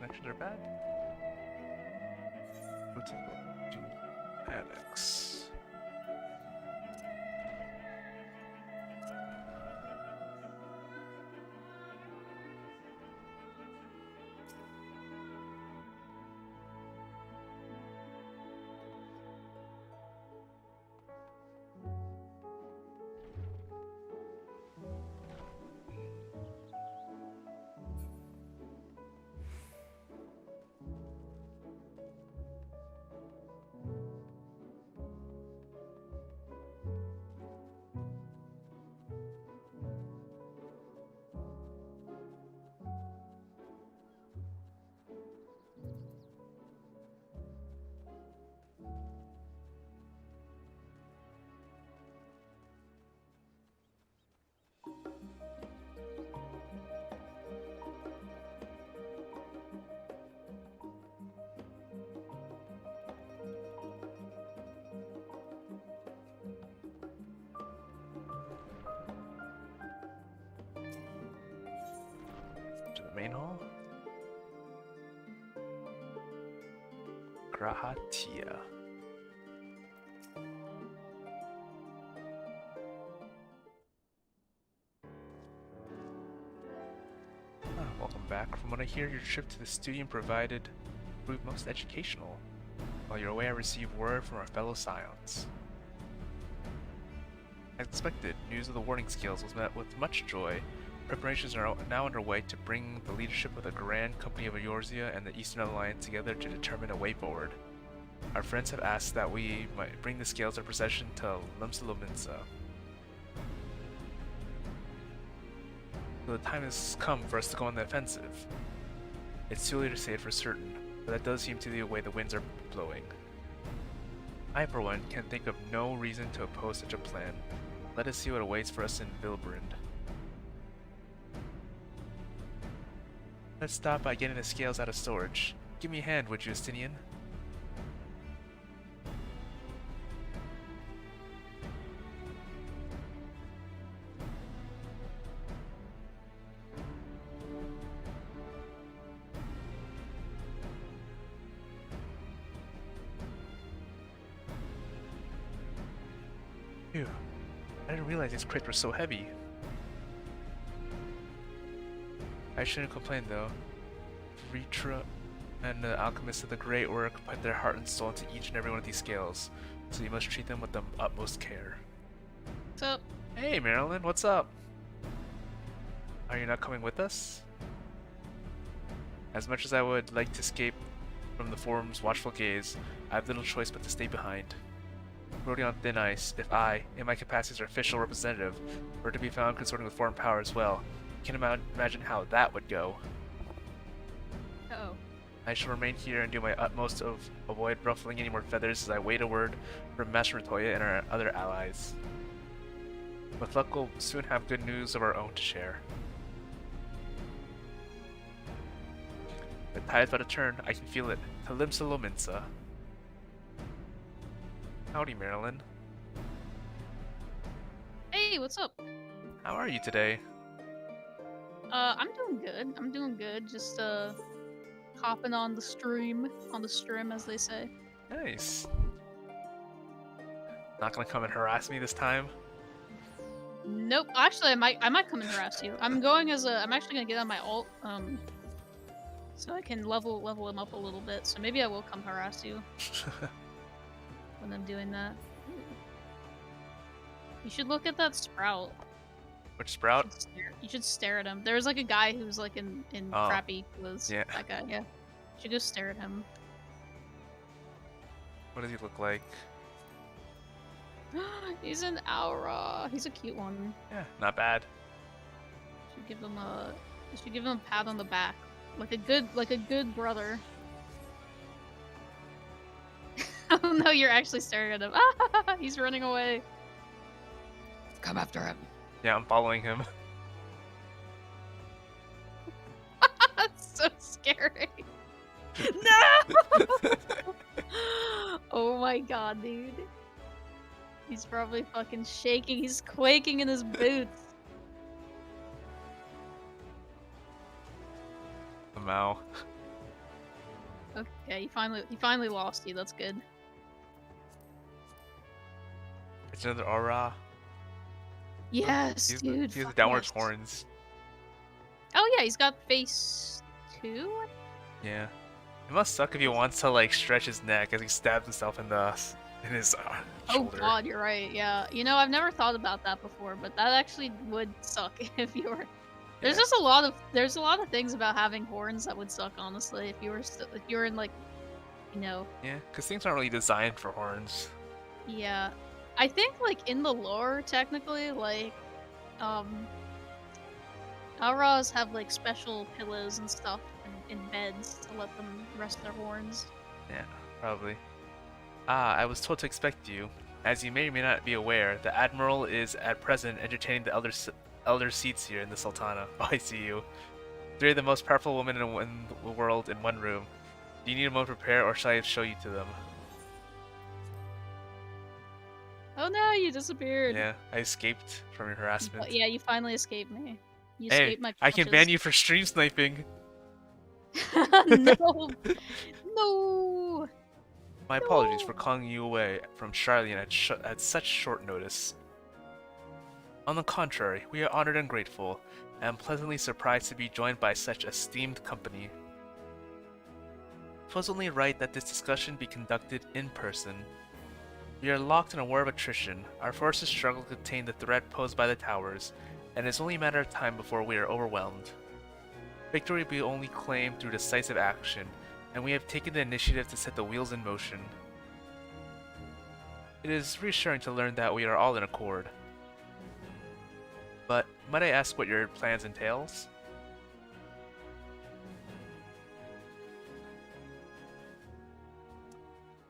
connections are bad. Let's go to Annex. To the main hall. Grahatia. Welcome back. From what I hear, your trip to the studio proved most educational. While you're away, I received word from our fellow Scions. As expected, news of the warning skills was met with much joy. Preparations are now underway to bring the leadership of the Grand Company of Eorzea and the Eastern Alliance together to determine a way forward. Our friends have asked that we might bring the scales of procession to Lumsa. So the time has come for us to go on the offensive. It's too early to say it for certain, but that does seem to be the way the winds are blowing. I, for one, can think of no reason to oppose such a plan. Let us see what awaits for us in Vilbrind. Let's start by getting the scales out of storage. Give me a hand, would you, Justinian? Phew. I didn't realize these crates were so heavy. I shouldn't complain though. Ritra and the alchemists of the great work put their heart and soul into each and every one of these scales, so you must treat them with the utmost care. What's up? Hey Marilyn, what's up? Are you not coming with us? As much as I would like to escape from the forum's watchful gaze, I have little choice but to stay behind. Floating on thin ice, if I, in my capacity as our official representative, were to be found consorting with foreign power as well, you can imagine how that would go. Uh-oh. I shall remain here and do my utmost to avoid ruffling any more feathers as I wait a word from Master Matoya and our other allies. With luck, we'll soon have good news of our own to share. The tide's about to turn, I can feel it. Talimsa Lominsa. Howdy, Marilyn. Hey, what's up? How are you today? I'm doing good. I'm doing good. Just hopping on the stream, as they say. Nice. Not gonna come and harass me this time? Nope. Actually, I might come and harass you. I'm actually gonna get on my alt, so I can level him up a little bit. So maybe I will come harass you when I'm doing that. You should look at that sprout. Which sprout? You should stare at him. There's like a guy who's like in crappy clothes. Yeah. That guy, yeah. You should go stare at him. What does he look like? He's an aura. He's a cute one. Yeah, not bad. You should give him a pat on the back. Like a good brother. Oh no, you're actually staring at him. Ah, he's running away. Come after him. Yeah, I'm following him. That's so scary. No! Oh my god, dude. He's probably fucking shaking. He's quaking in his boots. Somehow. Okay, he finally lost you. That's good. It's another aura. Yes, dude. He has Fuck downward yes. horns. Oh yeah, he's got phase 2. Yeah. It must suck if he wants to like stretch his neck as he stabs himself in his Oh shoulder. god, you're right. Yeah, you know I've never thought about that before, but that actually would suck if you were. There's Yeah. just a lot of things about having horns that would suck, honestly. If you were in like, you know, Yeah, because things aren't really designed for horns. yeah. I think like in the lore, technically, like, Auras have like special pillows and stuff in beds to let them rest their horns. Yeah, probably. Ah, I was told to expect you. As you may or may not be aware, the Admiral is at present entertaining the elder seats here in the Sultana. Oh, I see you. 3 of the most powerful women in the world in one room. Do you need a moment to prepare, or shall I show you to them? Oh no, you disappeared. Yeah, I escaped from your harassment. Yeah, you finally escaped me. You Hey, escaped my I can ban clutches. you for stream sniping. No, no. My apologies for No. calling you away from Charlene at such short notice. On the contrary, we are honored and grateful, and pleasantly surprised to be joined by such esteemed company. It was only right that this discussion be conducted in person. We are locked in a war of attrition. Our forces struggle to contain the threat posed by the towers, and it's only a matter of time before we are overwhelmed. Victory will be only claimed through decisive action, and we have taken the initiative to set the wheels in motion. It is reassuring to learn that we are all in accord. But might I ask what your plans entails?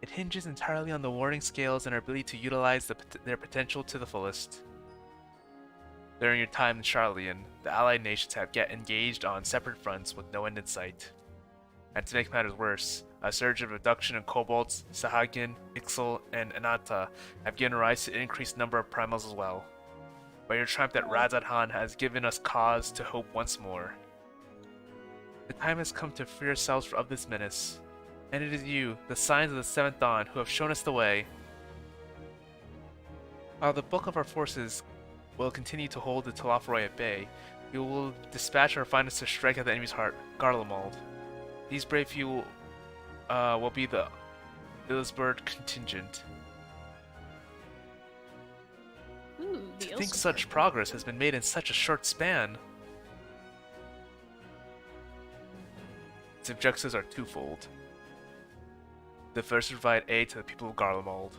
It hinges entirely on the warning scales and our ability to utilize their potential to the fullest. During your time in Charlian, the allied nations have get engaged on separate fronts with no end in sight. And to make matters worse, a surge of abduction in kobolds, Sahagin, Ixal, and Anata have given rise to an increased number of primals as well. But your triumph at Razadhan has given us cause to hope once more. The time has come to free ourselves of this menace, and it is you, the Signs of the Seventh Dawn, who have shown us the way. While the bulk of our forces will continue to hold the Telophoroi at bay, we will dispatch our finest to strike at the enemy's heart, Garlemald. These brave few will be the Ilsburg contingent. Ooh, the To think Ilsa such bird. progress has been made in such a short span. Its objectives are twofold. The first is to provide aid to the people of Garlemald.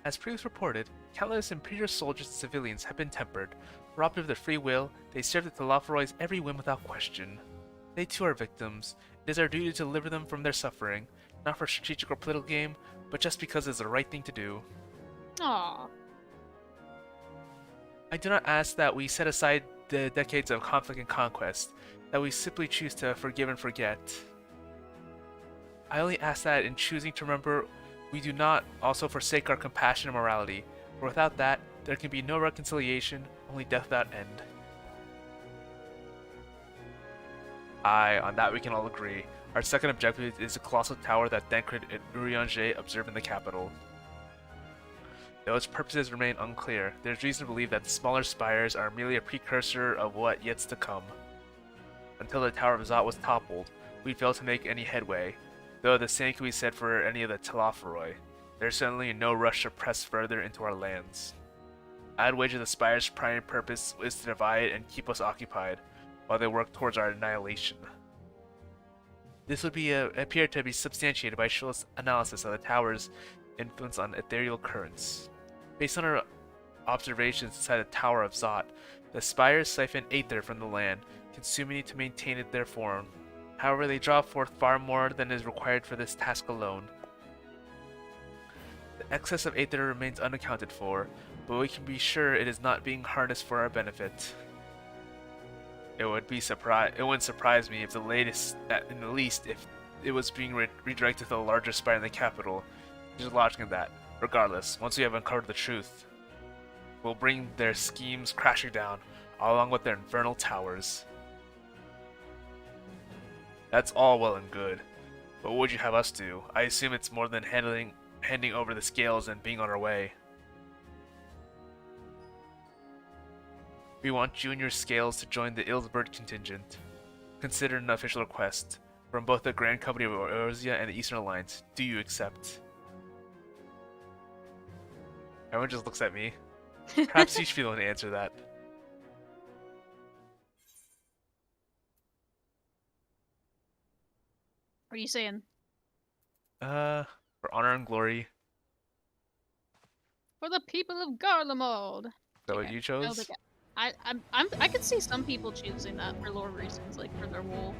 As previously reported, countless Imperial soldiers and civilians have been tempered. Robbed of their free will, they serve the Telophoroi's every whim without question. They too are victims. It is our duty to deliver them from their suffering, not for strategic or political game, but just because it is the right thing to do. Aw. I do not ask that we set aside the decades of conflict and conquest, that we simply choose to forgive and forget. I only ask that in choosing to remember, we do not also forsake our compassion and morality, for without that, there can be no reconciliation, only death without end. Aye, on that we can all agree. Our second objective is the colossal tower that Thancred and Urianger observe in the capital. Though its purposes remain unclear, there is reason to believe that the smaller spires are merely a precursor of what yet's to come. Until the Tower of Zot was toppled, we failed to make any headway, though the same can be said for any of the Telophoroi. There is certainly no rush to press further into our lands. I'd wager the Spire's primary purpose is to divide and keep us occupied, while they work towards our annihilation. This would appear to be substantiated by Shula's analysis of the Tower's influence on ethereal currents. Based on our observations inside the Tower of Zot, the Spires siphon aether from the land, consuming it to maintain their form. However, they draw forth far more than is required for this task alone. The excess of aether remains unaccounted for, but we can be sure it is not being harnessed for our benefit. It wouldn't surprise me if in the least, if it was being redirected to the larger spire in the capital. There's logic in that. Regardless, once we have uncovered the truth, we'll bring their schemes crashing down, along with their infernal towers. That's all well and good, But what would you have us do? I assume it's more than handing over the scales and being on our way. We want you and your scales to join the Ilsburg contingent. Consider an official request from both the Grand Company of Eorzea and the Eastern Alliance. Do you accept? Everyone just looks at me. Perhaps you should be the one to answer that. What are you saying? For honor and glory. Is For the people of Garlemald. that what you chose? I could see some people choosing that for lore reasons, like for their wool.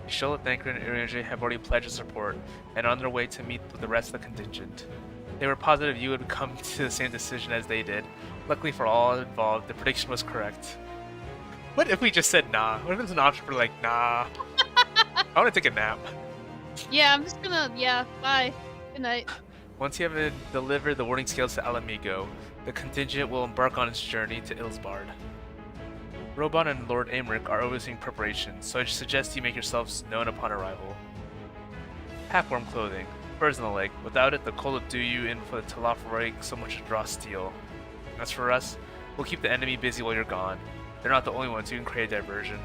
Charlotte, Thancred, and Urianger have already pledged their support and are on their way to meet with the rest of the contingent. They were positive you would come to the same decision as they did. Luckily for all involved, the prediction was correct. What if we just said nah? What if there's an option for like, nah? I want to take a nap. Yeah, I'm just gonna. Yeah, bye. Good night. Once you have delivered the warning scales to Alamigo, the contingent will embark on its journey to Ilsbard. Robon and Lord Aemeric are overseeing preparations, so I suggest you make yourselves known upon arrival. Pack warm clothing, furs and the like. Without it, the cold will do you in for the Telafroig so much to draw steel. As for us, we'll keep the enemy busy while you're gone. They're not the only ones who can create a diversion.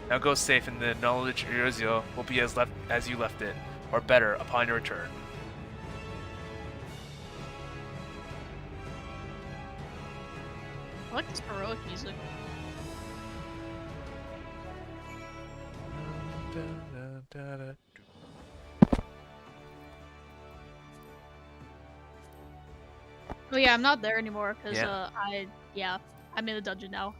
Now go safe, and the knowledge Eorzea will be as you left it, or better, upon your return. I like this heroic music. Oh yeah, I'm not there anymore because I'm in a dungeon now.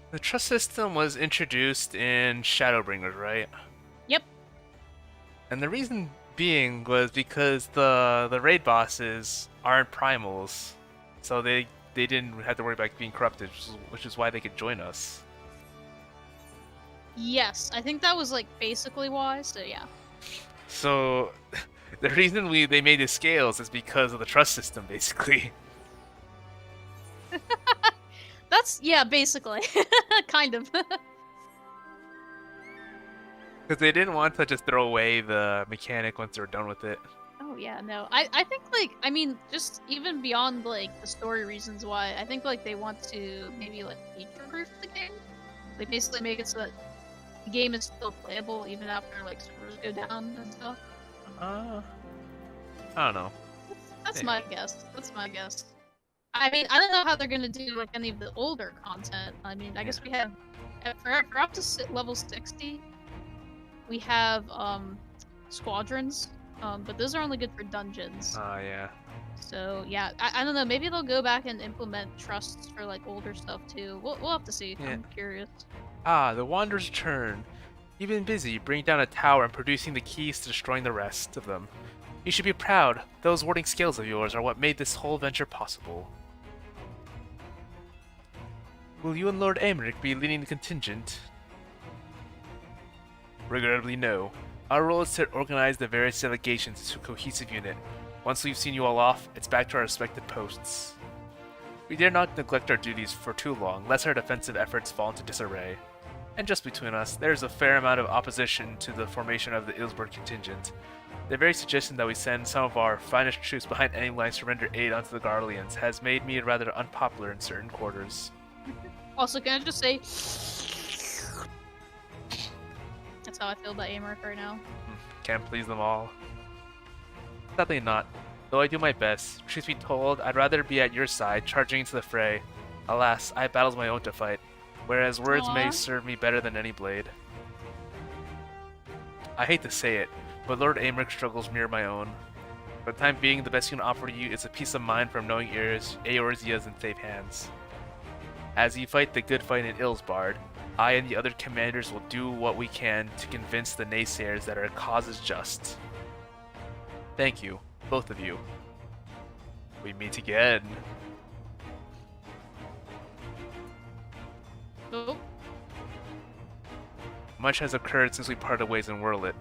The trust system was introduced in Shadowbringers, right? Yep. And the reason being was because the raid bosses aren't primals, so they didn't have to worry about being corrupted, which is why they could join us. Yes, I think that was like basically why. So yeah. So the reason they made the scales is because of the trust system, basically. That's basically, kind of. Because they didn't want to just throw away the mechanic once they were done with it. Oh yeah, no. I think like just even beyond like the story reasons why, I think like they want to maybe like future-proof the game. They basically make it so that the game is still playable even after like servers go down and stuff. I don't know. That's my guess. That's my guess. I mean, I don't know how they're gonna do like any of the older content. I mean, I guess we have for up to level 60, we have squadrons, but those are only good for dungeons. Yeah. So yeah, I don't know. Maybe they'll go back and implement trusts for like older stuff too. We'll have to see. Yeah. I'm curious. The Wanderer's turn. You've been busy bringing down a tower and producing the keys to destroying the rest of them. You should be proud. Those warding scales of yours are what made this whole venture possible. Will you and Lord Aemeric be leading the contingent? Regrettably, no. Our role is to organize the various delegations into a cohesive unit. Once we've seen you all off, it's back to our respective posts. We dare not neglect our duties for too long, lest our defensive efforts fall into disarray. And just between us, there is a fair amount of opposition to the formation of the Ilsburg contingent. The very suggestion that we send some of our finest troops behind enemy lines to render aid onto the Garleans has made me rather unpopular in certain quarters. Also, can I just say, that's how I feel about Aemeric right now. Can't please them all. Sadly not. Though I do my best, truth be told, I'd rather be at your side, charging into the fray. Alas, I have battles of my own to fight, whereas words may serve me better than any blade. I hate to say it, but Lord Aemeric's struggles mirror my own. For the time being, the best you can offer you is a peace of mind from knowing Eorzea is in safe hands. As you fight the good fight in Ilsbard, I and the other commanders will do what we can to convince the naysayers that our cause is just. Thank you, both of you. We meet again. Oh. Much has occurred since we parted ways in Whirlit.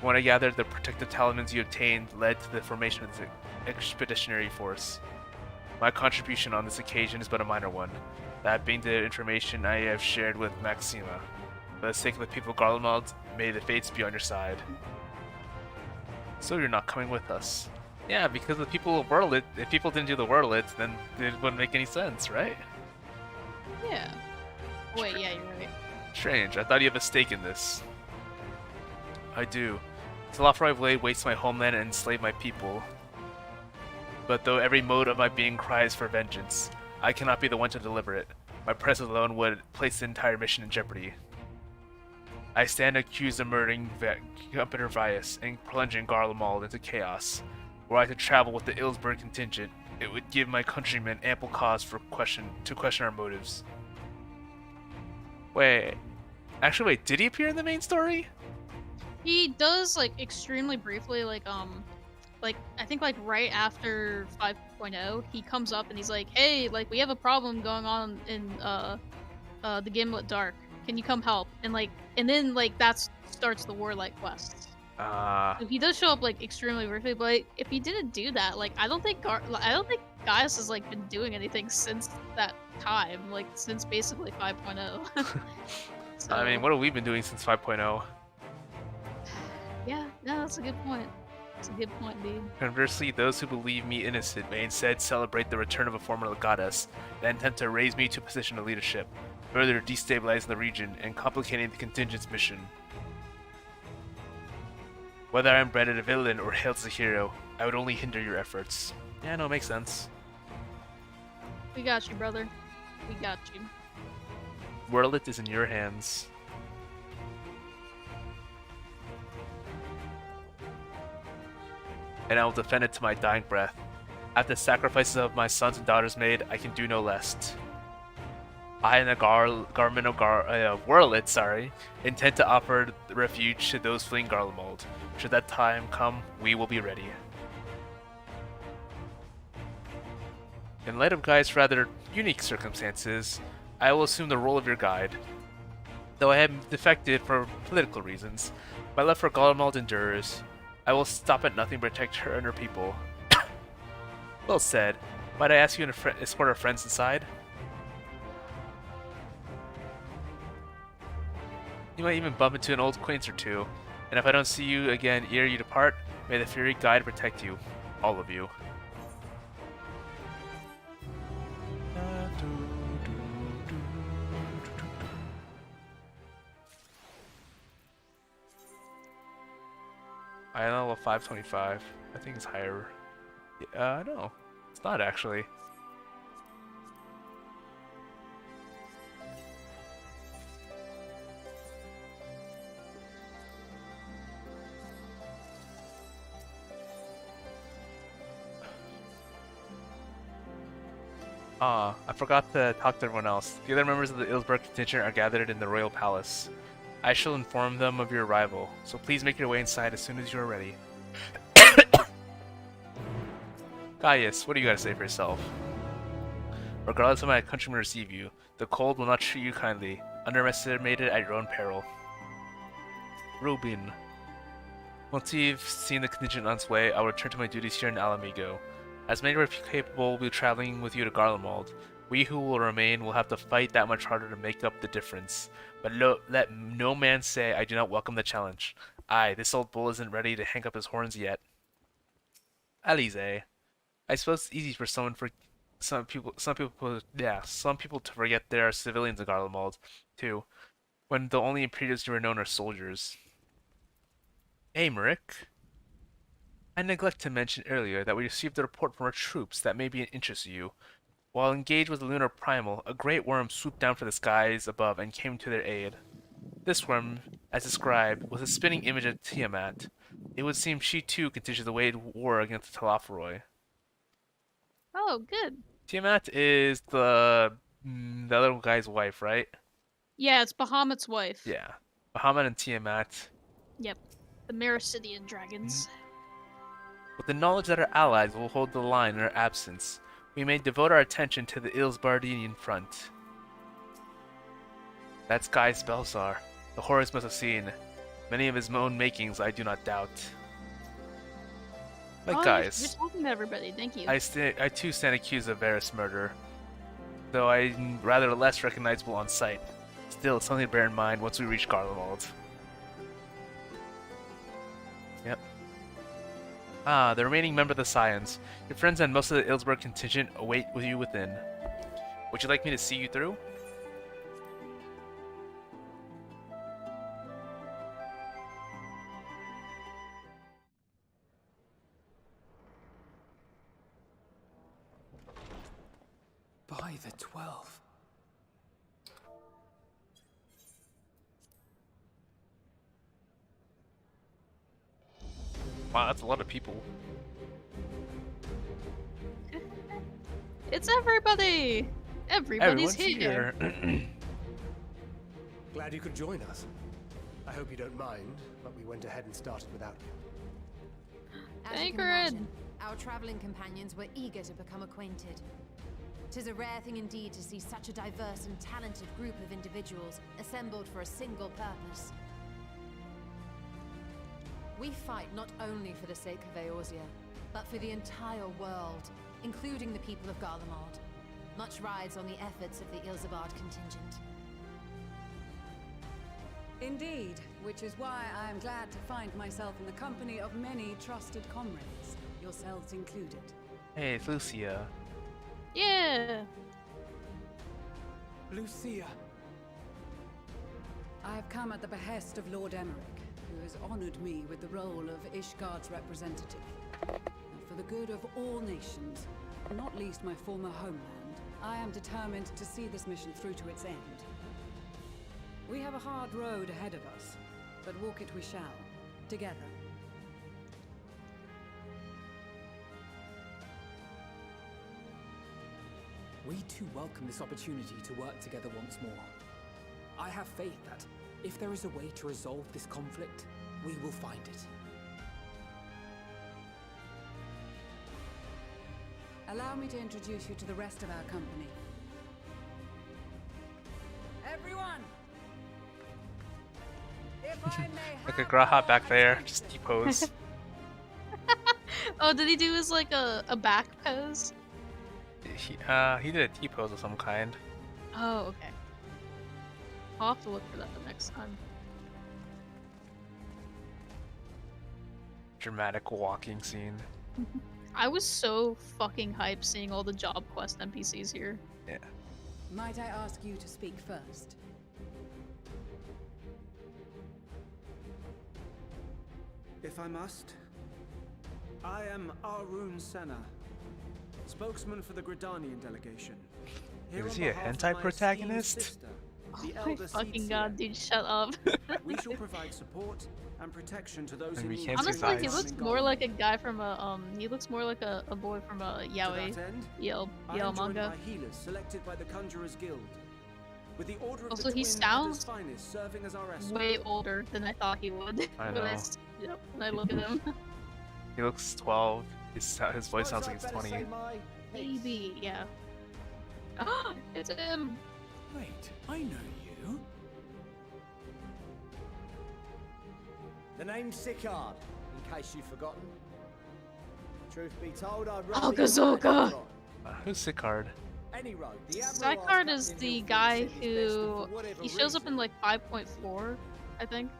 When I gathered, the protective talismans you obtained led to the formation of this expeditionary force. My contribution on this occasion is but a minor one, that being the information I have shared with Maxima. For the sake of the people of Garlemald, may the fates be on your side. So you're not coming with us. Yeah, because the people of Wordlet, if people didn't do the Wordlet, then it wouldn't make any sense, right? Yeah. Wait, yeah, you're right. Strange, I thought you have a stake in this. I do. Talafroi Blade waits my homeland and enslaved my people. But though every mode of my being cries for vengeance, I cannot be the one to deliver it. My presence alone would place the entire mission in jeopardy. I stand accused of murdering Governor Vias and plunging Garlemald into chaos. Were I to travel with the Ilsburg contingent, it would give my countrymen ample cause to question our motives. Wait, did he appear in the main story? He does, like, extremely briefly, like, I think, like, right after 5.0, he comes up and he's like, hey, like, we have a problem going on in, the Gimlet Dark. Can you come help? And then, that starts the Warlight quests. So he does show up, like, extremely briefly, but like, if he didn't do that, like, I don't think Gaius has, like, been doing anything since that time, like, since basically 5.0. So, I mean, what have we been doing since 5.0? yeah, that's a good point. That's a good point, dude. Conversely, those who believe me innocent may instead celebrate the return of a former goddess that attempt to raise me to a position of leadership, further destabilizing the region and complicating the contingent's mission. Whether I am branded a villain or hailed as a hero, I would only hinder your efforts. Yeah, no, it makes sense. We got you, brother. We got you. Wordlet is in your hands. And I will defend it to my dying breath. After the sacrifices of my sons and daughters made, I can do no less. I and the Garmin of Wordlet, intend to offer refuge to those fleeing Garlemald. Should that time come, we will be ready. In light of Guy's rather unique circumstances, I will assume the role of your guide. Though I have defected for political reasons, my love for Garlemald endures. I will stop at nothing to protect her and her people. Well said. Might I ask you to escort our friends inside? You might even bump into an old acquaintance or two, and if I don't see you again ere you depart, may the Fury Guide protect you. All of you. I know level 525. I think it's higher. No. It's not actually. I forgot to talk to everyone else. The other members of the Ilsburg contingent are gathered in the royal palace. I shall inform them of your arrival, so please make your way inside as soon as you are ready. Gaius, what do you got to say for yourself? Regardless of how my countrymen receive you, the cold will not treat you kindly, underestimated at your own peril. Rubin. Once you've seen the contingent on its way, I will return to my duties here in Alamigo. As many are capable will be traveling with you to Garlemald. We who will remain will have to fight that much harder to make up the difference. But let no man say I do not welcome the challenge. Aye, this old bull isn't ready to hang up his horns yet. Alize. I suppose it's easy for some people to forget there are civilians in Garlemald, too, when the only Imperials you are known are soldiers. Americ. I neglected to mention earlier that we received a report from our troops that may be of interest to you. While engaged with the lunar primal, a great worm swooped down from the skies above and came to their aid. This worm, as described, was a spinning image of Tiamat. It would seem she too continues to wage war against the Talafroi. Oh, good. Tiamat is the other guy's wife, right? Yeah, it's Bahamut's wife. Yeah. Bahamut and Tiamat. Yep. The Mericidian dragons. With the knowledge that our allies will hold the line in our absence, we may devote our attention to the Ilsbardinian front. That's Gaius Belsar. The horrors must have seen. Many of his own makings I do not doubt. Like Gaius. You're talking to everybody, thank you. I too stand accused of Varus murder, though I'm rather less recognizable on sight. Still, something to bear in mind once we reach Garlemald. Yep. Ah, the remaining member of the Scions. Your friends and most of the Ilsburg contingent await you within. Would you like me to see you through? By the 12. Wow, that's a lot of people. It's everybody! Everybody's here. Glad you could join us. I hope you don't mind, but we went ahead and started without you. As you can Tancred! imagine, our traveling companions were eager to become acquainted. 'Tis a rare thing indeed to see such a diverse and talented group of individuals assembled for a single purpose. We fight not only for the sake of Eorzea, but for the entire world, including the people of Garlemald. Much rides on the efforts of the Ilsabard contingent. Indeed, which is why I am glad to find myself in the company of many trusted comrades, yourselves included. Hey, it's Lucia. Yeah! Lucia. I have come at the behest of Lord Emmerich, who has honored me with the role of Ishgard's representative. And for the good of all nations, not least my former homeland, I am determined to see this mission through to its end. We have a hard road ahead of us, but walk it we shall, together. We too welcome this opportunity to work together once more. I have faith that, if there is a way to resolve this conflict, we will find it. Allow me to introduce you to the rest of our company. Everyone! If I may Look at have Graha your back there, attention. just T-pose. Oh, did he do his like a back pose? He did a T-pose of some kind. Oh, okay. I'll have to look for that the next time. Dramatic walking scene. I was so fucking hyped seeing all the job quest NPCs here. Yeah. Might I ask you to speak first? If I must. I am Arun Senna, spokesman for the Gridanian delegation. Here Is on he a behalf of hentai my protagonist? esteemed sister, Oh the my elder fucking god, Seedseer. dude, shut up. We shall provide support and protection to those And in we need. can't see his Honestly, he eyes. looks more like a guy from a he looks more like a boy from a To yaoi that end, Yale I am joined manga. by healers selected by the Conjurers Guild. With the order of Also, the he Twin sounds Adders finest serving as our escort. Way older than I thought he would. I when know. yep, when I look at him. He looks 12. His voice sounds like he's 20. Maybe, yeah. Ah, it's him. Wait, I know you. The name's Sicard, in case you've forgotten. Truth be told, I'd Oh, rather you hadn't Gazoka! forgotten. Who's Sicard? Any road, the Admiral Sykard asked is Captain the Hilfield guy said he's best, and who for whatever he shows up in reason- like 5.4, I think,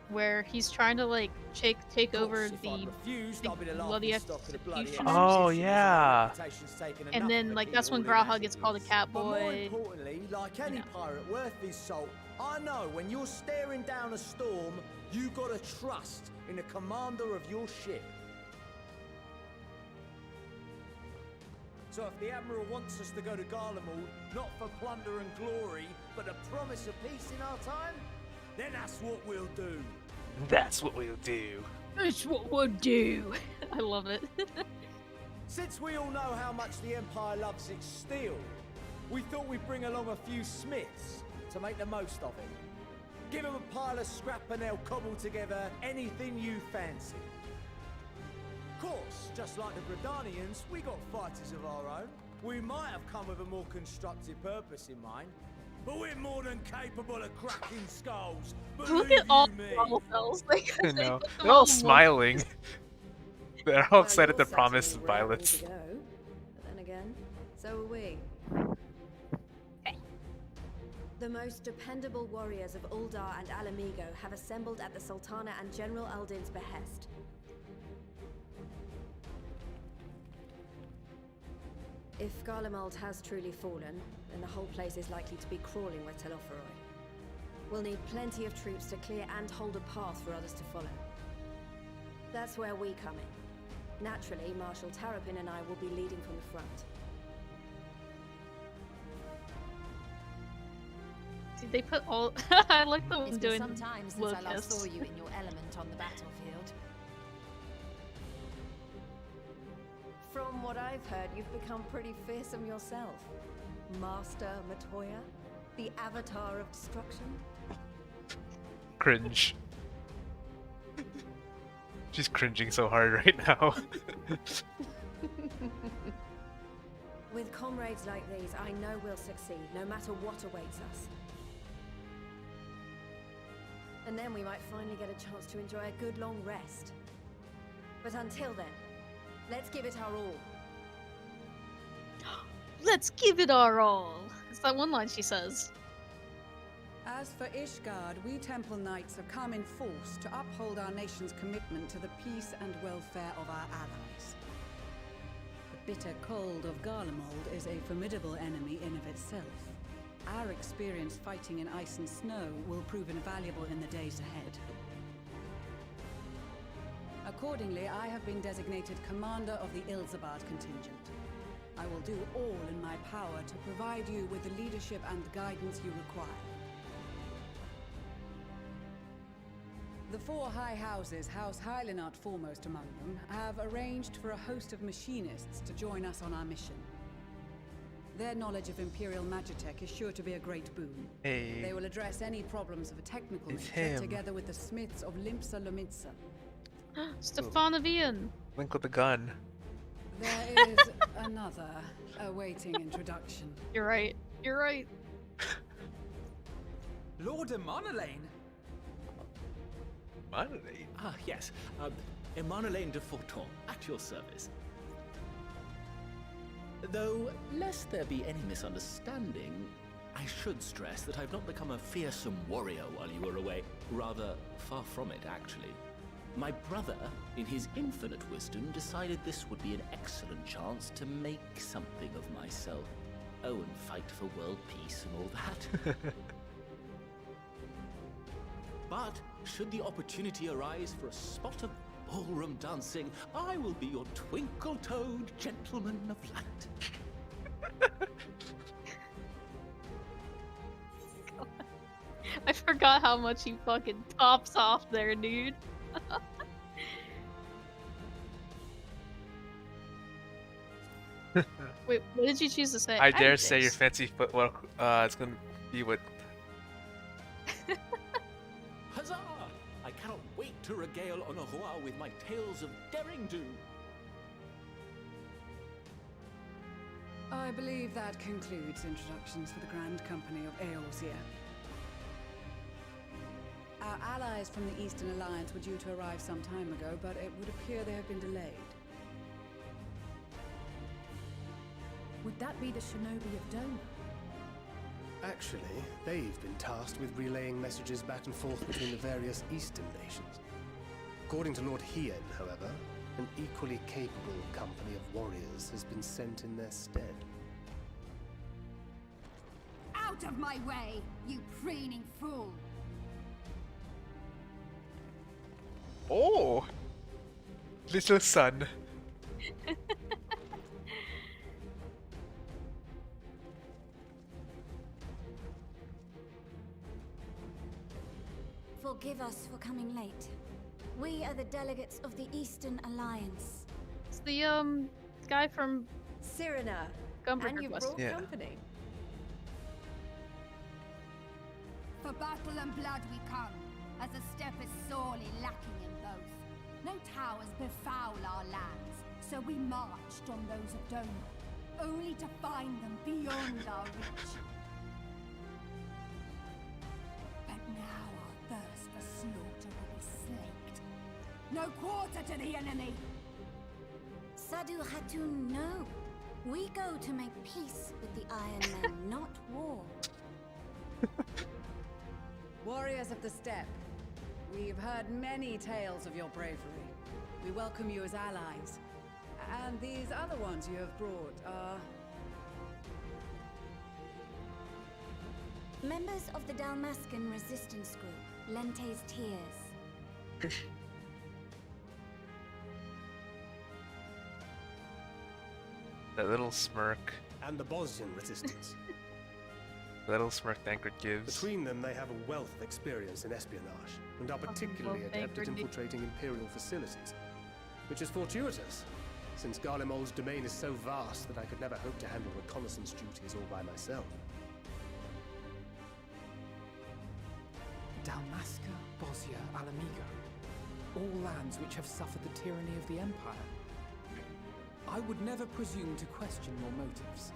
where he's trying to like take Of over course, if the I'd refused, the I'd be the bloody laughing stock of the bloody executioners. Oh, executioners, yeah. and my reputation's taken and enough then of like the that's when keyboarding Graha as gets it called a is. cat But more boy. importantly, like any know. pirate worth his salt, I know when you're staring down a storm, you gotta trust in the commander of your ship. So if the Admiral wants us to go to Garlemald, not for plunder and glory, but the promise of peace in our time, then that's what we'll do. That's what we'll do. That's what we'll do. I love it. Since we all know how much the Empire loves its steel, we thought we'd bring along a few smiths to make the most of it. Give them a pile of scrap and they'll cobble together anything you fancy. Of course, just like the Gridanians, we got fighters of our own. We might have come with a more constructive purpose in mind, but we're more than capable of cracking skulls. Look Believe at all you the me. normal cells. Like, I they know. put them They're all in one- smiling. They're all Well, excited you're to promise certainly raring violets. to go, but then again, so are we. The most dependable warriors of Uldar and Alamigo have assembled at the Sultana and General Aldin's behest. If Garlemald has truly fallen, then the whole place is likely to be crawling with Telophoroi. We'll need plenty of troops to clear and hold a path for others to follow. That's where we come in. Naturally, Marshal Tarapin and I will be leading from the front. Did they put all? I like the one It's been doing some time since I last saw locusts. you in your element on the battlefield. From what I've heard, you've become pretty fearsome yourself. Master Matoya, the avatar of destruction. Cringe. She's cringing so hard right now. With comrades like these, I know we'll succeed, no matter what awaits us. And then we might finally get a chance to enjoy a good long rest. But until then, let's give it our all. Let's give it our all. It's that one line she says. As for Ishgard, we Temple Knights have come in force to uphold our nation's commitment to the peace and welfare of our allies. The bitter cold of Garlemald is a formidable enemy in of itself. Our experience fighting in ice and snow will prove invaluable in the days ahead. Accordingly, I have been designated commander of the Ilzabard contingent. I will do all in my power to provide you with the leadership and guidance you require. The four high houses, House Hylinart foremost among them, have arranged for a host of machinists to join us on our mission. Their knowledge of Imperial Magitech is sure to be a great boon. Hey. They will address any problems of a technical It's nature him. together with the smiths of Limpsa Lomitsa. Stefanovian. Link with the gun. There is another awaiting introduction. You're right. You're right. Lord Emanolaine? Monolith. Ah, yes. Emanolaine de Forton, at your service. Though, lest there be any misunderstanding, I should stress that I've not become a fearsome warrior while you were away. Rather, far from it, actually. My brother, in his infinite wisdom, decided this would be an excellent chance to make something of myself. Oh, and fight for world peace and all that. But, should the opportunity arise for a spot of ballroom dancing, I will be your twinkle-toed gentleman of light. I forgot how much he fucking tops off there, dude. Wait, what did you choose to say? I dare say your just- fancy footwork is gonna be what. Huzzah! I cannot wait to regale Honoroa with my tales of daring do. I believe that concludes introductions for the Grand Company of Eorzea. Our allies from the Eastern Alliance were due to arrive some time ago, but it would appear they have been delayed. Would that be the shinobi of Doma? Actually, they've been tasked with relaying messages back and forth between the various Eastern nations. According to Lord Hien, however, an equally capable company of warriors has been sent in their stead. Out of my way, you preening fool! Oh, little son. Forgive us for coming late. We are the delegates of the Eastern Alliance. It's the guy from Cyrena, Gunbreaker and you Quest. brought Yeah. company. For battle and blood we come, as a step is sorely lacking in both. No towers befoul our lands, so we marched on those of Doma, only to find them beyond our reach. But now our thirst for slaughter will be slaked. No quarter to the enemy! Sadu Hatun, no. We go to make peace with the Iron Men, not war. Warriors of the Steppe, we've heard many tales of your bravery. We welcome you as allies. And these other ones you have brought are... Members of the Dalmascan resistance group, Lente's Tears. That little smirk. And the Bosnian resistance. The little smirk Thancred gives. Between them, they have a wealth of experience in espionage, and are particularly adept at infiltrating Imperial facilities. Which is fortuitous, since Garlemald's domain is so vast that I could never hope to handle reconnaissance duties all by myself. Dalmasca, Bosnia, Alamigo. All lands which have suffered the tyranny of the Empire. I would never presume to question your motives.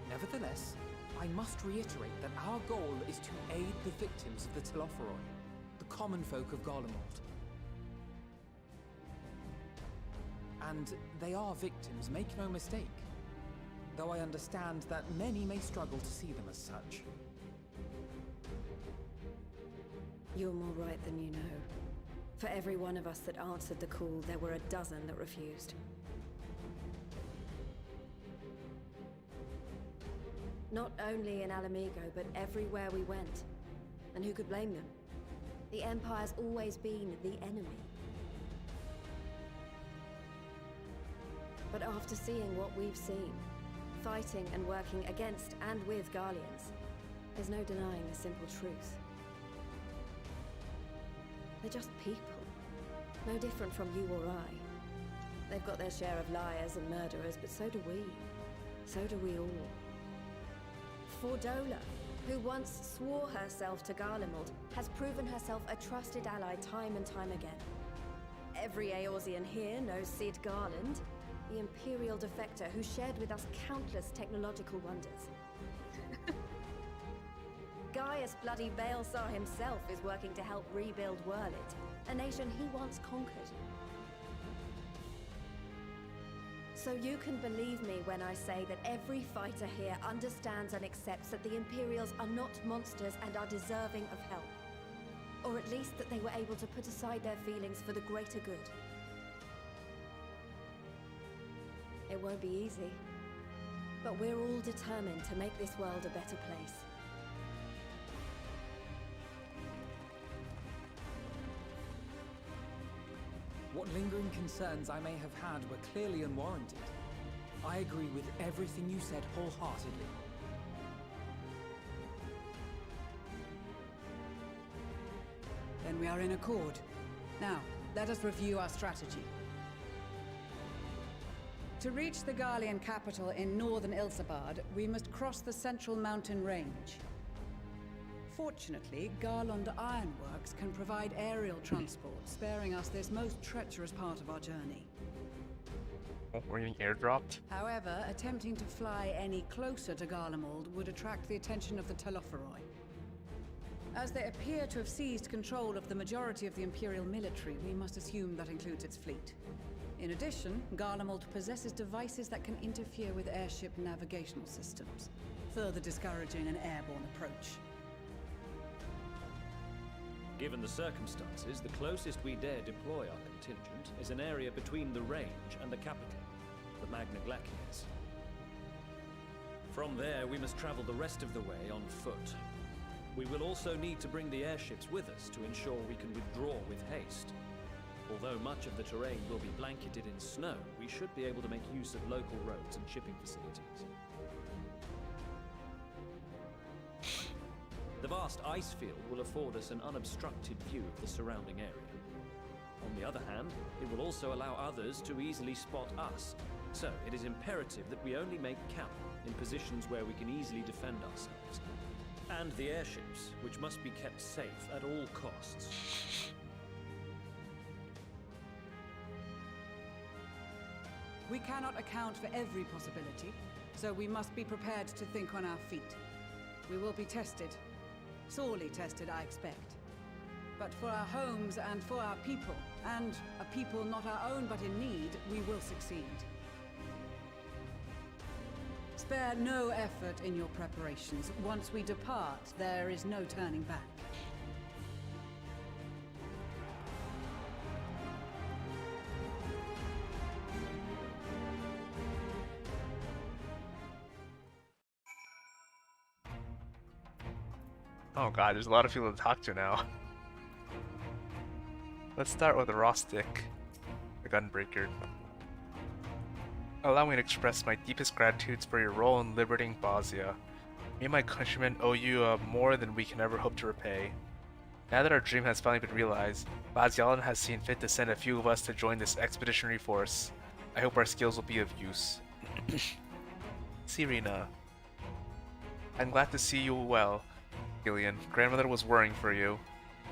Nevertheless, I must reiterate that our goal is to aid the victims of the Telophoroi, the common folk of Garlemald. And they are victims, make no mistake. Though I understand that many may struggle to see them as such. You're more right than you know. For every one of us that answered the call, there were a dozen that refused. Not only in Alamigo, but everywhere we went. And who could blame them? The Empire's always been the enemy. But after seeing what we've seen, fighting and working against and with Garleans, there's no denying the simple truth. They're just people. No different from you or I. They've got their share of liars and murderers, but so do we. So do we all. Fordola, who once swore herself to Garlemald, has proven herself a trusted ally time and time again. Every Eorzean here knows Cid Garland, the Imperial defector who shared with us countless technological wonders. Gaius bloody Baelsar himself is working to help rebuild Wurlit, a nation he once conquered. So you can believe me when I say that every fighter here understands and accepts that the Imperials are not monsters and are deserving of help. Or at least that they were able to put aside their feelings for the greater good. It won't be easy, but we're all determined to make this world a better place. What lingering concerns I may have had were clearly unwarranted. I agree with everything you said wholeheartedly. Then we are in accord. Now, let us review our strategy. To reach the Garlean capital in northern Ilsabard, we must cross the central mountain range. Fortunately, Garlond Ironworks can provide aerial transport, sparing us this most treacherous part of our journey. Oh, we're getting airdropped? However, attempting to fly any closer to Garlemald would attract the attention of the Telophoroi. As they appear to have seized control of the majority of the Imperial military, we must assume that includes its fleet. In addition, Garlemald possesses devices that can interfere with airship navigational systems, further discouraging an airborne approach. Given the circumstances, the closest we dare deploy our contingent is an area between the range and the capital, the Magna Glaciers. From there, we must travel the rest of the way on foot. We will also need to bring the airships with us to ensure we can withdraw with haste. Although much of the terrain will be blanketed in snow, we should be able to make use of local roads and shipping facilities. The vast ice field will afford us an unobstructed view of the surrounding area. On the other hand, it will also allow others to easily spot us, so it is imperative that we only make camp in positions where we can easily defend ourselves. And the airships, which must be kept safe at all costs. We cannot account for every possibility, so we must be prepared to think on our feet. We will be tested. Sorely tested, I expect. But for our homes and for our people, and a people not our own but in need, we will succeed. spare no effort in your preparations. Once we depart, there is no turning back. Oh god, there's a lot of people to talk to now. Let's start with Rostic, the Gunbreaker. Allow me to express my deepest gratitude for your role in liberating Bosnia. Me and my countrymen owe you more than we can ever hope to repay. Now that our dream has finally been realized, Bosyalan has seen fit to send a few of us to join this expeditionary force. I hope our skills will be of use. Serena. I'm glad to see you well, Gillian. Grandmother was worrying for you.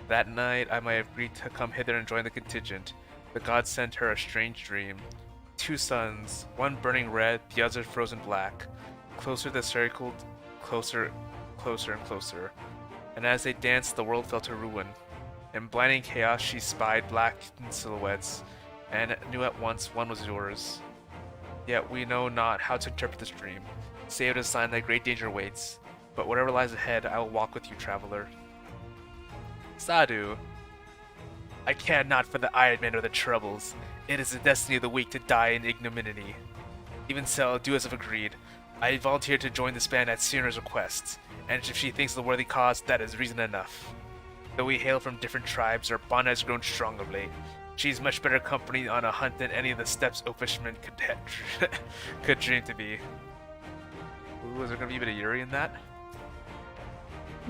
That night, I might have agreed to come hither and join the contingent. The gods sent her a strange dream. 2 suns, one burning red, the other frozen black. Closer they circled, closer, closer and closer. And as they danced, the world fell to ruin. In blinding chaos, she spied blackened silhouettes, and knew at once one was yours. Yet we know not how to interpret this dream, save it as a sign that great danger waits. But whatever lies ahead, I will walk with you, traveler. Sadhu. I care not for the Iron Man or the troubles. It is the destiny of the weak to die in ignominy. Even so, do as I've agreed. I volunteer to join this band at Sirna's request, and if she thinks it a worthy cause, that is reason enough. Though we hail from different tribes, our bond has grown strong of late. She's much better company on a hunt than any of the steps O fishermen could dream to be. Ooh, is there gonna be a bit of Yuri in that?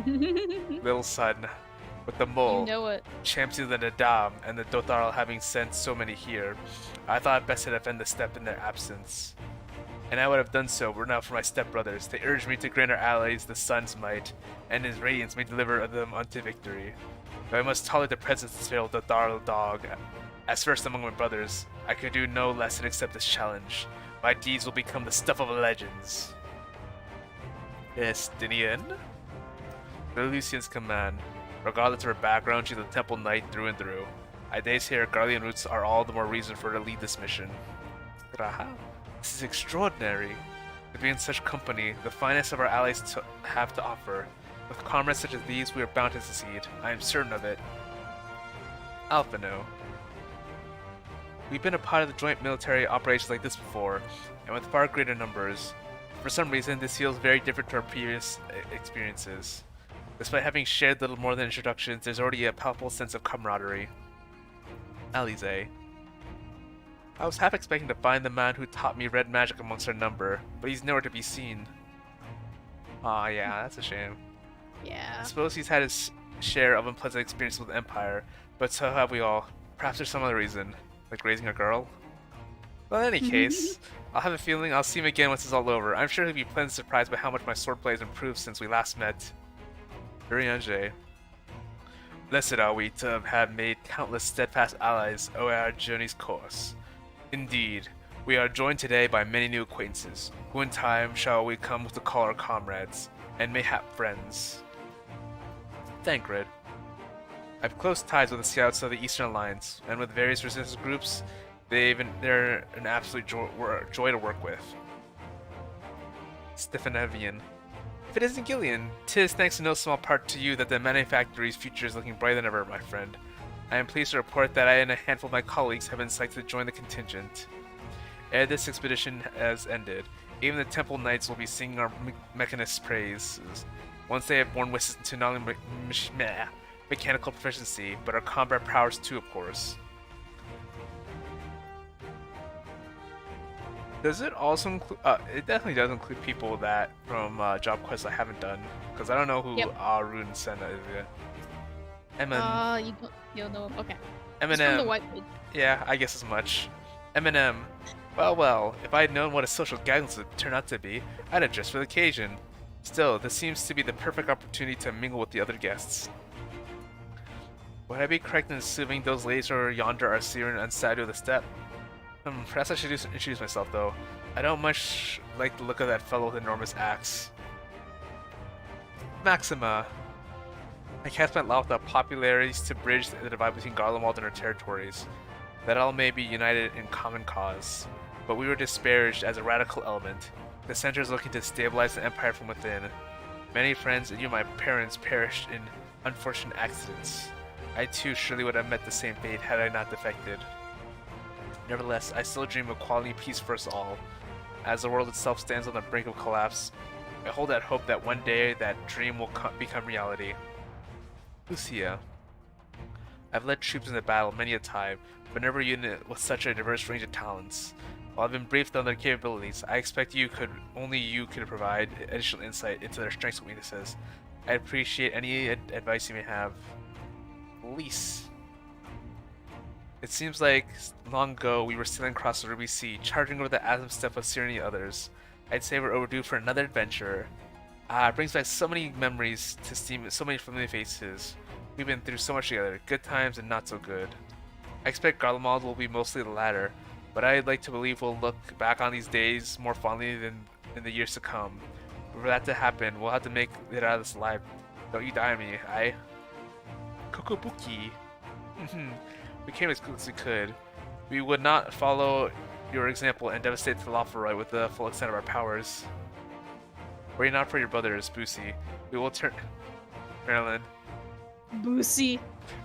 Little son, with the mole, You know it. Champions of the Nadam, and the Dotharl having sent so many here, I thought it best to defend the steppe in their absence. And I would have done so were not for my stepbrothers. They urged me to grant our allies the sun's might, and his radiance may deliver them unto victory. Though I must tolerate the presence of this fatal Dotharl dog. As first among my brothers, I could do no less than accept this challenge. My deeds will become the stuff of legends. Estinian? The Lucian's command. Regardless of her background, she's a temple knight through and through. I dare say her guardian roots are all the more reason for her to lead this mission. Graha? This is extraordinary. To be in such company, the finest of our allies have to offer. With comrades such as these, we are bound to succeed. I am certain of it. Alphino. We've been a part of the joint military operations like this before, and with far greater numbers. For some reason, this feels very different to our previous experiences. Despite having shared little more than introductions, there's already a palpable sense of camaraderie. Alize. I was half expecting to find the man who taught me red magic amongst our number, but he's nowhere to be seen. Aw, yeah, that's a shame. Yeah. I suppose he's had his share of unpleasant experiences with the Empire, but so have we all. Perhaps there's some other reason, like raising a girl? Well, in any case, I'll have a feeling I'll see him again once it's all over. I'm sure he'll be pleasantly surprised by how much my swordplay has improved since we last met. Urianje. Blessed are we to have made countless steadfast allies over our journey's course. Indeed, we are joined today by many new acquaintances, who in time shall we come to call our comrades, and mayhap friends. Thancred. I have close ties with the scouts of the Eastern Alliance, and with various resistance groups, they're an absolute joy to work with. Stephanevian. If it isn't Gillian, 'tis thanks in no small part to you that the manufactory's future is looking brighter than ever, my friend. I am pleased to report that I and a handful of my colleagues have been selected to join the contingent. Ere this expedition has ended, even the temple knights will be singing our mechanist's praises, once they have borne witness to not only mechanical proficiency, but our combat prowess too, of course. Does it also include? It definitely does include people that from job quests I haven't done, because I don't know who Arun Senna is yet. You'll know him. Okay. Eminem. He's from the white page. Yeah, I guess as much. Eminem. Well, if I had known what a social guidance would turn out to be, I'd have dressed for the occasion. Still, this seems to be the perfect opportunity to mingle with the other guests. Would I be correct in assuming those ladies over yonder are Siren and Sadhu of the Steppe? Perhaps I should introduce myself, though. I don't much like the look of that fellow with enormous axe. Maxima. I cast my lot with the popularities to bridge the divide between Garlemald and her territories, that all may be united in common cause. But we were disparaged as a radical element. The center is looking to stabilize the Empire from within. Many friends and even my parents perished in unfortunate accidents. I too surely would have met the same fate had I not defected. Nevertheless, I still dream of quality peace for us all. As the world itself stands on the brink of collapse, I hold out hope that one day that dream will become reality. Lucia. I've led troops into battle many a time, but never a unit with such a diverse range of talents. While I've been briefed on their capabilities, I expect only you could provide additional insight into their strengths and weaknesses. I appreciate any advice you may have. Lise. It seems like long ago we were sailing across the Ruby Sea, charging over the Atom Steppe of Cyrene and others. I'd say we're overdue for another adventure. It brings back so many memories to steam, so many familiar faces. We've been through so much together, good times and not so good. I expect Garlemald will be mostly the latter, but I'd like to believe we'll look back on these days more fondly than in the years to come. For that to happen, we'll have to make it out of this alive. Don't you die on me, Kokobuki. We came as quickly as we could. We would not follow your example and devastate Telophoroi with the full extent of our powers. Worry not for your brothers, Boosie. We will turn... Marilyn. Boosie.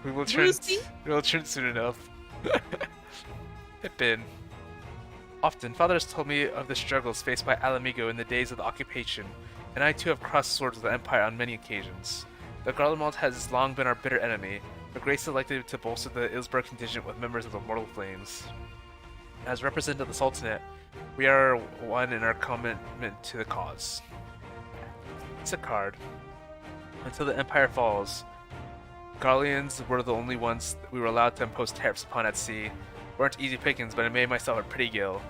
We will turn... Boosie? We will turn soon enough. Pippin. Often, father has told me of the struggles faced by Alamigo in the days of the occupation, and I too have crossed swords with the Empire on many occasions. The Garlemald has long been our bitter enemy, but Grace elected to bolster the Ilsberg contingent with members of the Mortal Flames. As representative of the Sultanate, we are one in our commitment to the cause. It's a card. Until the Empire falls, Garleans were the only ones we were allowed to impose tariffs upon at sea. Weren't easy pickings, but I made myself a pretty gill.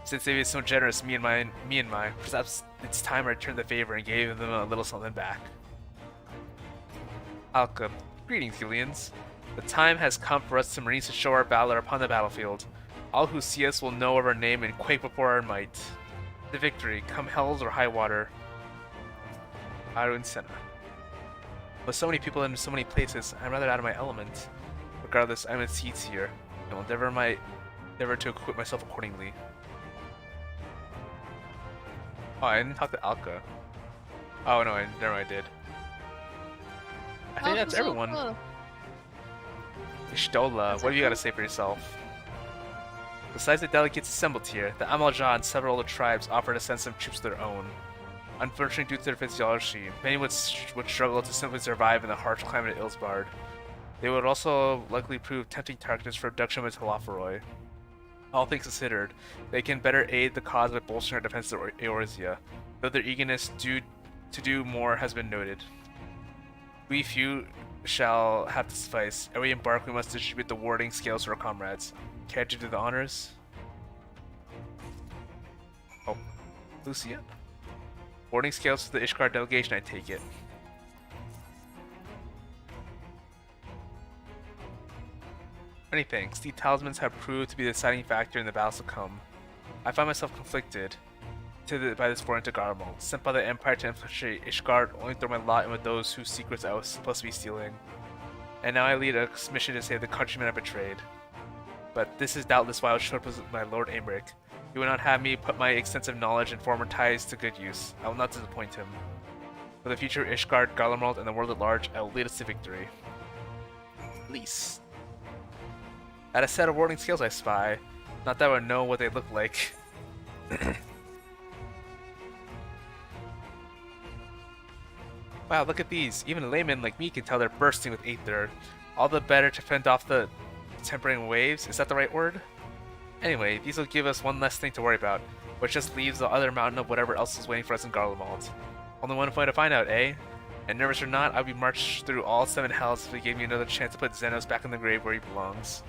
Since they were so generous, me and my, perhaps it's time I returned the favor and gave them a little something back. Alka. Greetings, Julians. The time has come for us to Marines to show our valor upon the battlefield. All who see us will know of our name and quake before our might. The victory, come hells or high water. Arun Senna. With so many people in so many places, I'm rather out of my element. Regardless, I'm in seats here, and will endeavor to equip myself accordingly. Oh, I didn't talk to Alka. Oh no, never mind, I did. I think that's everyone. Ishtola, what have you got to say for yourself? Besides the delegates assembled here, the Amalja and several other tribes offered to send some troops of their own. Unfortunately, due to their physiology, many would struggle to simply survive in the harsh climate of Ilsbard. They would also likely prove tempting targets for abduction by Telophoroi. All things considered, they can better aid the cause by bolstering our defenses of Eorzea, though their eagerness to do more has been noted. We few shall have to suffice. Ere we embark, we must distribute the warding scales to our comrades. Care to do the honors? Oh, Lucia? Warding scales to the Ishgard delegation, I take it. Many thanks. The talismans have proved to be the deciding factor in the battles to come. I find myself conflicted by this foreign to Garlemald, sent by the Empire to infiltrate Ishgard, only throw my lot in with those whose secrets I was supposed to be stealing. And now I lead a mission to save the countrymen I betrayed. But this is doubtless why I was showed up with my Lord Aymeric. He would not have me put my extensive knowledge and former ties to good use. I will not disappoint him. For the future of Ishgard, Garlemald, and the world at large, I will lead us to victory. Lise. At a set of warding scales I spy. Not that I would know what they look like. Wow, look at these. Even a layman like me can tell they're bursting with aether. All the better to fend off the tempering waves. Is that the right word? Anyway, these will give us one less thing to worry about, which just leaves the other mountain of whatever else is waiting for us in Garlemald. Only one way to find out, eh? And nervous or not, I'll be marched through all 7 hells if they gave me another chance to put Xenos back in the grave where he belongs.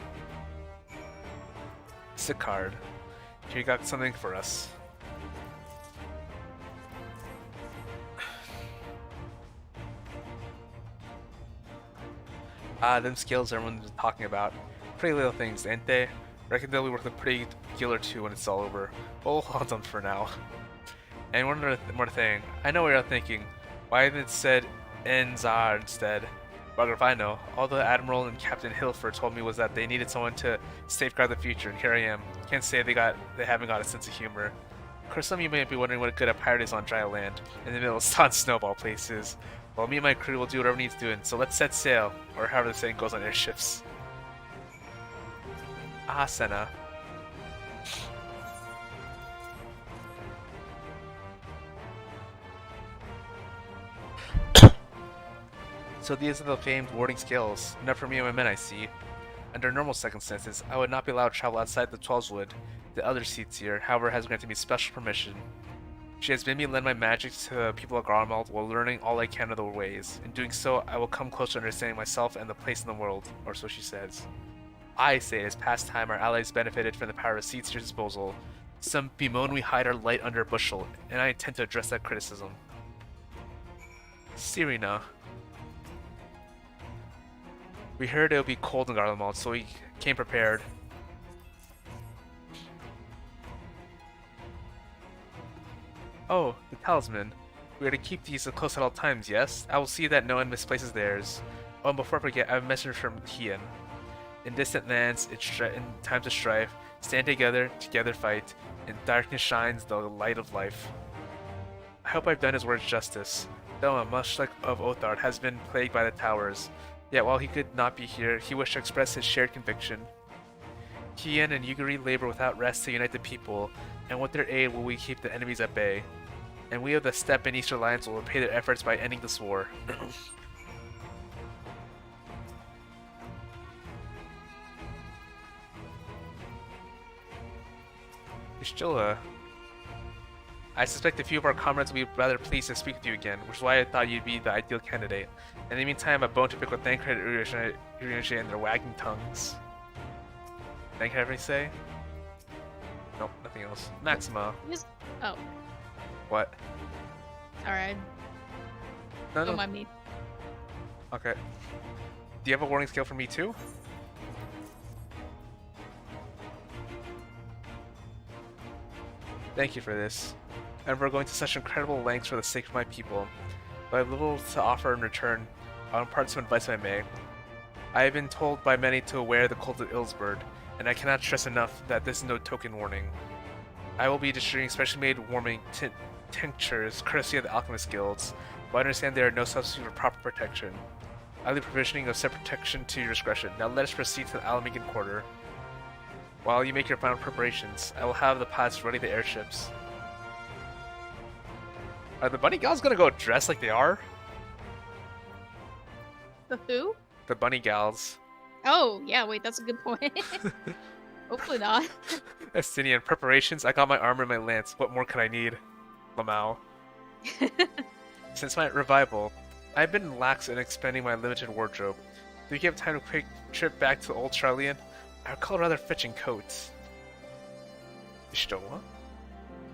Sicard. Here you got something for us. Them skills everyone's talking about. Pretty little things, ain't they? Reckon they'll be worth a pretty gil or two when it's all over. We'll hold on to them for now. And one more thing. I know what you're thinking. Why haven't it said Enzar instead? Bugger if I know. All the Admiral and Captain Hilford told me was that they needed someone to safeguard the future, and here I am. Can't say they haven't got a sense of humor. Of course, some of you may be wondering what a good a pirate is on dry land, in the middle of snowball places. Well, me and my crew will do whatever needs doing, so let's set sail, or however the saying goes on airships. Ah, Senna. So these are the famed warding skills. Enough for me and my men, I see. Under normal circumstances, I would not be allowed to travel outside the 12's Wood. The other seats here, however, has granted me special permission. She has made me lend my magic to the people of Garlemald while learning all I can of their ways. In doing so, I will come closer to understanding myself and the place in the world, or so she says. I say it is past time our allies benefited from the power of seats at your disposal. Some bemoan we hide our light under a bushel, and I intend to address that criticism. Serena. We heard it would be cold in Garlemald, so we came prepared. Oh, the talisman. We are to keep these close at all times, yes? I will see that no one misplaces theirs. Oh, and before I forget, I have a message from Hien. In distant lands, in times of strife, stand together, together fight. In darkness shines the light of life. I hope I've done his words justice. Doma, much like of Othard, has been plagued by the towers. Yet while he could not be here, he wished to express his shared conviction. Hien and Yugiri labor without rest to unite the people, and with their aid will we keep the enemies at bay. And we of the Steppe and Eastern Alliance will repay their efforts by ending this war. Yustila. I suspect a few of our comrades will be rather pleased to speak with you again, which is why I thought you'd be the ideal candidate. In the meantime, a bone to pick with Thancred and Urianger and their wagging tongues. Thancred have anything to say? Nope, nothing else. Maxima. Oh. What? Alright. No, Don't mind me. Okay. Do you have a warning skill for me too? Thank you for this. And we're going to such incredible lengths for the sake of my people. But I have little to offer in return. I'll impart some advice I may. I have been told by many to aware the cult of Ilsburg, and I cannot stress enough that this is no token warning. I will be distributing specially made warming tinctures courtesy of the Alchemist Guilds, but I understand there are no substitute for proper protection. I'll be provisioning of said protection to your discretion. Now let us proceed to the Alamigan Quarter. While you make your final preparations, I will have the pilots ready the airships. Are the bunny gals gonna go dressed like they are? The who? The bunny gals. Oh, yeah, wait, that's a good point. Hopefully not. Estinian preparations. I got my armor and my lance. What more could I need? Lamau. Since my revival, I've been lax in expending my limited wardrobe. Do you have time to quick trip back to Old Charlian? I would call it rather fetching coats. Ishtoa?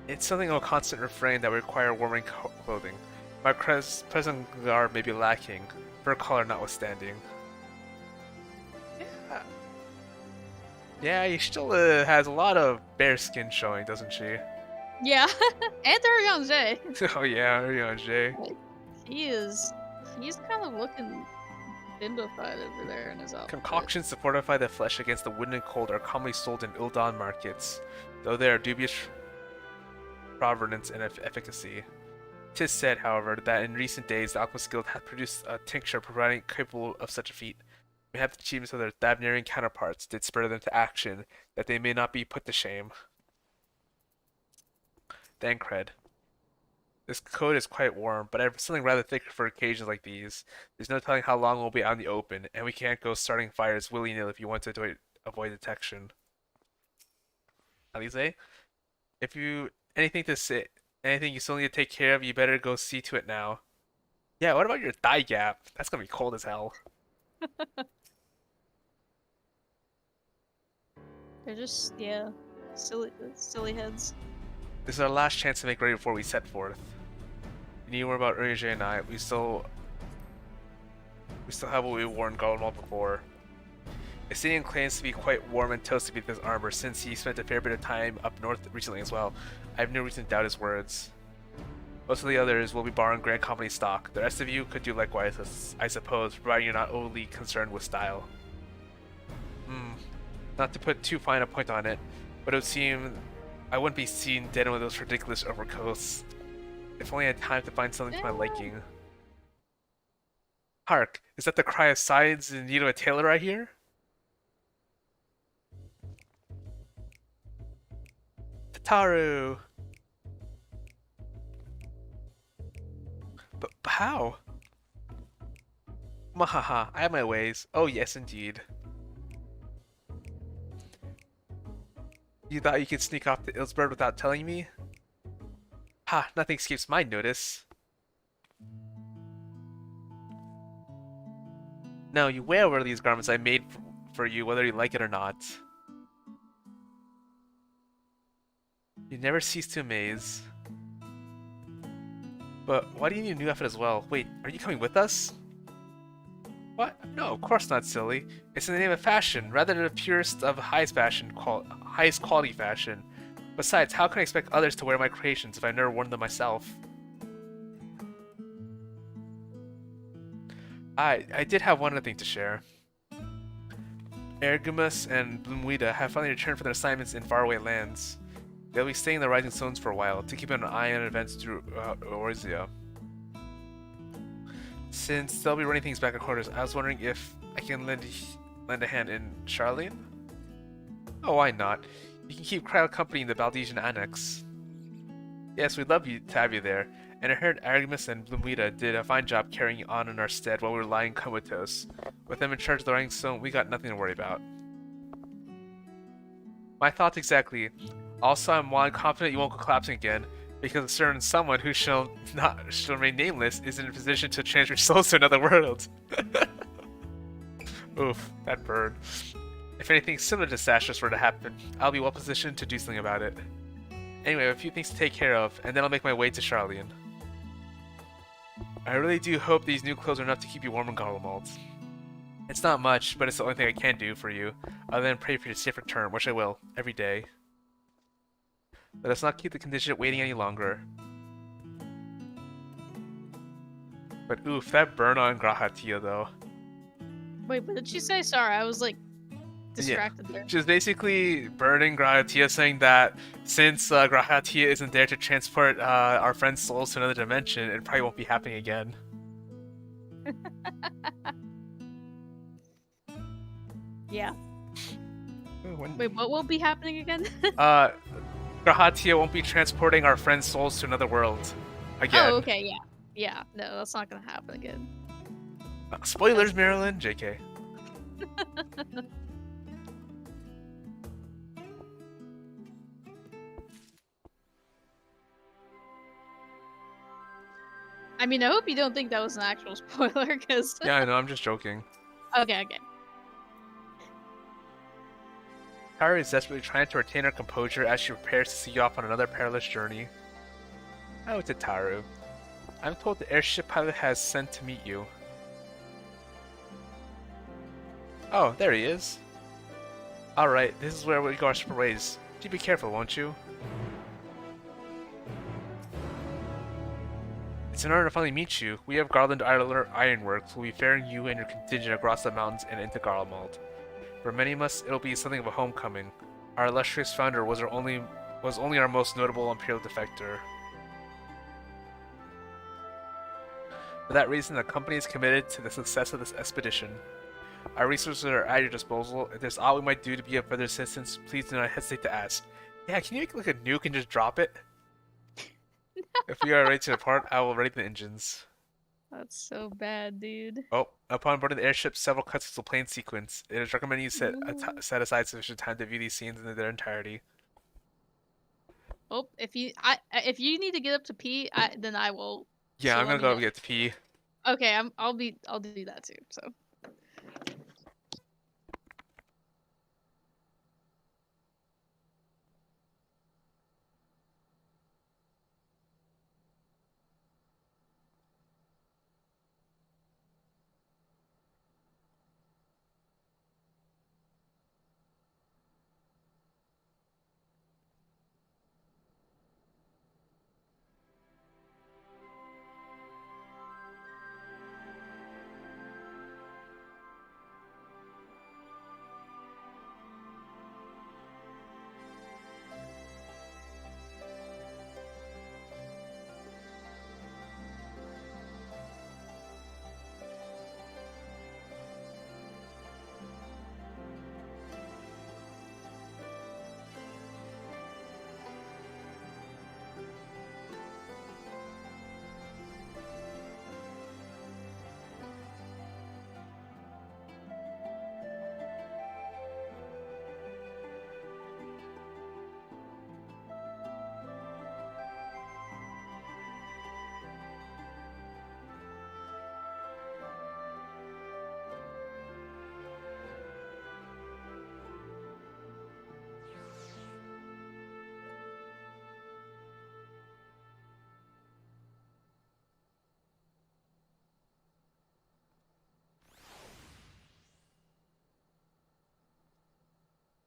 It's something of a constant refrain that would require warming clothing. My present garb may be lacking, fur collar notwithstanding. Yeah, she still has a lot of bare skin showing, doesn't she? Yeah, and Ariane. Oh yeah, Ariane. He's kind of looking bimbofied over there in his outfit. Concoctions to fortify the flesh against the wind and cold are commonly sold in Ul'dan markets, though they are dubious provenance and efficacy. 'Tis said, however, that in recent days the Alchemist Guild hath produced a tincture providing capable of such a feat. Mayhap the achievements of their Thavnarian counterparts did spur them to action, that they may not be put to shame. Thancred. This coat is quite warm, but I have something rather thick for occasions like these. There's no telling how long we'll be out in the open, and we can't go starting fires willy-nilly if you want to avoid detection. Alize? If you anything you still need to take care of, you better go see to it now. Yeah, what about your thigh gap? That's gonna be cold as hell. They're just, yeah, silly heads. This is our last chance to make ready before we set forth. You need more about Urianger and I. We still have what we wore in Garlemald before. Estinian claims to be quite warm and toasty with his armor since he spent a fair bit of time up north recently as well. I have no reason to doubt his words. Most of the others will be borrowing Grand Company stock. The rest of you could do likewise, I suppose, providing you're not overly concerned with style. Not to put too fine a point on it, but it would seem I wouldn't be seen dead in one of those ridiculous overcoats. If only I had time to find something to my liking. Hark! Is that the cry of science in need of a tailor I hear? Tataru! But how? Mahaha, I have my ways. Oh yes, indeed. You thought you could sneak off to Ilsburg without telling me? Ha, nothing escapes my notice. No, you wear these garments I made for you, whether you like it or not. You never cease to amaze. But why do you need a new outfit as well? Wait, are you coming with us? What? No, of course not, silly. It's in the name of fashion, rather than the purest of highest quality fashion. Besides, how can I expect others to wear my creations if I've never worn them myself? I did have one other thing to share. Ergumus and Bloomweeda have finally returned from their assignments in faraway lands. They'll be staying in the Rising Stones for a while, to keep an eye on events through Orzia. Since they'll be running things back at quarters, I was wondering if I can lend a hand in Charlene? Oh, why not? You can keep Cryo company in the Baldesian Annex. Yes, we'd love to have you there, and I heard Aramis and Bloomweeda did a fine job carrying on in our stead while we were lying comatose. With them in charge of the Rising Stone, we got nothing to worry about. My thoughts exactly. Also, I'm confident you won't go collapsing again, because a certain someone who shall remain nameless is in a position to transfer souls to another world. Oof, that burn. If anything similar to disastrous were to happen, I'll be well positioned to do something about it. Anyway, I have a few things to take care of, and then I'll make my way to Charlene. I really do hope these new clothes are enough to keep you warm in Garlemald. It's not much, but it's the only thing I can do for you, other than pray for your safe return, which I will, every day. Let us not keep the contingent waiting any longer. But oof, that burn on Grahatia though. Wait, what did she say? Sorry, I was like distracted there. She's basically burning Grahatia, saying that since Grahatia isn't there to transport our friend's souls to another dimension, it probably won't be happening again. Yeah. Wait, what will be happening again? Grahatia won't be transporting our friend's souls to another world again. Oh, okay, yeah. Yeah, no, that's not gonna happen again. Spoilers, Marilyn. JK. I mean, I hope you don't think that was an actual spoiler, because... Yeah, I know, I'm just joking. Okay. Kairi is desperately trying to retain her composure as she prepares to see you off on another perilous journey. Oh, Tataru. I'm told the airship pilot has sent to meet you. Oh, there he is. Alright, this is where we go our separate ways. You be careful, won't you? It's an honor to finally meet you. We of Garland Ironworks will be ferrying you and your contingent across the mountains and into Garlemald. For many of us, it'll be something of a homecoming. Our illustrious founder was only our most notable Imperial defector. For that reason, the company is committed to the success of this expedition. Our resources are at your disposal. If there's all we might do to be of further assistance, please do not hesitate to ask. Yeah, can you make like a nuke and just drop it? If we are ready to depart, I will ready the engines. That's so bad, dude. Oh, upon boarding the airship, several cutscenes will play in sequence. It is recommended you set aside sufficient time to view these scenes in their entirety. Oh, if you need to get up to pee, then I will. Yeah, so I'm gonna go get to pee. Okay, I'll do that too. So.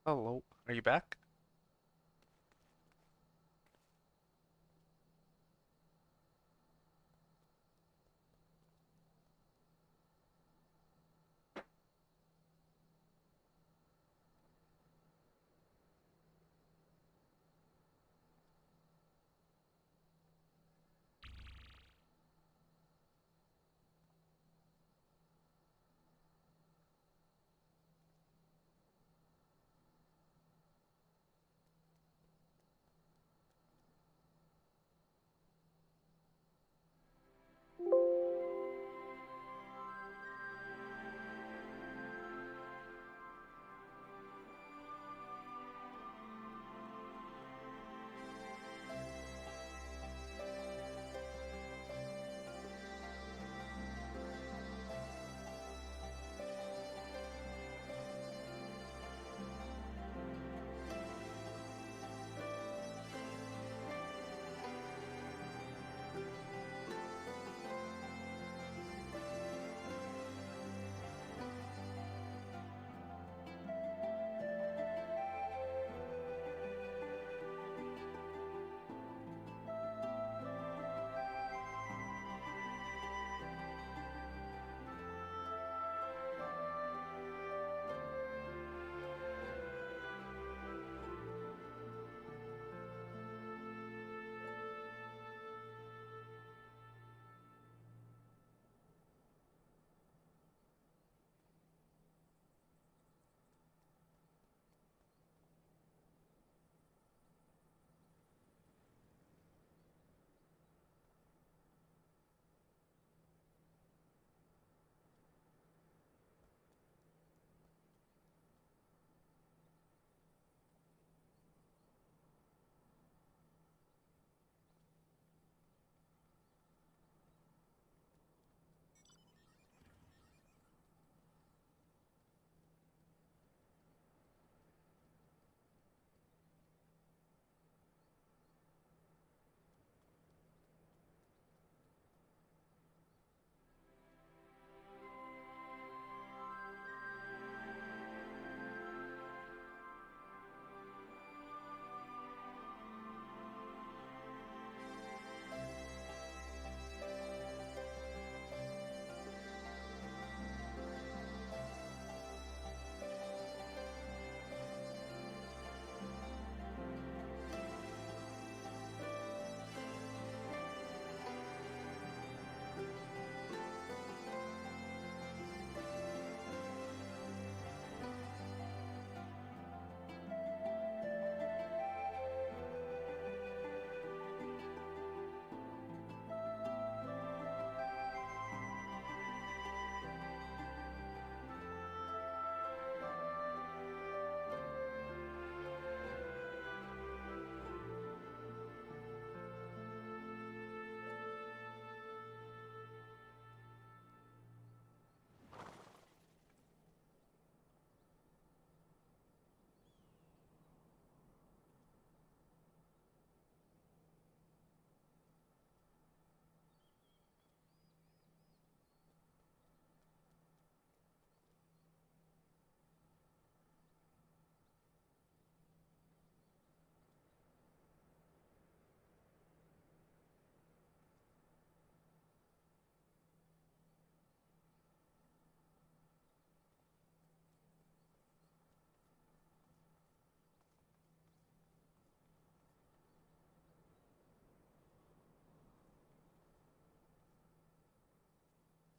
Hello. Are you back?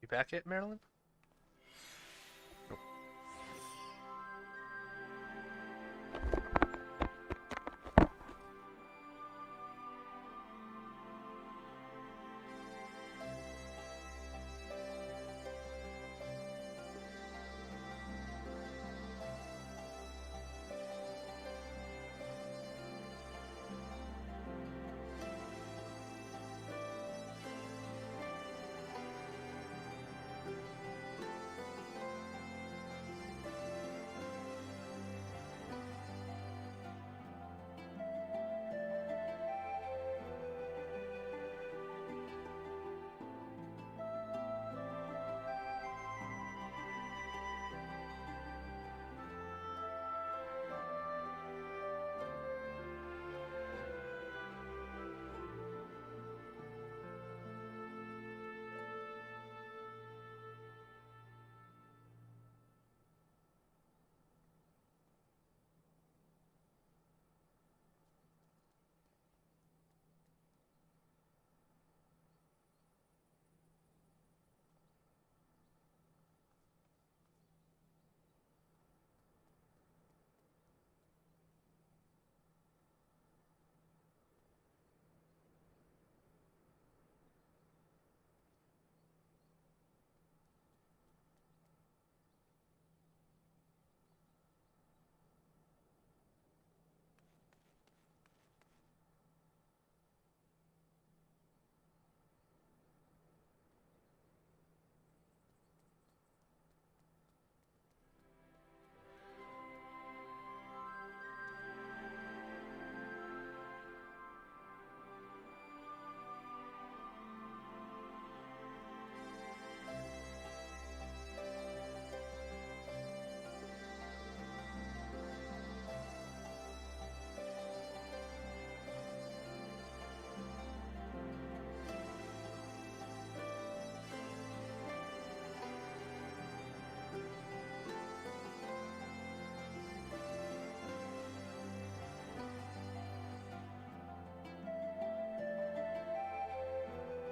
You back yet, Marilyn?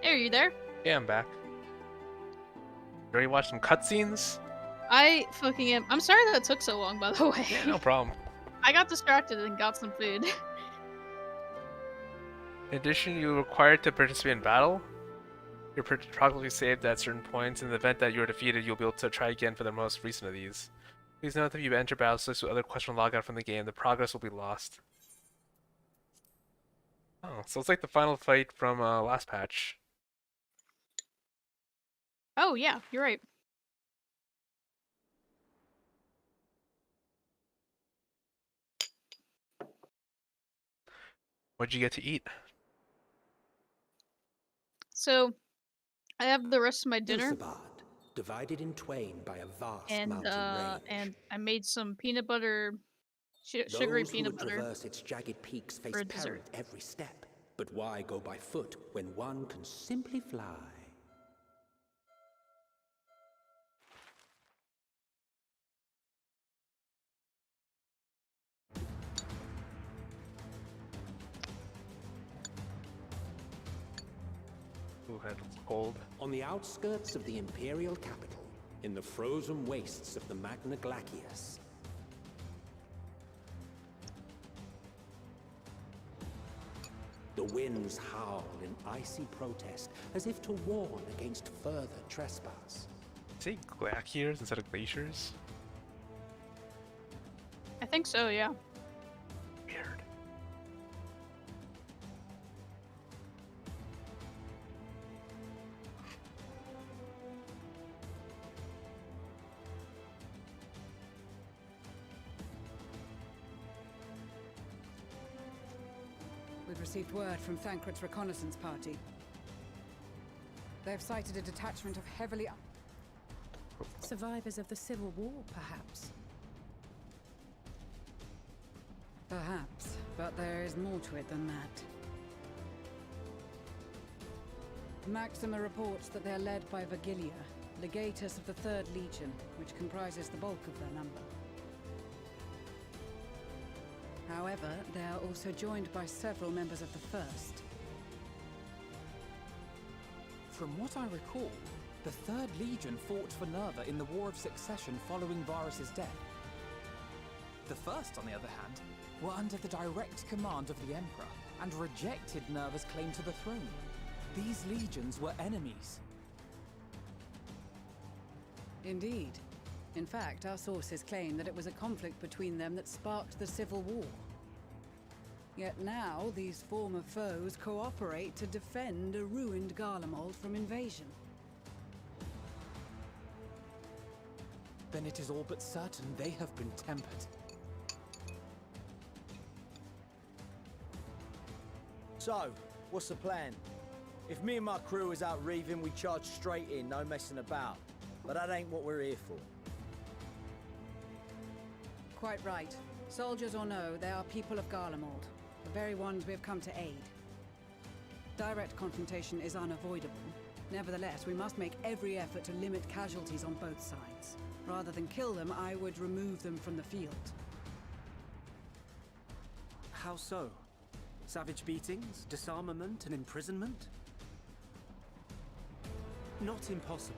Hey, are you there? Yeah, I'm back. You already watched some cutscenes? I fucking am. I'm sorry that took so long, by the way. Yeah, no problem. I got distracted and got some food. In addition, you are required to participate in battle. You're progressively saved at certain points. In the event that you are defeated, you'll be able to try again for the most recent of these. Please note that if you enter battle slips with other questions log out from the game, the progress will be lost. Oh, so it's like the final fight from last patch. Oh, yeah, you're right. What'd you get to eat? So, I have the rest of my dinner. Ilsabard, divided in twain by a vast And mountain range. and I made some peanut butter, sugary Those who peanut would butter traverse its jagged peaks face for peril dessert. at every step. But why go by foot when one can simply fly? Ooh, that's cold. On the outskirts of the Imperial capital, in the frozen wastes of the Magna Glacius, the winds howl in icy protest, as if to warn against further trespass. Say glaciers instead of glaciers? I think so, yeah. Weird. We've received word from Thancred's reconnaissance party. They've sighted a detachment of heavily... Survivors of the Civil War, perhaps? Perhaps, but there is more to it than that. Maxima reports that they're led by Vergilia, legatus of the 3rd Legion, which comprises the bulk of their number. However, they are also joined by several members of the 1st. From what I recall, the 3rd Legion fought for Nerva in the War of Succession following Varus's death. The 1st, on the other hand, were under the direct command of the Emperor and rejected Nerva's claim to the throne. These legions were enemies. Indeed. In fact, our sources claim that it was a conflict between them that sparked the Civil War. Yet now, these former foes cooperate to defend a ruined Garlemald from invasion. Then it is all but certain they have been tempered. So, what's the plan? If me and my crew is out reaving, we charge straight in, no messing about. But that ain't what we're here for. Quite right. Soldiers or no, they are people of Garlemald, the very ones we have come to aid. Direct confrontation is unavoidable. Nevertheless, we must make every effort to limit casualties on both sides. Rather than kill them, I would remove them from the field. How so? Savage beatings, disarmament, and imprisonment? Not impossible,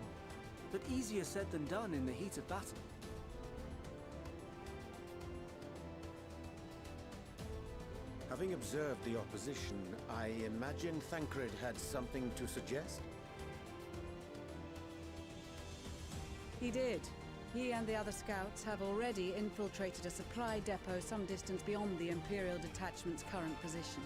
but easier said than done in the heat of battle. Having observed the opposition, I imagine Thancred had something to suggest? He did. He and the other scouts have already infiltrated a supply depot some distance beyond the Imperial detachment's current position.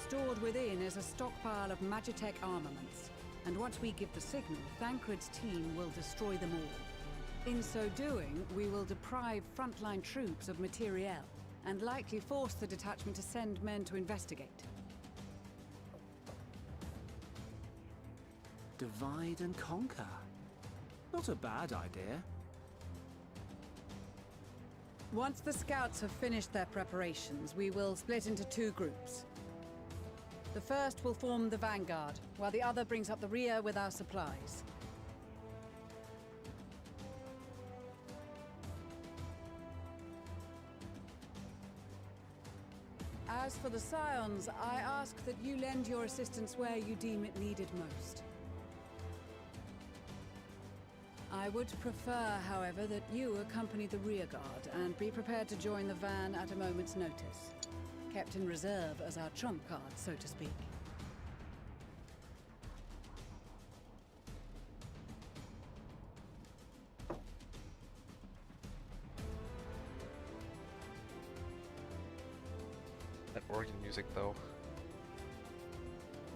Stored within is a stockpile of Magitech armaments, and once we give the signal, Thancred's team will destroy them all. In so doing, we will deprive frontline troops of materiel, and likely force the detachment to send men to investigate. Divide and conquer. Not a bad idea. Once the scouts have finished their preparations, we will split into 2 groups. The first will form the vanguard, while the other brings up the rear with our supplies. As as for the Scions, I ask that you lend your assistance where you deem it needed most. I would prefer, however, that you accompany the rearguard and be prepared to join the van at a moment's notice. Kept in reserve as our trump card, so to speak. That organ music, though.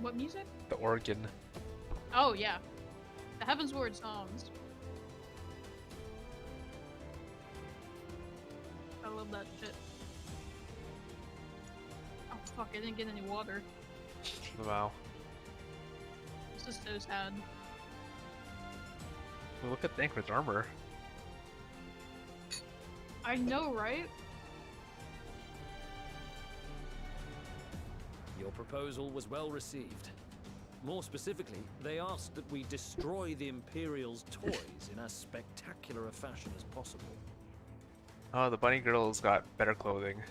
What music? The organ. Oh yeah, the Heaven's Word songs. I love that shit. Oh fuck! I didn't get any water. Wow. This is so sad. Well, look at Thancred's armor. I know, right? Your proposal was well received. More specifically, they asked that we destroy the Imperial's toys in as spectacular a fashion as possible. Oh, the bunny girl's got better clothing.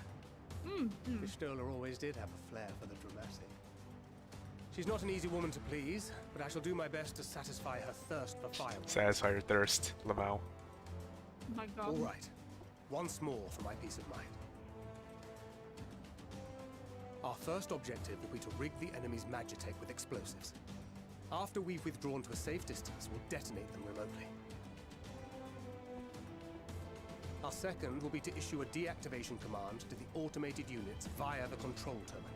Pistola always did have a flair for the dramatic. She's not an easy woman to please, but I shall do my best to satisfy her thirst for fireworks. Satisfy your thirst, Lamau. Oh my god. All right. Once more for my peace of mind. Our first objective will be to rig the enemy's Magitech with explosives. After we've withdrawn to a safe distance, we'll detonate them remotely. Our second will be to issue a deactivation command to the automated units via the control terminal.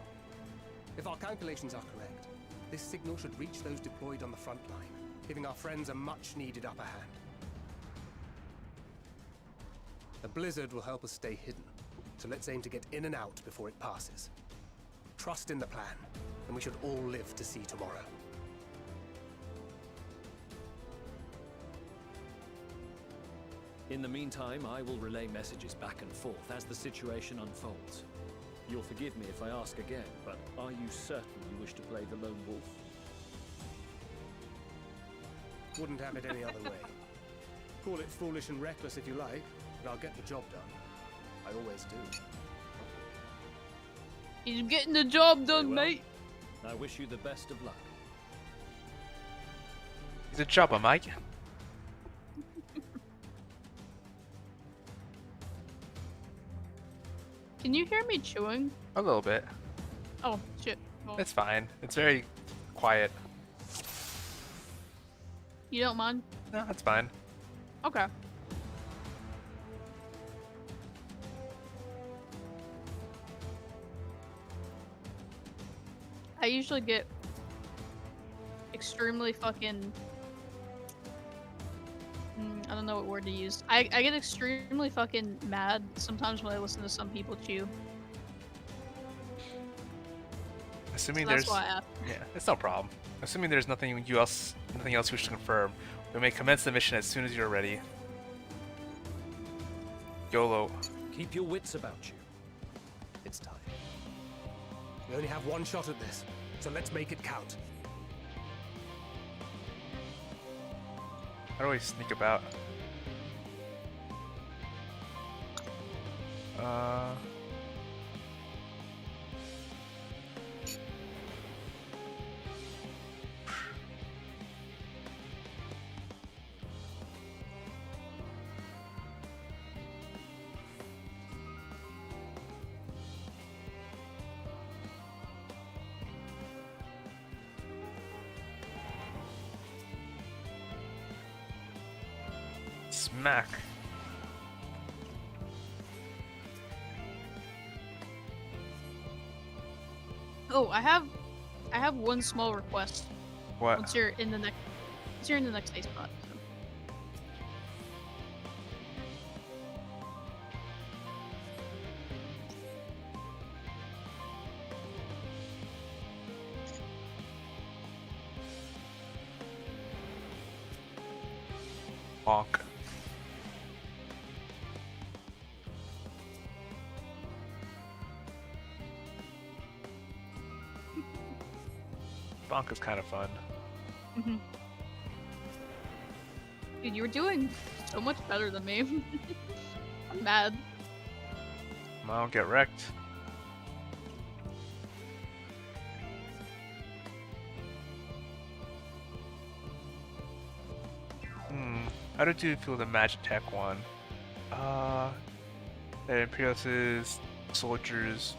If our calculations are correct, this signal should reach those deployed on the front line, giving our friends a much-needed upper hand. The blizzard will help us stay hidden, so let's aim to get in and out before it passes. Trust in the plan, and we should all live to see tomorrow. In the meantime, I will relay messages back and forth as the situation unfolds. You'll forgive me if I ask again, but are you certain you wish to play the lone wolf? Wouldn't have it any other way. Call it foolish and reckless if you like, but I'll get the job done. I always do. He's getting the job done, Very well. mate. I wish you the best of luck. He's a chopper, Mike. Can you hear me chewing? A little bit. Oh shit. Well, It's fine. It's very quiet. you don't mind? No, that's fine. Okay. I usually get extremely fucking I don't know what word to use. I get extremely fucking mad sometimes when I listen to some people chew. Assuming So that's there's why I asked. yeah, it's no problem. Assuming there's nothing else you wish to confirm, we may commence the mission as soon as you're ready. YOLO. Keep your wits about you. It's time. We only have one shot at this, so let's make it count. How do I sneak about? Smack. Oh, I have one small request. What? Once you're in the next day spot. So. Bonk. Bonk is kind of fun. Dude, you were doing so much better than me. I'm mad. I don't get wrecked. How did you feel the Magitech one? The Imperialist soldiers.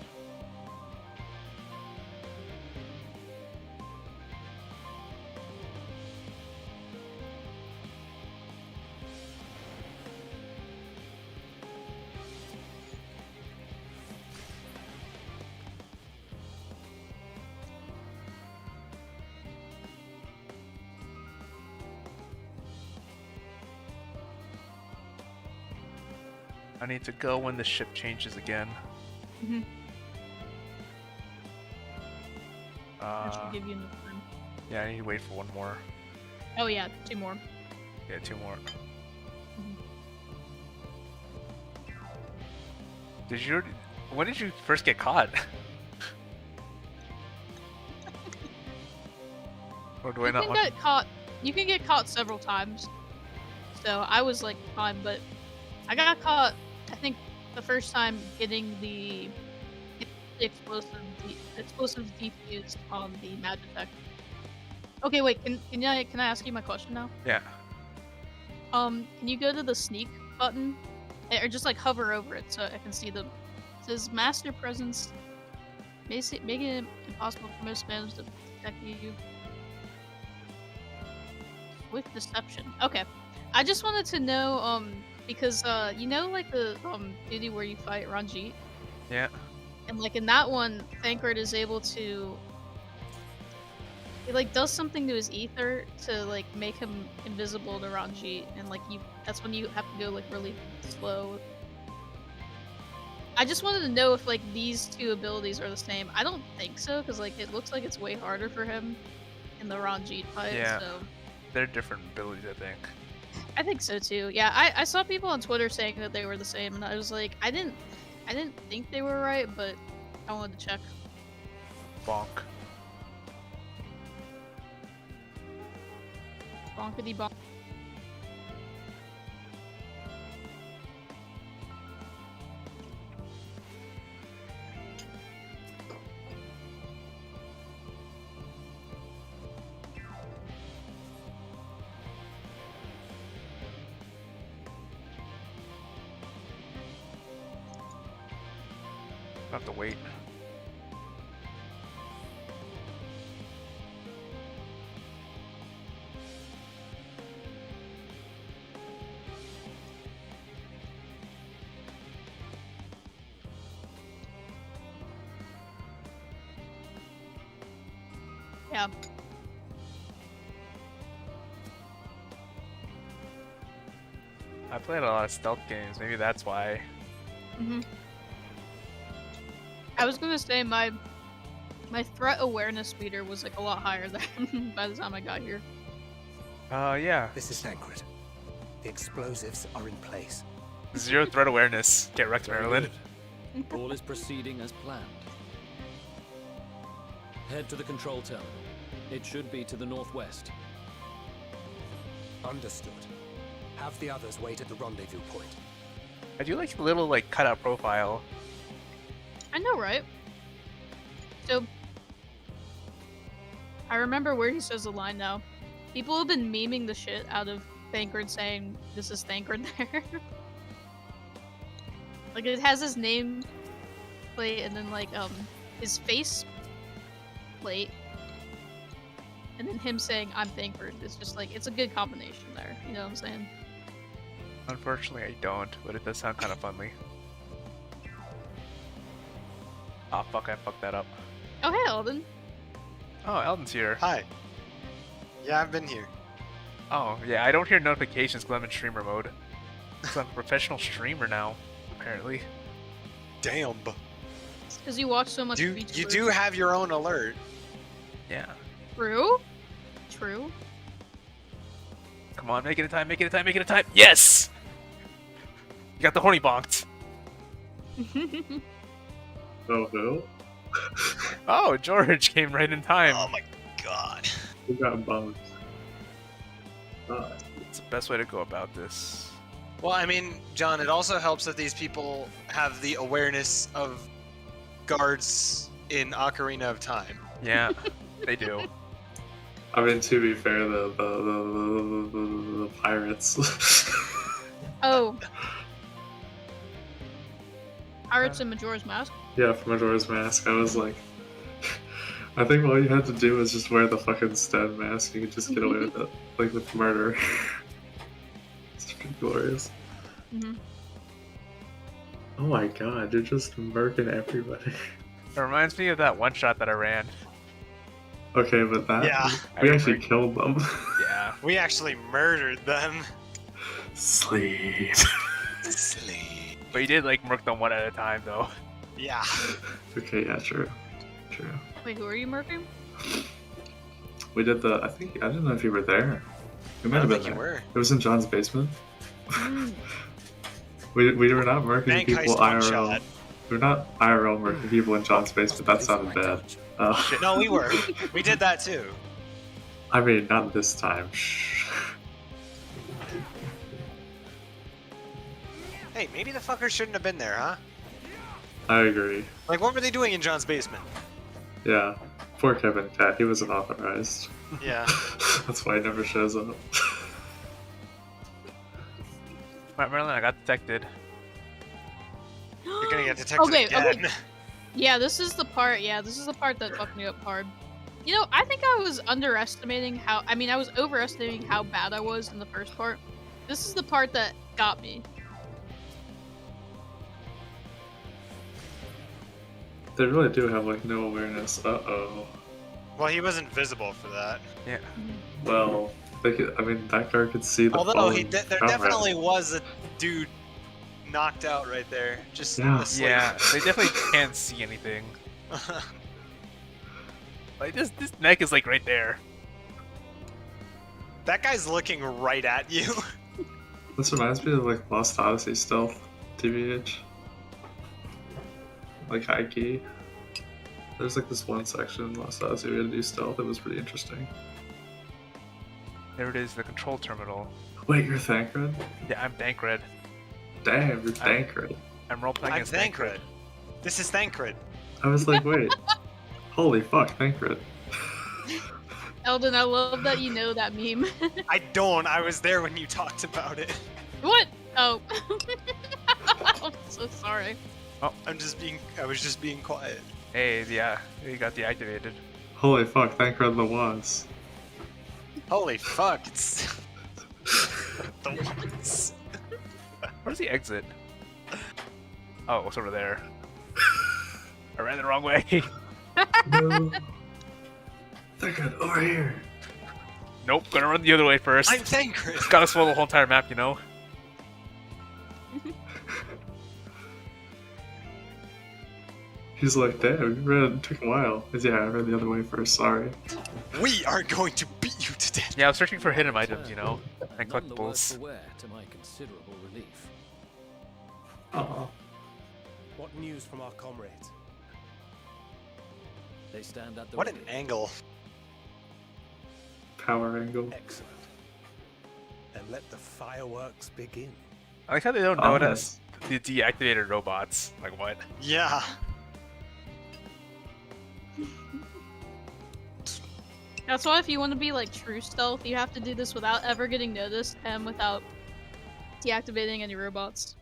I need to go when the ship changes again. Mm-hmm. That should give you enough time. Yeah, I need to wait for one more. Oh yeah, 2 more. Yeah, 2 more. Did you? When did you first get caught? Or do I not want? Get caught. You can get caught several times. So I was like fine, but I got caught. I think the first time getting the explosives defused on the Magitech. Okay, wait. Can I ask you my question now? Yeah. Can you go to the sneak button, or just like hover over it so I can see them? It says Master Presence, making it impossible for most spammers to detect you with deception. Okay, I just wanted to know, because you know, like the duty where you fight Ranjit. Yeah. And like in that one, Thancred is able to. He like does something to his ether to like make him invisible to Ranjit, and like that's when you have to go like really slow. I just wanted to know if like these 2 abilities are the same. I don't think so, because like it looks like it's way harder for him in the Ranjit fight. Yeah. So. They're different abilities, I think. I think so too. Yeah, I saw people on Twitter saying that they were the same, and I was like, I didn't think they were right, but I wanted to check. Bonk. Bonkity bonk. I have to wait. Yeah. I played a lot of stealth games. Maybe that's why. I was gonna say my threat awareness meter was like a lot higher than by the time I got here. Yeah. This is Thancred. The explosives are in place. 0 threat awareness. Get wrecked, Maryland. All is proceeding as planned. Head to the control terminal. It should be to the northwest. Understood. Have the others wait at the rendezvous point. I do like the little like cutout profile. I know, right? So I remember where he says the line now. People have been memeing the shit out of Thancred saying this is Thancred there. Like it has his name plate and then like his face plate and then him saying I'm Thancred. It's just like it's a good combination there, you know what I'm saying? Unfortunately I don't, but it does sound kind of funny. Oh fuck, I fucked that up. Oh hey Eldon. Oh, Eldon's here. Hi. Yeah, I've been here. Oh, yeah, I don't hear notifications because I'm in streamer mode. Because I'm a professional streamer now, apparently. Damn. It's because you watch so much You VTubers. do have your own alert. Yeah. True? True. Come on, make it a time, make it a time, make it a time. Yes! You got the horny bonked. Oh, no. Oh, George came right in time. Oh my god. We got bumped. It's the best way to go about this. Well, I mean, John, it also helps that these people have the awareness of guards in Ocarina of Time. Yeah, they do. I mean, to be fair, the pirates. Oh. Pirates in Majora's Mask? Yeah, for Majora's Mask, I was like, I think all you had to do was just wear the fucking Sten mask. You could just get away with it, like with murder. It's pretty glorious. Mm-hmm. Oh my god, you're just murking everybody. It reminds me of that one shot that I ran. Okay, but that Yeah. we actually killed them. Yeah. We actually murdered them. Sleep. Sleep. But you did like murk them one at a time though. Yeah. Okay, yeah, true. True. Wait, who are you murking? We did the. I didn't know if you were there. We might have been think you there. were. It was in John's basement. we were not murking Bank people heist one IRL. shot. We're not IRL murking people in John's basement. That sounded bad. No, we were. We did that too. I mean, not this time. Shh. Hey, maybe the fuckers shouldn't have been there, huh? I agree. Like, what were they doing in John's basement? Yeah. Poor Kevin Cat. He wasn't authorized. Yeah. That's why he never shows up. Marilyn, I got detected. You're gonna get detected again. Okay. Yeah, this is the part. Yeah, this is the part that fucked me up hard. You know, I think I was underestimating how. I mean, I was overestimating how bad I was in the first part. This is the part that got me. They really do have like no awareness. Uh-oh. Well, he wasn't visible for that. Yeah. Well, they could, I mean, that guard could see the Although falling there comrade. definitely was a dude knocked out right there. Just Yeah. asleep. Yeah, they definitely can't see anything. Like this neck is like right there. That guy's looking right at you. This reminds me of like Lost Odyssey stealth, TBH. Like high key. There's like this one section in Lost Odyssey we had to do stealth. It was pretty interesting. There it is, the control terminal. Wait, you're Thancred? Yeah, I'm Thancred. Damn, you're Thancred. I'm role-playing I'm as Thancred. This is Thancred. I was like, wait. Holy fuck, Thancred. Eldon, I love that you know that meme. I don't. I was there when you talked about it. What? Oh. I'm so sorry. Oh. I was just being quiet. Hey, yeah, you got deactivated. Holy fuck, Thancred the was. Holy fuck, it's the ones. Where's the exit? Oh, it's over there. I ran the wrong way. No. Thancred, over here. Nope, gonna run the other way first. I'm Thancred. Gotta swallow the whole entire map, you know? He's like, damn, you ran, it took a while. He's, yeah, I ran the other way first, sorry. We are going to beat you to death. Yeah, I was searching for hidden items, you know? And None the worse collectibles. for wear, to my considerable relief. Aw. What news from our comrades? They stand at the What an ready. angle. Power angle. Excellent. Then let the fireworks begin. I like how they don't Oh, notice the deactivated robots. Like, what? Yeah. That's why if you want to be like true stealth, you have to do this without ever getting noticed and without deactivating any robots.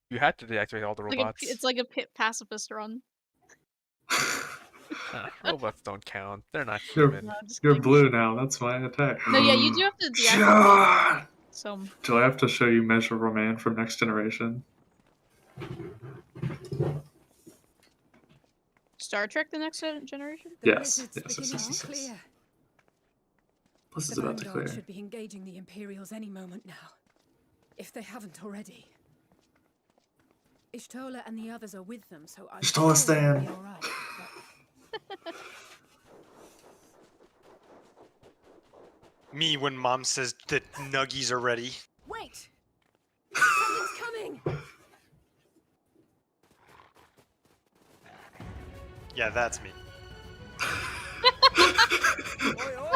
You had to deactivate all the robots. It's like a pacifist run. Robots don't count. They're not You're, human. No, just you're kidding. blue now, that's my attack. No, yeah, you do have to deactivate John! some. Do I have to show you Measurable Man from Next Generation? Star Trek: The Next Generation? Yes. Yes. Clear. This is The about to Vanguard clear. should be engaging the Imperials any moment now, if they haven't already. Ishtola and the others are with them, so I Ishtola stan. be all right. But Me when mom says that nuggies are ready. Wait! Something's coming! Yeah, that's me.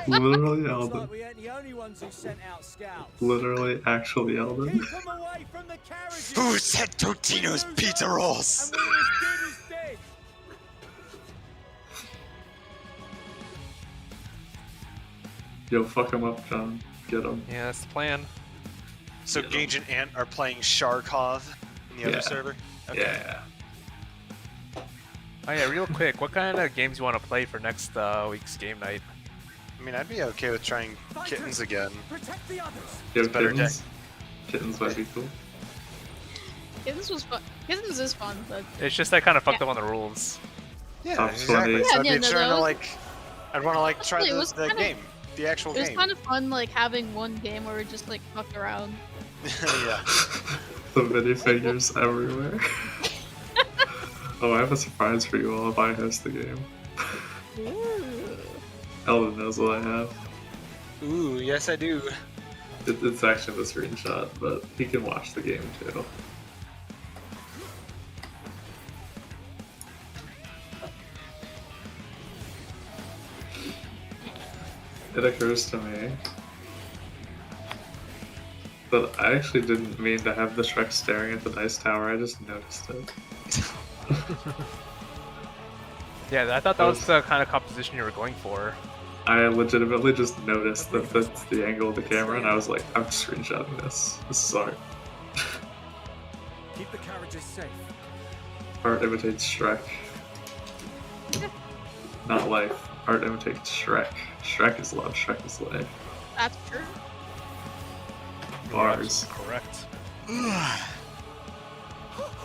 Literally Looks Elden. like we ain't the only ones who sent out scouts. Literally, actually Elden. Keep them away from the carriages. Who said Totino's pizza rolls? And we're as good as dead. Yo, fuck him up, John. Get him. Yeah, that's the plan. So Gage and Ant are playing Sharkov in the other server? Okay. Yeah. Oh yeah, real quick, what kind of games you want to play for next week's game night? I mean, I'd be okay with trying Kittens again. Protect the others. Yo, It's a better Kittens. Kittens might be cool. Kittens was fun. Kittens is fun, but It's just I kind of fucked up on the rules. Yeah, Top exactly. 20. So Yeah, I'd yeah, be no, trying to those- like, I'd want to like try Actually, it the, was the kinda- game, the actual it was game. kind of fun, like having one game where we just like fucked around. Yeah. The minifigures everywhere. Oh, I have a surprise for you all if I host the game. Ooh. Eldon knows what I have. Ooh, yes I do. It's actually the screenshot, but he can watch the game too. It occurs to me that I actually didn't mean to have the Shrek staring at the dice tower, I just noticed it. Yeah, I thought that was the kind of composition you were going for. I legitimately just noticed that that's the angle of the camera, and I was like, I'm screenshotting this. This is art. Keep the carriages safe. Art imitates Shrek. Not life. Art imitates Shrek. Shrek is love, Shrek is life. That's true. Bars. Correct.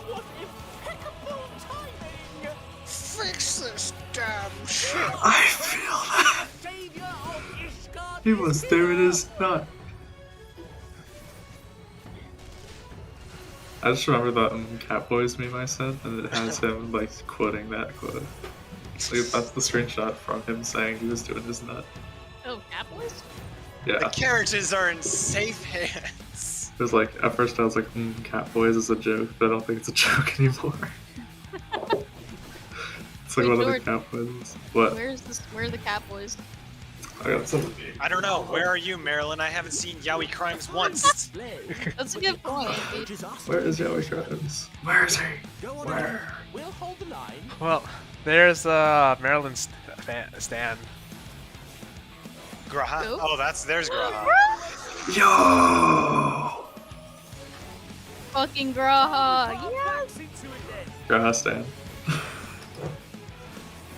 What impeccable timing! Fix this damn shit! I feel that! Savior of Ishgard He was staring his nut. I just remember that Catboys meme I sent, and it has him like quoting that quote. Like, that's the screenshot from him saying he was doing his nut. Oh, Catboys? Yeah. The carriages are in safe hands. It was like, at first I was like, Catboys is a joke, but I don't think it's a joke anymore. It's like Wait, one of the George, Catboys. What? Where are the Catboys? I got some. I don't know. Where are you, Marilyn? I haven't seen Yowie Crimes once. That's a good point. Where is Yowie Crimes? Where is he? Where? We'll hold the line. Well, there's Maryland's stand. Graha? Who? Oh, there's Graha. Yo! Fucking Graha! Yes! Graha stand.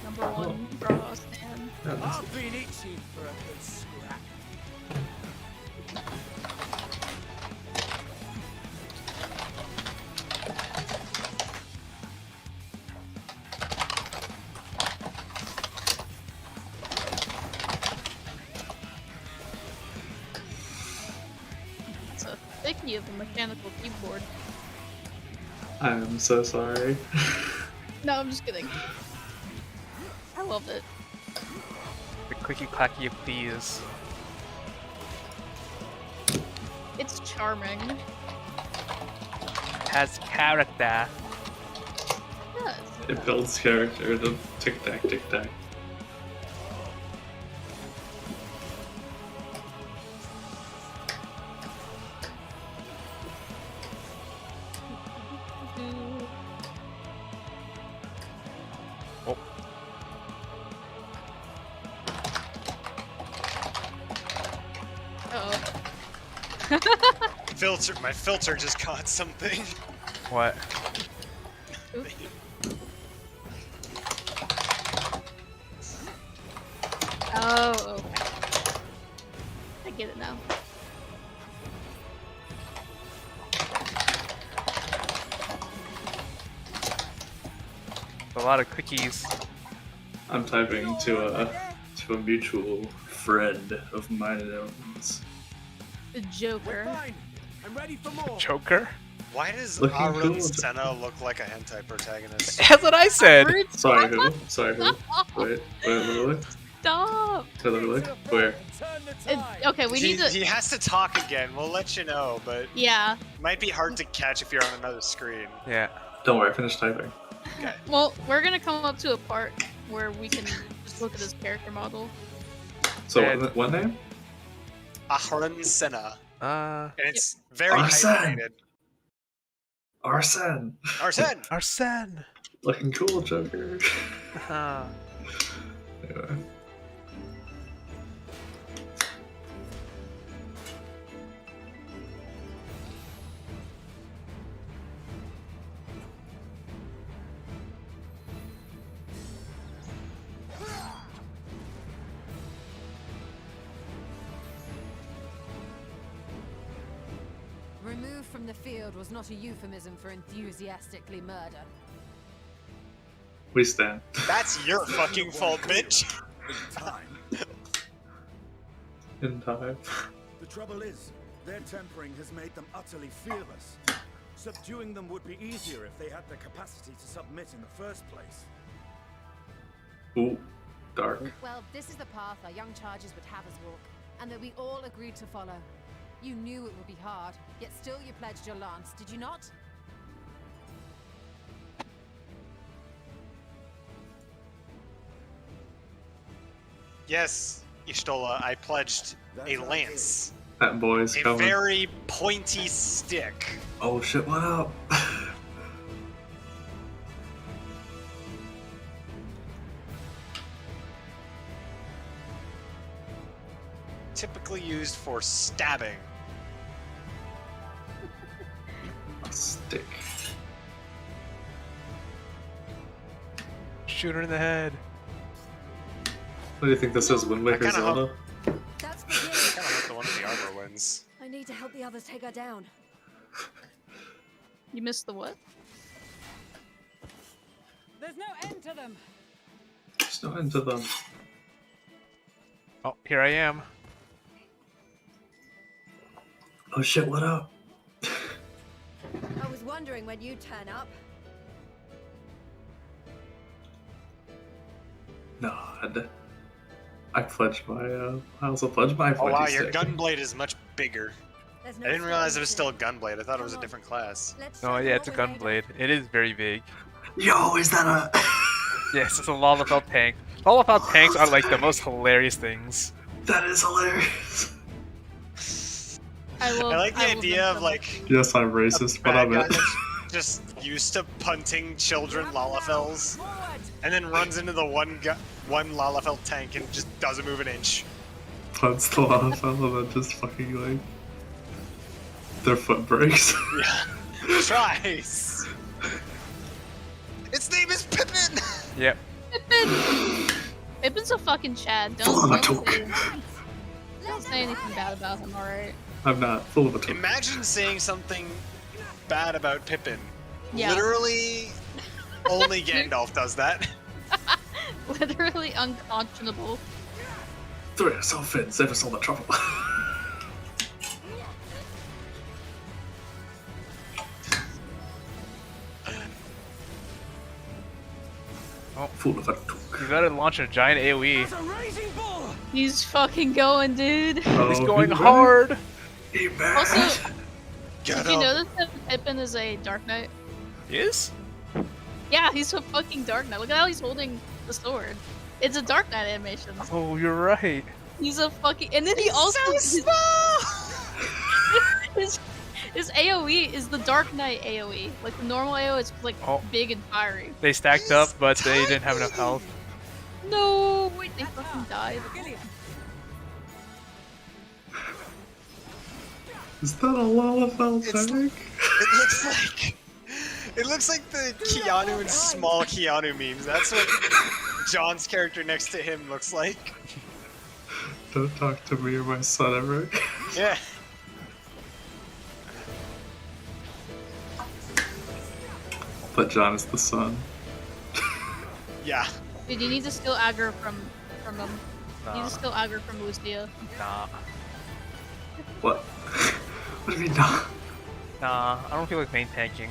Number one Graha stand. I've been itching for a good scrap. It's a thickie of a mechanical keyboard. I'm so sorry. No, I'm just kidding. I love it. The clicky clacky of these. It's charming. Has character. Yes. It builds character, the tic tac tic tac. Oh. Filter. My filter just caught something. What? Oh, okay. I get it now. A lot of cookies. I'm typing to a mutual friend of mine and Elton's. The Joker. I'm ready for more. Joker? Why does Looking Arun cool. Senna look like a hentai protagonist? That's what I said! Sorry, who? Sorry, who? Wait, look. Stop! Look. Where? Okay, we need to. He has to talk again. We'll let you know, but Yeah. it might be hard to catch if you're on another screen. Yeah. Don't worry, I finished typing. Okay. Well, we're gonna come up to a part where we can just look at his character model. So, what name? Arun Senna. Uh. And it's very Arsene. hyphenated. Arsene. Arsene. Arsene. Looking cool, Joker. Uh, Anyway. move from the field was not a euphemism for enthusiastically murder. We stand. That's your fucking fault, bitch. In time. The trouble is, their tempering has made them utterly fearless. Subduing them would be easier if they had the capacity to submit in the first place. Ooh, dark. Well, this is the path our young charges would have us walk, and that we all agreed to follow. You knew it would be hard, yet still you pledged your lance, did you not? Yes, Ishtola, I pledged a lance. That boy's A coming. very pointy stick. Oh shit, what up? Typically used for stabbing. A stick. Shoot her in the head. What do you think this is, Wind Waker Zelda? That's I kinda hope the one with the armor wins. I need to help the others take her down. You missed the what? There's no end to them. There's no end to them. Oh, here I am. Oh shit, what up? I was wondering when you'd turn up. Nod. I pledged my, I also pledged my Oh wow, pointy your stick. gunblade is much bigger. I didn't realize it was still a gunblade. I thought it was a different class. Oh yeah, it's a gunblade. It is very big. Yo, is that a... Yes, it's a Lalafell tank. Lalafell tanks are like the most hilarious things. That is hilarious. I like the idea of like Yes, I'm racist, but bad I'm guy it. that's just used to punting children Lalafells, and then runs into the one Lalafell tank and just doesn't move an inch. Punts the Lalafell and then just fucking like... Their foot breaks. Yeah. Tries. Its name is Pippin! Yep. Pippin! Pippin's a fucking Chad. Don't say anything bad about him, alright? I'm not full of a took. Imagine saying something bad about Pippin. Yeah. Literally, only Gandalf does that. Literally unconscionable. Three of so fit, save us all the trouble. Oh, full of a took. You gotta launch a giant AoE. He's fucking going, dude. Oh, He's going hard. He bad. Also, Get did you up. notice that Pippin is a Dark Knight? He is? Yeah, he's a fucking Dark Knight. Look at how he's holding the sword. It's a Dark Knight animation. Oh, you're right. He's a fucking, and then he also his AOE is the Dark Knight AOE. Like the normal AOE is like big and fiery. They stacked up, but they didn't have enough health. No, wait, they fucking died. Is that a Lalafell tank? It looks like the Keanu and small Keanu memes. That's what John's character next to him looks like. Don't talk to me or my son ever. Yeah. But John is the son. Yeah. Dude, you need to steal aggro from him. You need Nah. to steal aggro from Lucia. Nah. What? What do you mean, nah? Nah, I don't feel like main tanking.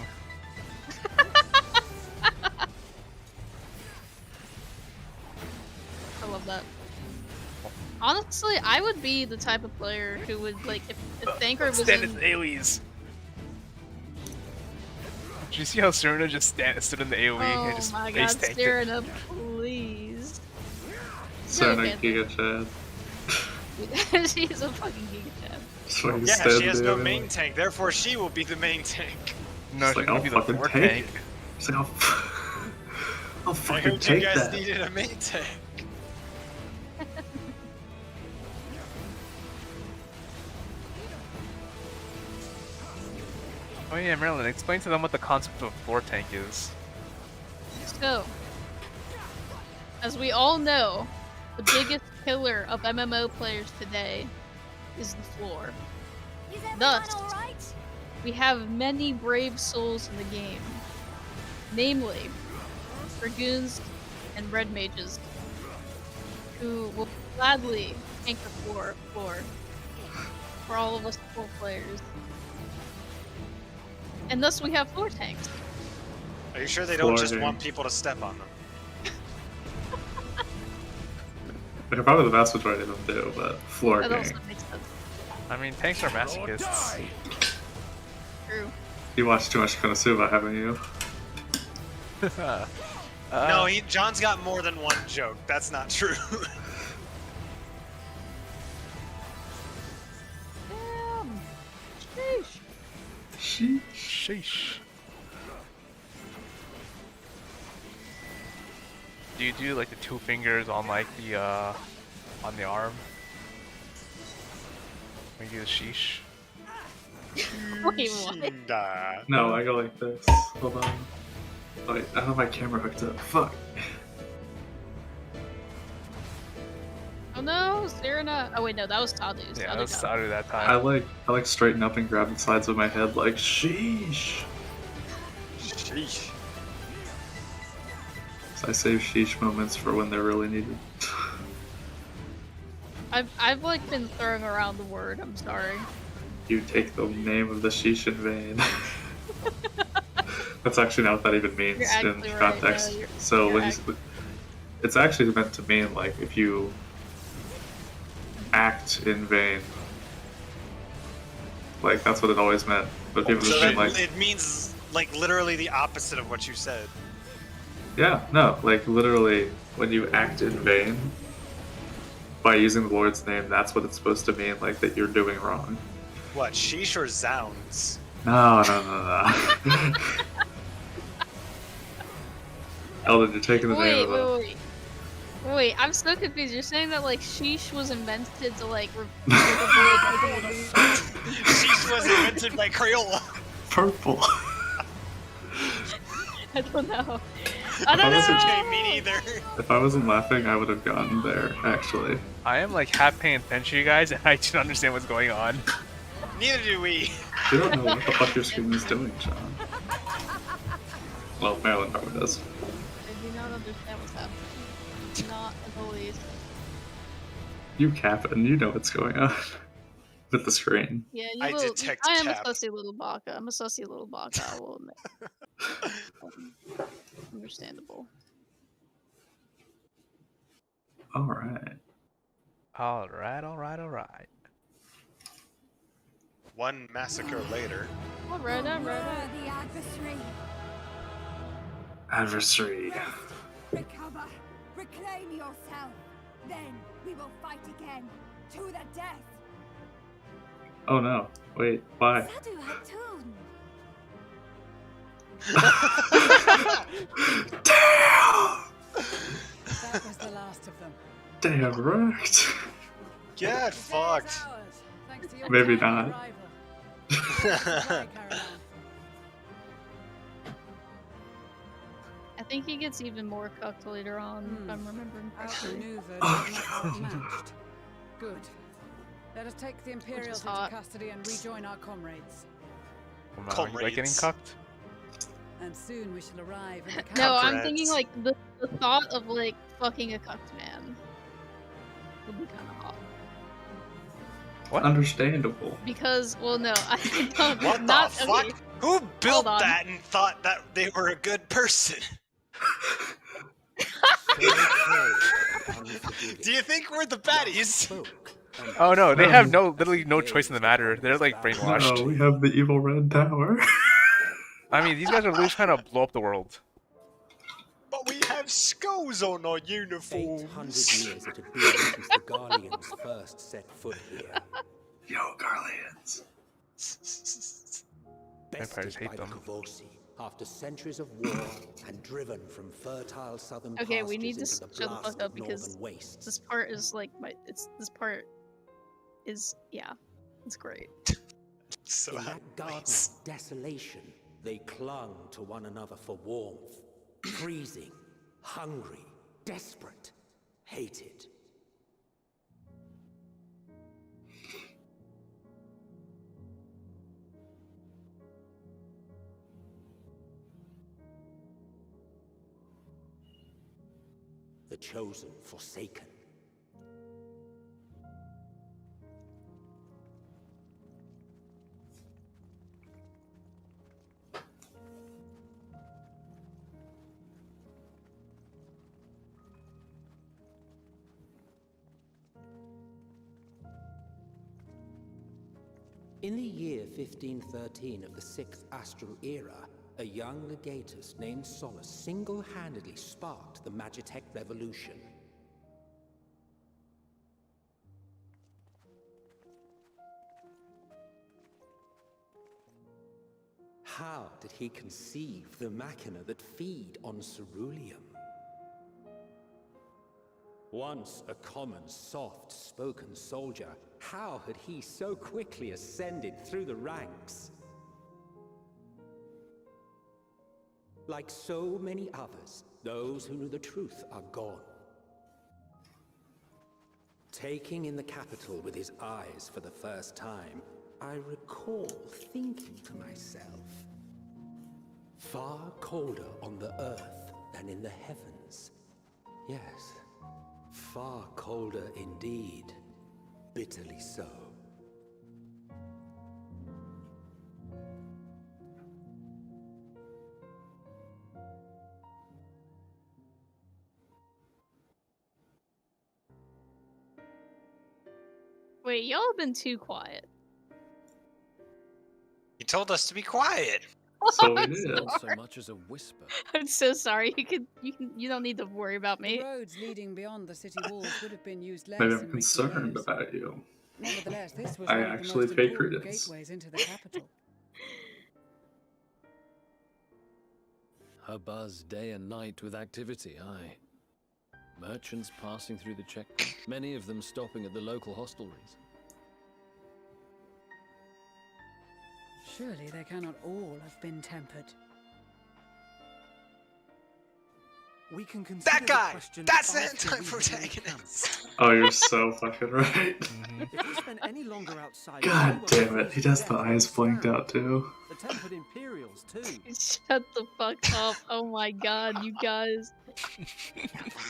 I love that. Honestly, I would be the type of player who would like if Thanker was Stand in. in AoEs. Did you see how Serena just stood in the AoE and Oh just my face god, tanked it? Serena, please. Serena Giga Chad. She's a fucking Giga Chad. Just fucking Yeah, stand she has there no and main like- tank, therefore she will be the main tank. No, It's she's like, gonna I'll be the fucking fourth take tank. it. It's like, I'll I fucking heard you take guys that. needed a main tank. Oh yeah, Marilyn, explain to them what the concept of floor tank is. So, as we all know, the biggest killer of MMO players today is the floor. Thus, we have many brave souls in the game. Namely, Dragoons and Red Mages, who will gladly tank the floor for all of us full players. And thus we have floor tanks. Are you sure they don't just Floor want tank. people to step on them? Like, probably the vast majority of them do, but floor That gang. also makes sense. I mean, tanks are masochists. True. You watched too much Konosuba, haven't you? No, John's got more than one joke. That's not true. Damn. Sheesh. Sheesh. Do you do like the 2 fingers on like the on the arm? When you do the sheesh? Wait, what? No, I go like this. Hold on. Wait, I don't have my camera hooked up. Fuck. Oh no, Serena. Oh wait, no, that was Tadu's. Yeah, that was Sadu that time. I like straighten up and grab the sides of my head like sheesh. Sheesh. So I save sheesh moments for when they're really needed. I've like been throwing around the word. I'm sorry. You take the name of the sheesh in vain. That's actually not what that even means You're in actually right, context. no, So you're when it's actually meant to mean like if you act in vain. Like that's what it always meant. But people So just mean like it means like literally the opposite of what you said. yeah, no, like literally when you act in vain by using the Lord's name, that's what it's supposed to mean, like that you're doing wrong. What, sheesh or zounds? No. Eldon, you're taking the name of it. Wait, I'm so confused. You're saying that like sheesh was invented to like Sheesh was invented by Crayola. Purple. I don't know. I don't know. Okay, me neither. If I wasn't laughing, I would have gotten there, actually. I am like half paying attention to you guys, and I don't understand what's going on. Neither do we. You don't know what the fuck your screen is doing, John. Well, Marilyn probably does. I do not understand what's happening. Not in the least. You cap and you know what's going on with the screen. Yeah, I detect I am cap. a sussy little baka. I'm a sussy little baka, I will admit. Understandable. Alright. Alright. One massacre later. Alright. The adversary. Adversary. Recover. Reclaim yourself. Then we will fight again. To the death. Oh no. Wait, why? Sadu Hatun. Damn! That was the last of them. Damn right. Get fucked. Thanks to your Maybe timely not. arrival. Caravan. I think he gets even more cucked later on, if I'm remembering correctly. Outmaneuvered, but not outmatched. Good. Let us take the Imperials into hot. custody and rejoin our comrades. Well, you like getting cucked? And soon we shall arrive in the No, capital. I'm thinking like the thought of like fucking a cucked man would be kind of hot. What? Understandable. Because, well, no, I don't. What not, the fuck? okay. Who built on. that and thought that they were a good person? Do you think we're the baddies? Oh no, they have literally no choice in the matter. They're like brainwashed. No, we have the evil red tower. I mean, these guys are literally trying to blow up the world. But we have skulls on our uniforms. 800 years it had been since the Garleans first set foot here. Yo, Garleans. Vampires hate by them. the Kavosi, after centuries of war and driven from fertile southern Okay, we pastures need to into shut the the blast fuck up of because northern wastes. this part is like this part is it's great. So in that garden of desolation, they clung to one another for warmth. Freezing, hungry, desperate, hated. the chosen forsaken. In the year 1513 of the 6th Astral Era, a young legatus named Solus single-handedly sparked the Magitech Revolution. How did he conceive the machina that feed on ceruleum? Once a common, soft-spoken soldier, how had he so quickly ascended through the ranks? Like so many others, those who knew the truth are gone. Taking in the capital with his eyes for the first time, I recall thinking to myself, far colder on the earth than in the heavens. Yes, far colder indeed, bitterly so. Wait, y'all have been too quiet. You told us to be quiet. So I'm it is. Not so sorry. much as a whisper. I'm so sorry. You don't need to worry about The me. roads leading beyond the city walls would have been used less Maybe in I'm recent concerned years. about you. Nevertheless, this was I one of the actually most pay important credence. gateways into the capital. A buzz day and night with activity, aye. Merchants passing through the checkpoint, many of them stopping at the local hostelries. Surely they cannot all have been tempered. We can consider That the guy! question That's the after we have anti-protagonist! Oh, you're so fucking right. If we spend any longer outside, God we damn won't it, he freeze does to the death eyes on blinked stand. out too. The tempered Imperials too. Shut the fuck up. Oh my god, you guys.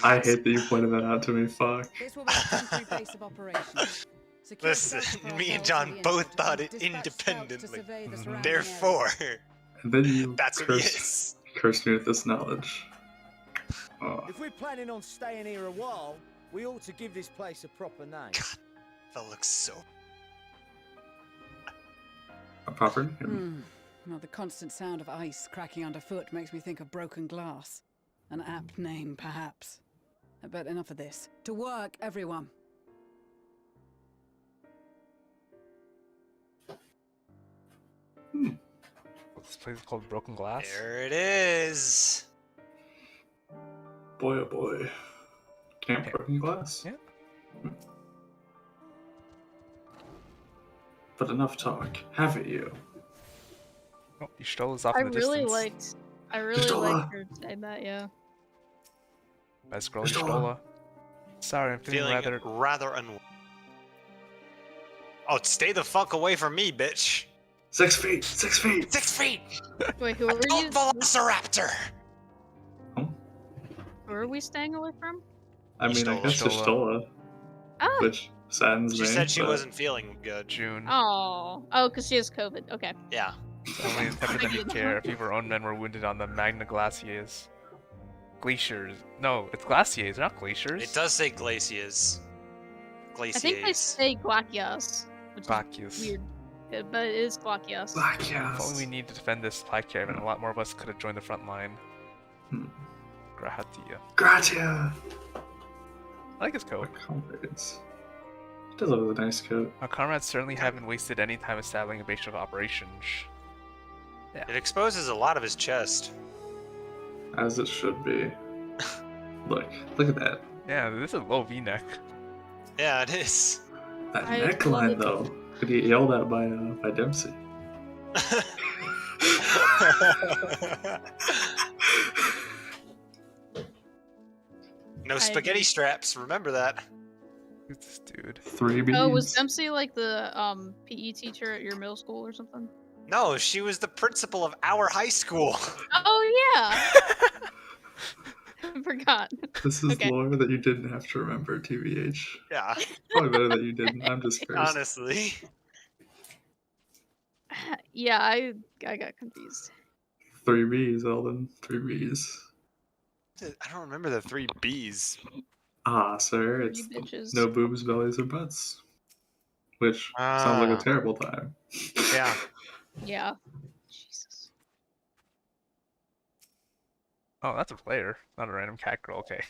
I hate that you pointed that out to me, fuck. This will be a temporary base of operations. Secure Listen, shelter for me and ourselves John at the both inlet, thought and it dispatch scouts to independently. survey the surrounding Therefore, And then you that's what he cursed, is. cursed me with this knowledge. Oh, If we're planning on staying here a while, we ought to give this place a proper name. That looks so. a proper name. Well, the constant sound of ice cracking underfoot makes me think of broken glass. An apt name, perhaps. But enough of this. To work, everyone. This place is called Broken Glass. There it is. Boy, oh boy. Camp Broken Glass? Yeah. But enough talk. Have it, you. Oh, Ishtola's off I in the really distance. liked her saying that, yeah. Best girl Ishtola. Sorry, I'm feeling rather unwell. Oh, stay the fuck away from me, bitch. 6 feet! 6 feet! 6 feet! Wait, who are Adult you? Velociraptor! Who are we staying away from? I mean, I guess Ishtola. Ah. Which saddens She me. said she but- wasn't feeling good. June. Oh, because she has COVID. Okay. Yeah. Only intended than you care if your own men were wounded on the Magna Glaciers. Glaciers. No, it's glaciers, not glaciers. It does say glaciers. I think they say Glacias, which Glacias. is weird, but it is Glacias. If only we need to defend this supply caravan, a lot more of us could have joined the front line. Gratia. Gratia! I like his coat. Comrades. He does have a nice coat. Our comrades certainly haven't wasted any time establishing a base of operations. Yeah. It exposes a lot of his chest. As it should be. Look at that. Yeah, this is a low V-neck. Yeah, it is. That I neckline, love it. though. Could get yelled at by Dempsey. No I spaghetti agree. straps, remember that. Who's this dude? 3 Bs. Oh, was Dempsey like the PE teacher at your middle school or something? No, she was the principal of our high school. Oh yeah. I forgot. This is Okay. lore that you didn't have to remember, TBH. Yeah. Probably better that you didn't. I'm just cursed. Honestly. Yeah, I got confused. 3 Bs, Eldon. 3 Bs. I don't remember the 3 Bs. Ah, sir, Three it's bitches. no boobs, bellies, or butts. Which sounds like a Ah. terrible time. Yeah. Yeah. Jesus. Oh, that's a player, not a random cat girl. Okay.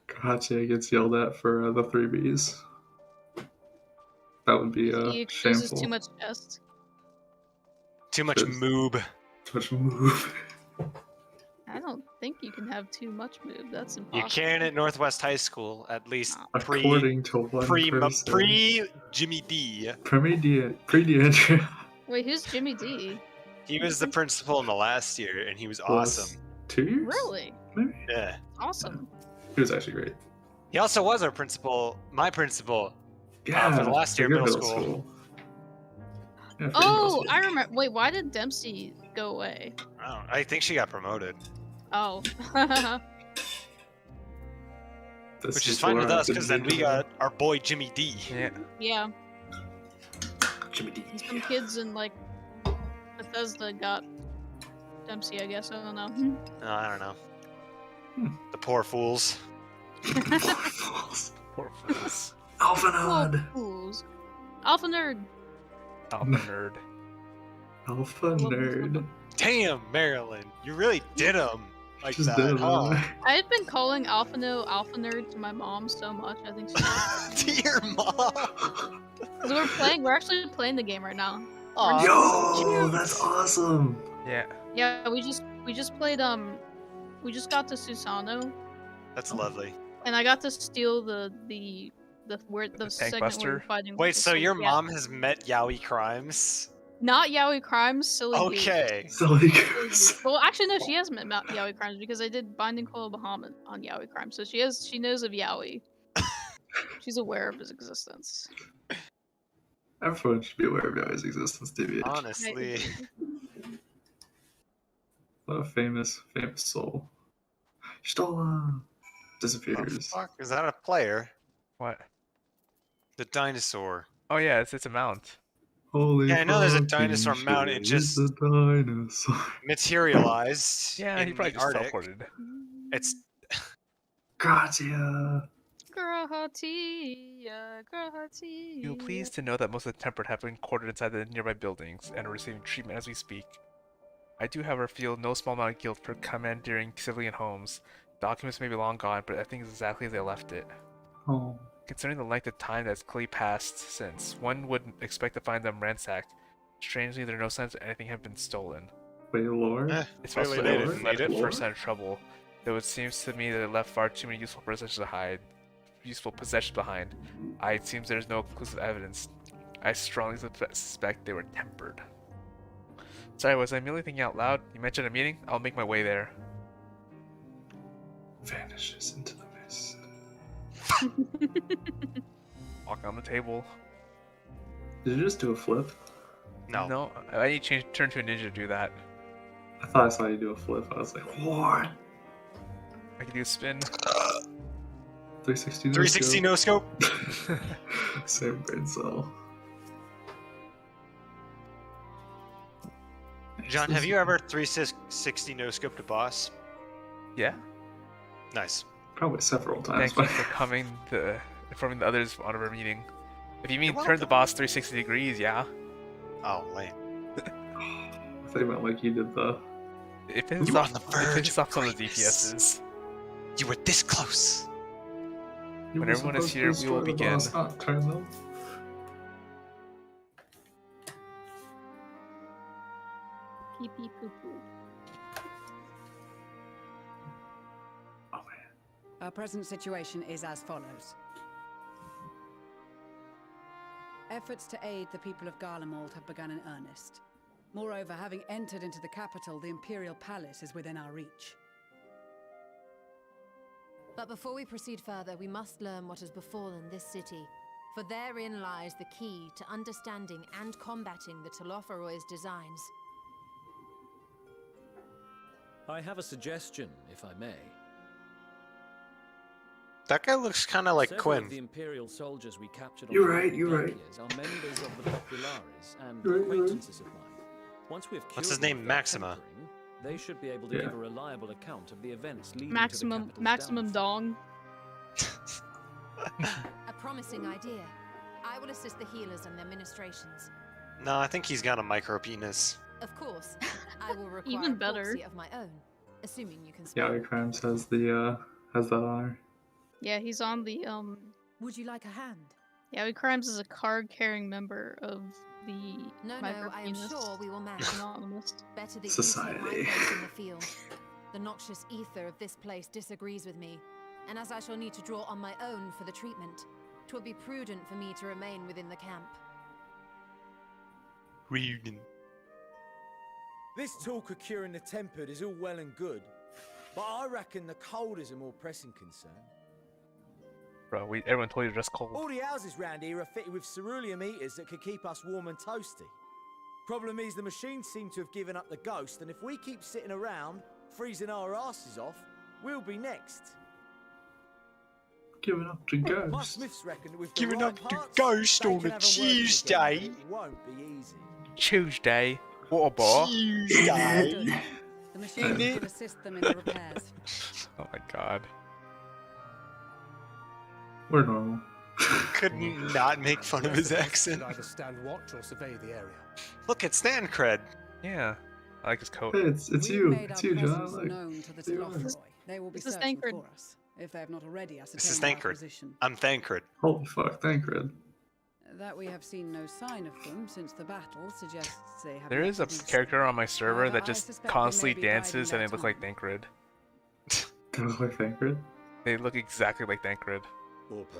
Kahachi gets yelled at for the 3 Bs. That would be He exposes shameful. too much chest. Too much moob. Too much move. I don't think you can have too much move. That's You impossible. can at Northwest High School, at least According to one person. pre Jimmy D. Pre-D'Andrea. Wait, who's Jimmy D? He was the principal in the last year, and he was Plus awesome. 2 years? Really? Maybe? Yeah. Awesome. He was actually great. He also was our principal, my principal, Yeah, for the last year of your middle school. Yeah, for your middle Oh, school. I remember. Wait, why did Dempsey go away? I think she got promoted. Oh. Which is fine with us, because then we got our boy Jimmy D. Yeah. Yeah. Jimmy D. Some kids in like Bethesda got Dempsey, I guess. I don't know. No, I don't know. The poor fools. Poor fools. Alpha Oh, Nerd. fools. Alpha nerd. Alpha nerd. Alpha Nerd. Damn, Marilyn, you really did him like Just that. did him, Huh? I've been calling Alpha nerd to my mom so much. I think she To your mom. Because we're actually playing the game right now. Yo, that's awesome. Yeah. Yeah, we just played we just got to Susano, That's lovely. and I got to steal the Tank segment where Buster? we're fighting. Wait, with the so your sword. Yeah. mom has met Yaoi Crimes? Not Yaoi Crimes, silly goose. Okay. Silly goose. Well, actually, no, she has met Yaoi Crimes because I did Binding Coil of Bahamut on Yaoi Crimes, so she knows of Yaoi. She's aware of his existence. Everyone should be aware of Yoi's existence, TBH. Honestly. What a famous soul. Stola disappears. Fuck, is that a player? What? The dinosaur. Oh yeah, it's a mount. Holy Yeah, I know there's a fucking dinosaur mount, it shit, just it's a dinosaur. materialized. Yeah, he in probably the just Arctic. teleported. It's Gotcha. Grahatia. You'll pleased to know that most of the tempered have been quartered inside the nearby buildings and are receiving treatment as we speak. I do, however, feel no small amount of guilt for commandeering civilian homes. Documents may be long gone, but everything is exactly as they left it. Oh. Considering the length of time that's clearly passed since, one would expect to find them ransacked. Strangely, there are no signs that anything had been stolen. Wait, Lord? It's Clearly possible they it didn't led need it. at first sign of trouble, though it seems to me that it left far too many useful possessions behind. It seems there's no conclusive evidence. I strongly suspect they were tempered. Sorry, was I merely thinking out loud? You mentioned a meeting? I'll make my way there. Vanishes into the mist. Walk on the table. Did you just do a flip? No. No, I need to turn to a ninja to do that. I thought I saw you do a flip. I was like, what? I can do a spin. 360 no 360 no scope. Same brain cell. John, have you ever 360 no scoped a boss? Yeah. Nice. Probably several times. Thank you for informing the others on our meeting. If you mean You're turn the boss 360 degrees, yeah. Oh, lame. I thought you meant like you did the. If it's You off, on the if verge it's of off on the greatness. DPSs. You were this close. You When were everyone is supposed to here, we destroy will the begin. boss, not turn them. Pee pee poo poo. Oh man. Our present situation is as follows. Efforts to aid the people of Garlemald have begun in earnest. Moreover, having entered into the capital, the Imperial Palace is within our reach. But before we proceed further, we must learn what has befallen this city. For therein lies the key to understanding and combating the Telophoroid's designs. I have a suggestion, if I may. That guy looks kind of like Several Quinn. of the Imperial soldiers we captured on You're the right, Golden you're right. Dapiers are members of the Populares and You're right, you're right. acquaintances of mine. Once we have What's cured his them name? of their Maxima. tampering, they should be able to Yeah. give a reliable account of the events leading Maximum to the maximum dong. A promising idea. I will assist the healers and their ministrations. No, I think he's got a micro penis. Of course, I will require Even a better. proxy of my own, assuming you can speak. Yeah, Crimes has that honor. Yeah, he's on the Would you like a hand? Yeah, Crimes is a card-carrying member of the No, I am Micropenis sure we will manage. Anonymous. Better that Society. you take my place in the field. The noxious ether of this place disagrees with me, and as I shall need to draw on my own for the treatment, 'twill be prudent for me to remain within the camp. Reunion. This talk of curing the tempered is all well and good, but I reckon the cold is a more pressing concern. Bro, everyone told you to dress cold. All the houses round here are fitted with ceruleum heaters that could keep us warm and toasty. Problem is, the machines seem to have given up the ghost, and if we keep sitting around, freezing our asses off, we'll be next. Giving up to My Ghost. Smiths reckon that with the Giving right up to parts, Ghost they on can a have 'em working Tuesday. together, but it won't be easy. Tuesday. Water bar. Tuesday. The machines will assist them in the repairs. Oh my god. We're normal. Couldn't not make fun of his accent. Either stand watch or survey the area. Look, it's Stan Cred. Yeah. I like his coat. Hey, it's We've you. made It's our you, John. presence Like, known to the you Telothroi. are. They will be This is searching Thancred. for us, if they have not already This is ascertained our Thancred. position. I'm Thancred. Holy fuck, Thancred. That we have seen no sign of them since the battle suggests they have There yet is to a do so. character on my server However, that I just suspect they constantly may be biding dances their and they look like time. Thancred. They look like Thancred. They look exactly like Thancred.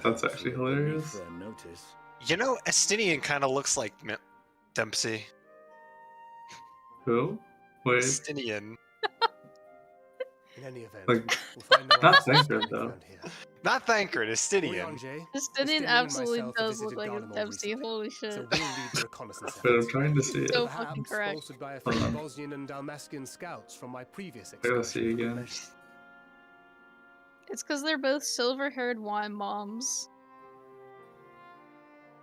That's actually hilarious. For a notice. You know, Estinian kind of looks like Dempsey. Who? Wait. Estinian. In any event, Like, we'll find no not answers Thancred, though. around here. Not Thancred, Estinian. Oriange, Justinian and absolutely myself does have look like a visited Dempsey. Garlemald Holy recently, shit. so we'll lead the reconnaissance But I'm efforts. trying to see it. So Perhaps fucking correct. bolstered by a few Bosnian and Dalmatian scouts from my previous I gotta excursion. see for good again. measure. It's because they're both silver-haired wine moms.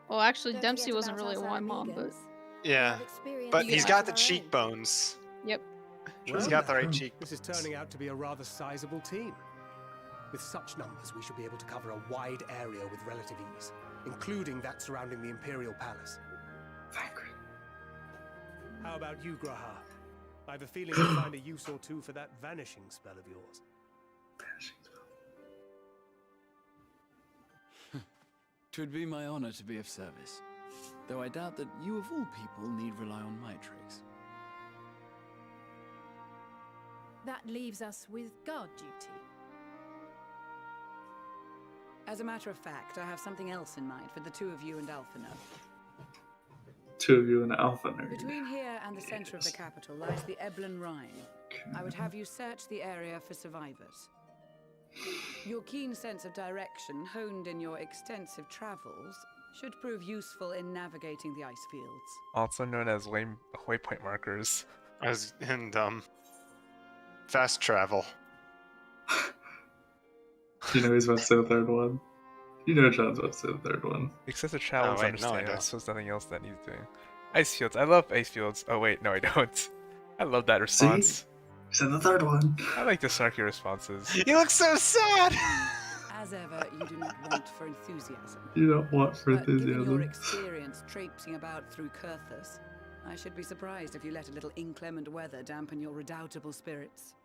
Well, actually, Don't Dempsey forget wasn't about really a us wine mom, but Alamegans. Yeah, Have experience but in he's life got of the our own. cheekbones. yep. He's got the right This cheek. is turning out to be a rather sizable team. With such numbers, we should be able to cover a wide area with relative ease, including that surrounding the Imperial Palace. Thancred. How about you, Graha? I have a feeling you'll find a use or two for that vanishing spell of yours. Twould be my honor to be of service, though I doubt that you of all people need rely on my tricks. That leaves us with guard duty. As a matter of fact, I have something else in mind for the two of you and Alphino. Two of you and Alpha Nerd. Between here and the center of the capital lies the Eblan Rhine. I would have you search the area for survivors. Your keen sense of direction, honed in your extensive travels, should prove useful in navigating the ice fields. Also known as waypoint markers. And fast travel. You know he's about to say the third one. You know John's about to say the third one. Excessive travel is wait, no, I understandable, don't. so there's nothing else that needs doing. Ice fields. I love ice fields. Oh wait, no I don't. I love that response. You said the third one. I like the snarky responses. You look so sad! As ever, you do not want for enthusiasm. You don't want for But given your enthusiasm. experience traipsing about through Kurthus, I should be surprised if you let a little inclement weather dampen your redoubtable spirits.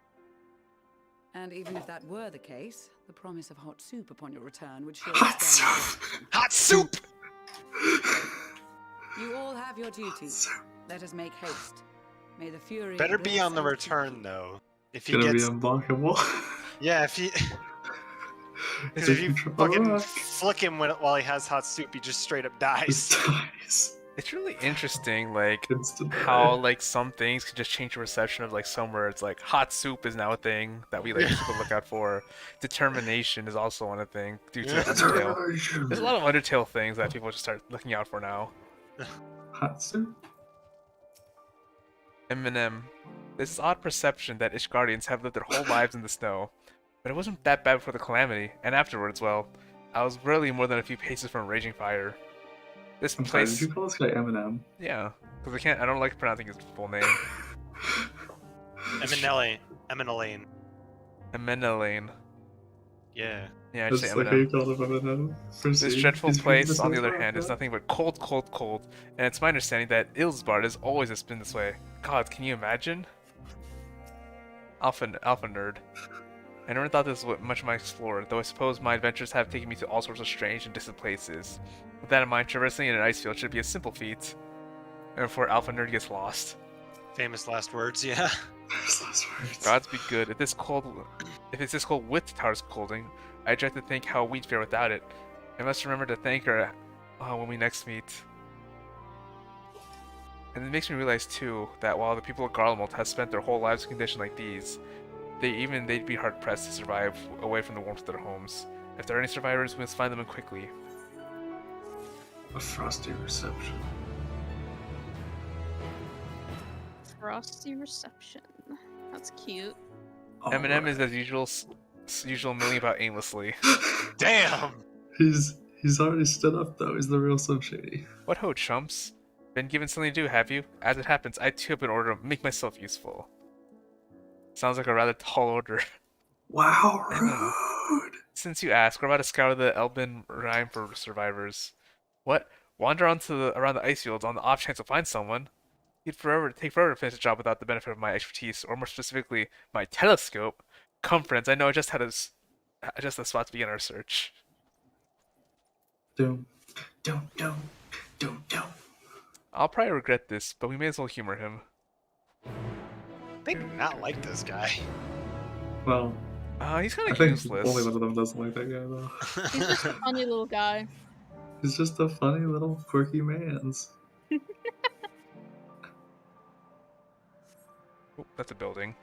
And even if that were the case, the promise of hot soup upon your return would surely Hot stand soup! Hot soup! You all have your duties. Let us make haste. May the fury Better be bless on the and return though. If he Gonna gets, be unblockable. yeah, if he, because if you fucking flick him while he has hot soup, he just straight up dies. It's really interesting, like Instant how die. like some things can just change the reception of like somewhere. It's like hot soup is now a thing that we like people look out for. Determination is also one thing due to Undertale. Determination. There's a lot of Undertale things that people just start looking out for now. Hot soup? Eminem. There's this odd perception that Ishgardians have lived their whole lives in the snow, but it wasn't that bad before the calamity, and afterwards, well, I was rarely more than a few paces from a raging fire. This I'm sorry, place... did you call this guy Eminem? Yeah, because I don't like pronouncing his full name. Eminelane. Emenelane. Yeah. Yeah, I just say That's like how you Eminem. called him Eminem. This Proceed. dreadful He's place, famous on the as other well, hand, is yeah. nothing but cold, cold, cold, and it's my understanding that Ilsbard has always just been this way. God, can you imagine? Alpha nerd. I never thought this was much of my explorer, though I suppose my adventures have taken me to all sorts of strange and distant places. With that in mind, traversing in an ice field should be a simple feat. And before Alpha Nerd gets lost. Famous last words, yeah. Famous last words. Gods be good. If it's this cold with Tower's clothing, I dread to think how we'd fare without it. I must remember to thank her when we next meet. And it makes me realize too that while the people of Garlemald have spent their whole lives in conditions like these, they'd be hard pressed to survive away from the warmth of their homes. If there are any survivors, we must find them quickly. A frosty reception. Frosty reception. That's cute. Eminem is as usual milling about aimlessly. Damn! He's already stood up though. He's the real Slim Shady. What ho, chumps? Been given something to do, have you? As it happens, I too have been ordered to make myself useful. Sounds like a rather tall order. Wow, rude. Since you ask, we're about to scour the Elben Rime for survivors. What? Wander around the ice fields on the off chance to find someone? It'd take forever to finish the job without the benefit of my expertise, or more specifically, my telescope. Come, friends, I know just the spot to begin our search. Dum. I'll probably regret this, but we may as well humor him. They do not like this guy. Well, he's kind I of think useless. only one of them doesn't like that guy though. He's just a funny little guy. He's just a funny little quirky man's. Oh, that's a building.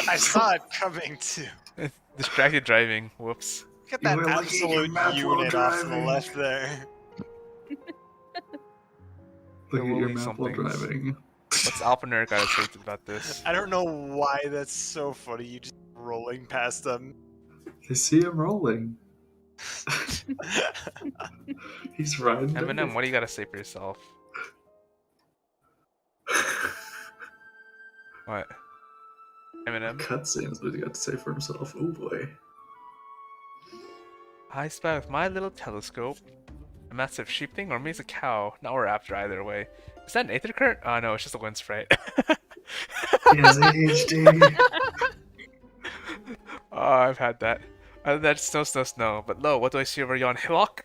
I saw it coming too. Distracted driving. Whoops. Look at that absolute unit off to the left there. Look at your map while driving. What's Alphaner got to say about this? I don't know why that's so funny. You just rolling past them. They see him rolling. He's riding. Eminem, what do you got to say for yourself? What? Eminem? Cutscenes, what he got to say for himself. Oh boy. I spy with my little telescope. A massive sheep thing, or maybe it's a cow. Not what we're after either way. Is that an Aether Curt? Oh no, it's just a wind sprite. He has ADHD. Oh, I've had that. Other than that, snow. But lo, what do I see over yon hillock?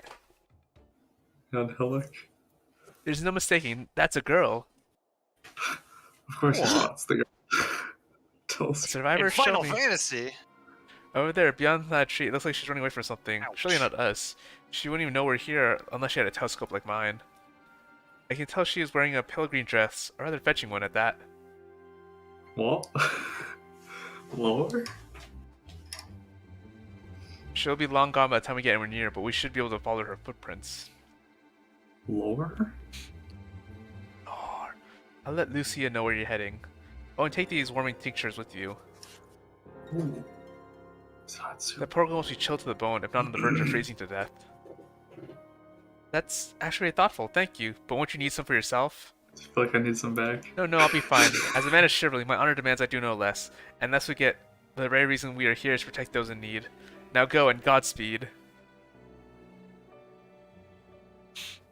Yon hillock? There's no mistaking, that's a girl. Of course it's not. It's the girl. A survivor, In show Final me. Fantasy. Over there, beyond that tree, it looks like she's running away from something. Ouch. Surely not us. She wouldn't even know we're here unless she had a telescope like mine. I can tell she is wearing a pale green dress, a rather fetching one at that. What? Lower? She'll be long gone by the time we get anywhere near, but we should be able to follow her footprints. Lower? Oh, I'll let Lucia know where you're heading. Oh, and take these warming tinctures with you. Ooh. It's hot soup. That poor girl must be chilled to the bone, if not on the verge of freezing to death. That's actually thoughtful, thank you. But won't you need some for yourself? I feel like I need some back. No, I'll be fine. As a man of chivalry, my honor demands I do no less. And thus we get the very reason we are here is to protect those in need. Now go and Godspeed.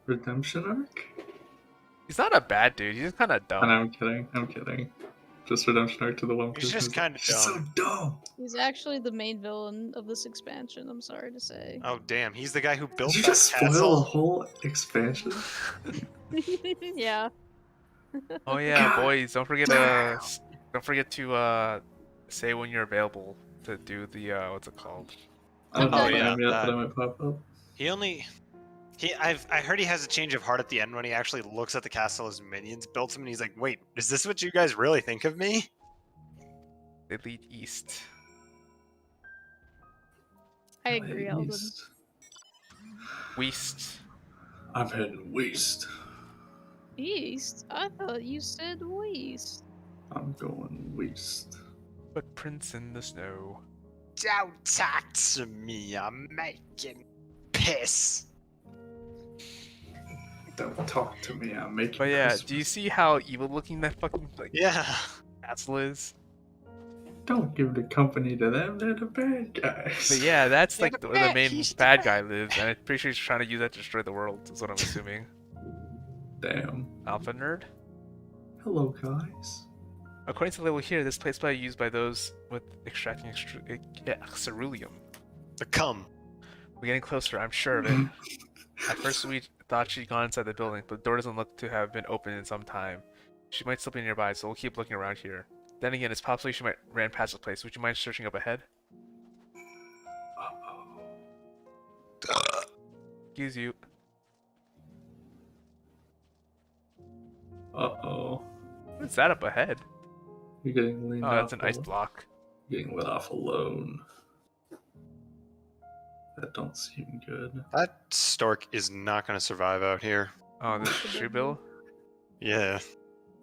Redemption arc? He's not a bad dude, he's just kinda dumb. And I'm kidding. Just redemption arc to the one He's person just who's kind of she's so dumb. dumb. He's actually the main villain of this expansion, I'm sorry to say. Oh damn, he's the guy who built Did you that just spoil a castle. whole expansion? Yeah. Oh yeah, boys, don't forget to say when you're available to do the what's it called? I don't know Oh, if I yeah, am yet, that. but I might pop up. I heard he has a change of heart at the end when he actually looks at the castle his minions built him and he's like, wait, is this what you guys really think of me? They lead east. I agree, Alden. East. West. I'm heading west. East? I thought you said west. I'm going west. Footprints in the snow. Don't talk to me, I'm making piss. Don't talk to me, I'm making But yeah, Christmas. do you see how evil looking that fucking castle is? Don't give the company to them, they're the bad guys. But yeah, that's Yeah, like the where the bad- main he's the bad guy lives, and I'm pretty sure he's trying to use that to destroy the world, is what I'm assuming. Damn. Alpha nerd? Hello, guys. According to the label here, this place is used by those with extracting ceruleum. The cum. We're getting closer, I'm sure of it. At first we thought she'd gone inside the building, but the door doesn't look to have been open in some time. She might still be nearby, so we'll keep looking around here. Then again, it's possible she might ran past the place. Would you mind searching up ahead? Excuse you. Uh-oh. What's that up ahead? You're getting leaned Oh, off. that's an ice block. You're getting lit off alone. That don't seem good. That stork is not going to survive out here. Oh, this shoe bill? Yeah.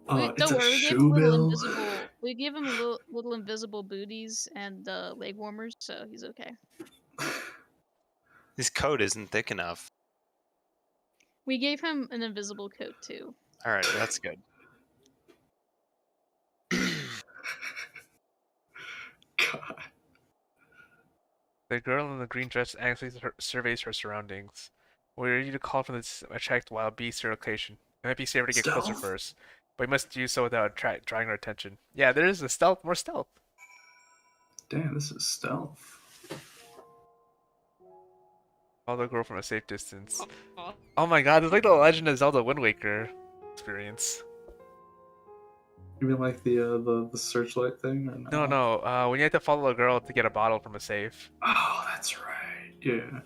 Don't worry, we gave him little invisible. We gave him little invisible booties and leg warmers, so he's okay. His coat isn't thick enough. We gave him an invisible coat too. Alright, that's good. God. The girl in the green dress anxiously surveys her surroundings. We're ready to call from this attract wild beast to your location. It might be safer to get closer Stealth? first, but you must do so without drawing our attention. Yeah, there is a stealth, more stealth. Damn, this is stealth. Follow the girl from a safe distance. Oh my god, it's like the Legend of Zelda Wind Waker experience. You mean like the searchlight thing? Or no? No, when you have to follow a girl to get a bottle from a safe. Oh, that's right. Yeah.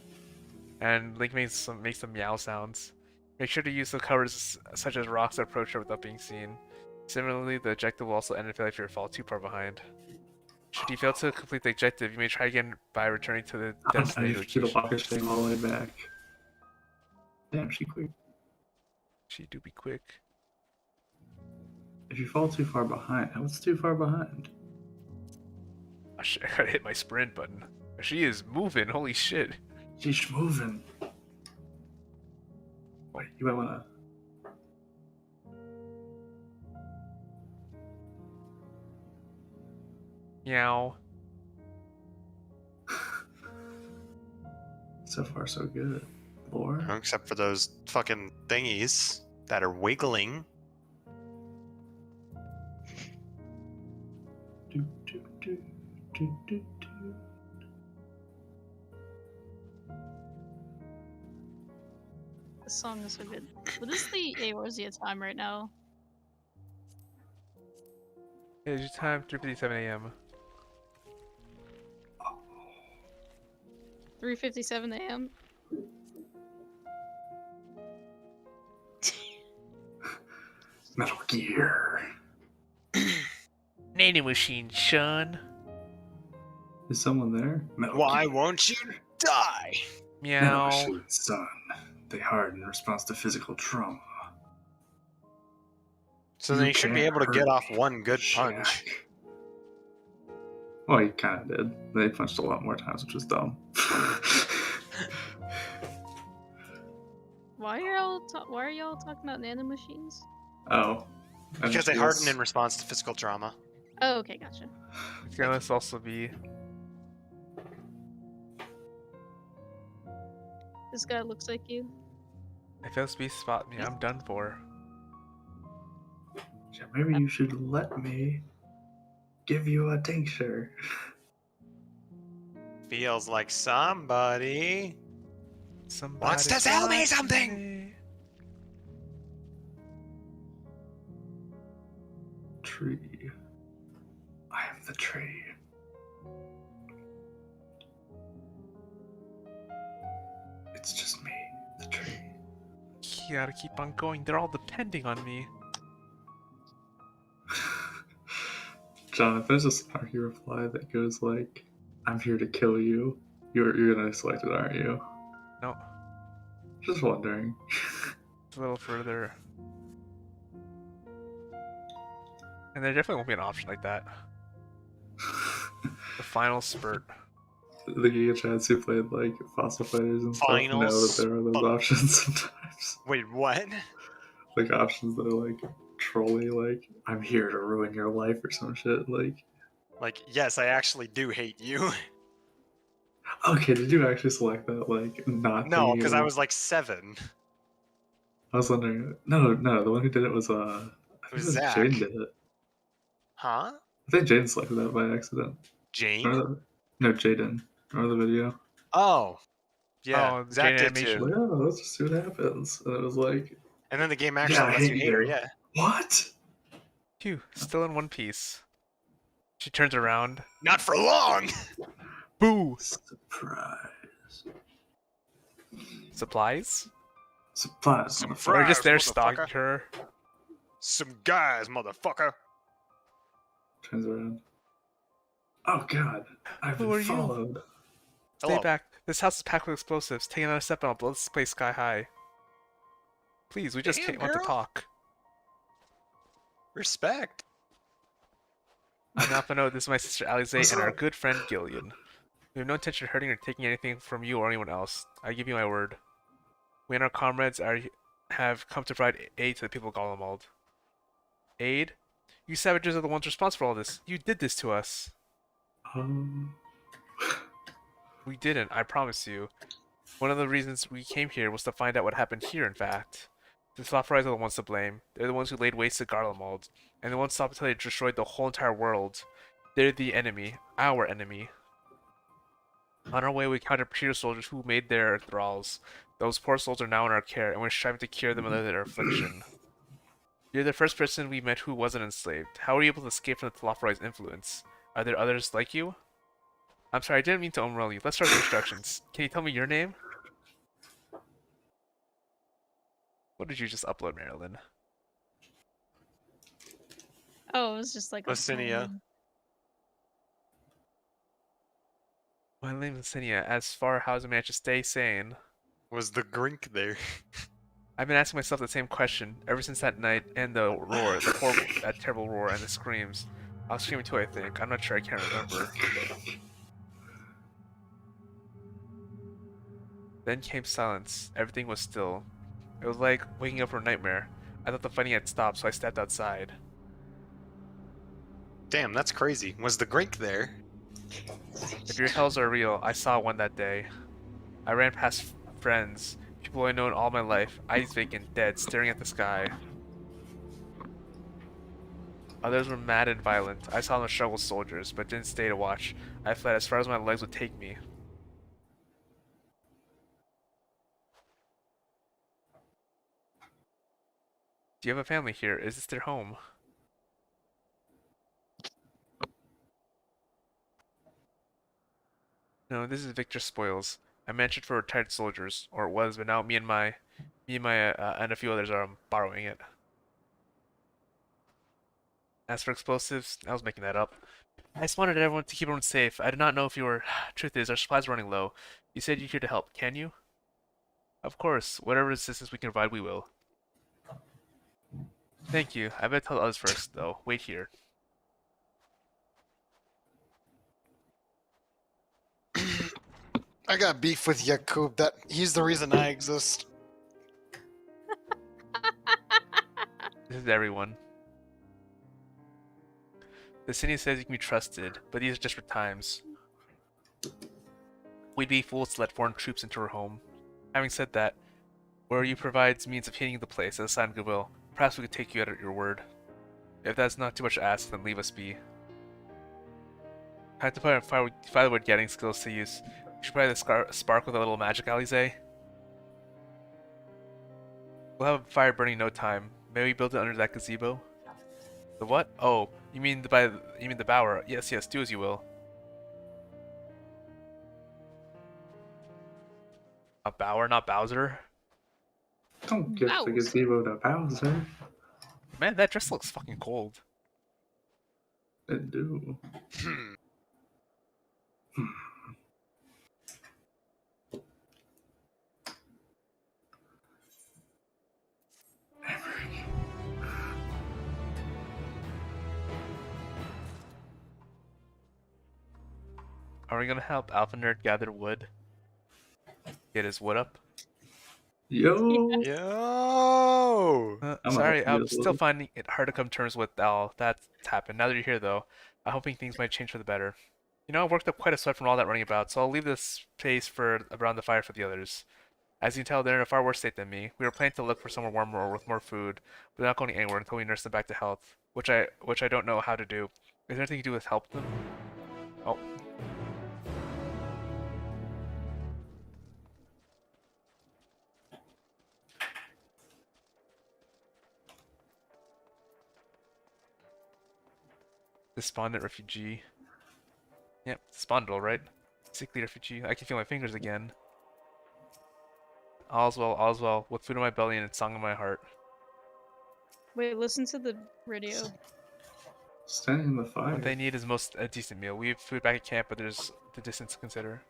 And Link makes some meow sounds. Make sure to use the covers such as rocks to approach her without being seen. Similarly, the objective will also end if you fall too far behind. Should you fail to complete the objective, you may try again by returning to the I designated need to the location. walker staying all the way back. Damn, she quick. She do be quick. If you fall too far behind, what's too far behind? Oh shit, I gotta hit my sprint button. She is moving, holy shit. She's moving. Wait, you might wanna. Meow. So far, so good. Lore? Except for those fucking thingies that are wiggling. Do, do, do, do, do, do. This song is so good. What is the Eorzea time right now? It is your time, 3:57 a.m. 3:57 a.m. Metal Gear. Nano machine, Sean. Is someone there? Metal Why Gear. won't you die? Meow. Nano machine, son. They harden in response to physical trauma. So then you should be able to get off one good punch. Well, he kind of did. They punched a lot more times, which is dumb. Why are y'all talking about nanomachines? Oh. Because they harden in response to physical trauma. Oh, okay, gotcha. Can this also be? This guy looks like you. If LSB spot me, I'm done for. Yeah, maybe you should let me give you a tincture. Feels like somebody Somebody wants to sell me something. Tree. I am the tree. It's just me, the tree. You gotta keep on going. They're all depending on me. John, if there's a snarky reply that goes like, "I'm here to kill you," you're gonna select it, aren't you? No. Just wondering. It's a little further. And there definitely won't be an option like that. The final spurt. The Giga Chads who played like Fossil Fighters and stuff Final know that there are those options sometimes. Wait, what? Like options that are like trolly, like I'm here to ruin your life or some shit. Like, yes, I actually do hate you. Okay, did you actually select that? Like, not No, thinking it because I was like 7. I was wondering. No, the one who did it was I think was it was Zach. Jaden did it. Huh? I think Jaden selected that by accident. Jane? No, Jaden. Remember the video? Oh. Yeah, Oh, the Zach Jane did animation. too. Yeah, let's just see what happens. And it was like, And then the game actually yeah, I lets you hate hate her, you. yeah. What? Phew, still in one piece. She turns around. Not for long! Boo! Surprise. Supplies? Supplies, Surprise, We're just there motherfucker. stalking her. Some guys, motherfucker. Turns around. Oh god, I've Who been are you? followed. Stay Hello. back. This house is packed with explosives. Take another step and I'll blow this place sky high. Please, we just Damn, want to girl. talk. Respect. I'm Alphano, this is my sister Alize What's and our up? good friend Gillian. We have no intention of hurting or taking anything from you or anyone else. I give you my word. We and our comrades have come to provide aid to the people of Golemald. Aid? You savages are the ones responsible for all this. You did this to us. We didn't, I promise you. One of the reasons we came here was to find out what happened here, in fact. The Thalafari are the ones to blame. They're the ones who laid waste to Garlemald, and they won't stop until they destroyed the whole entire world. They're the enemy. Our enemy. On our way, we encountered Peter soldiers who made their thralls. Those poor souls are now in our care, and we're striving to cure them of their affliction. You're the first person we met who wasn't enslaved. How were you able to escape from the Thalafari's influence? Are there others like you? I'm sorry, I didn't mean to overwhelm you. Let's start with instructions. Can you tell me your name? What did you just upload, Marilyn? Oh, it was just like Licinia. My name is Cinia. As far how has I managed to stay sane? Was the Grink there? I've been asking myself the same question ever since that night and the roar, that terrible roar and the screams. I was screaming too, I think. I'm not sure, I can't remember. Then came silence. Everything was still. It was like waking up from a nightmare. I thought the fighting had stopped, so I stepped outside. Damn, that's crazy. Was the Grink there? If your hells are real, I saw one that day. I ran past friends, people I've known all my life, eyes vacant, dead, staring at the sky. Others were mad and violent. I saw them struggle with soldiers, but didn't stay to watch. I fled as far as my legs would take me. Do you have a family here? Is this their home? No, this is Victor Spoils. I mentioned for retired soldiers, or it was, but now me and a few others are borrowing it. As for explosives, I was making that up. I just wanted everyone to keep everyone safe. I did not know if you were. Truth is, our supplies are running low. You said you're here to help. Can you? Of course. Whatever assistance we can provide, we will. Thank you. I better tell others first, though. Wait here. I got beef with Yakub. He's the reason I exist. This is everyone. The city says you can be trusted, but these are desperate times. We'd be fools to let foreign troops into our home. Having said that, where you provides means of hitting the place as a sign of goodwill, perhaps we could take you at your word. If that's not too much to ask, then leave us be. I have to put firewood getting skills to use. You should probably the spark with a little magic, Alize. We'll have a fire burning in no time. May we build it under that gazebo? The what? Oh, you mean the bower? Yes, do as you will. A bower, not Bowser? Don't give the gazebo to Bowser. Man, that dress looks fucking cold. It do. Are we gonna help Alpha Nerd gather wood? Get his wood up? Yo! Yo! I'm out Sorry, here, I'm still little. finding it hard to come to terms with Al. That's happened. Now that you're here, though, I'm hoping things might change for the better. You know, I've worked up quite a sweat from all that running about, so I'll leave this space for around the fire for the others. As you can tell, they're in a far worse state than me. We were planning to look for somewhere warmer or with more food, but they're not going anywhere until we nurse them back to health, which I don't know how to do. Is there anything you can do with help them? Oh. Despondent refugee. Yep, despondent, all right. Sickly refugee. I can feel my fingers again. All's well, with food in my belly and a song in my heart. Wait, listen to the radio. Standing in the fire. What they need is most a decent meal. We have food back at camp, but there's the distance to consider.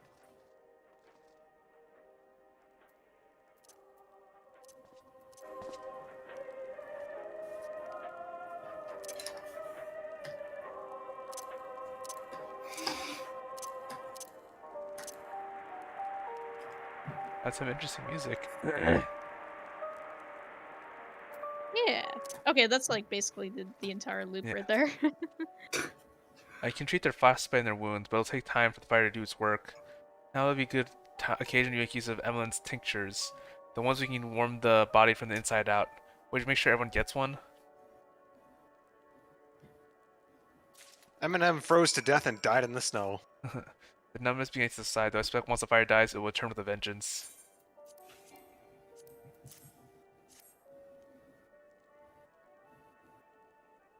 That's some interesting music. Yeah. Okay, that's like basically the entire loop Yeah. right there. I can treat their frostbite and their wounds, but it'll take time for the fire to do its work. Now would be good occasionally make use of Emmeline's tinctures. The ones we can warm the body from the inside out. Would you make sure everyone gets one? Eminem froze to death and died in the snow. The numbness begins to subside, though I expect once the fire dies, it will return with a vengeance.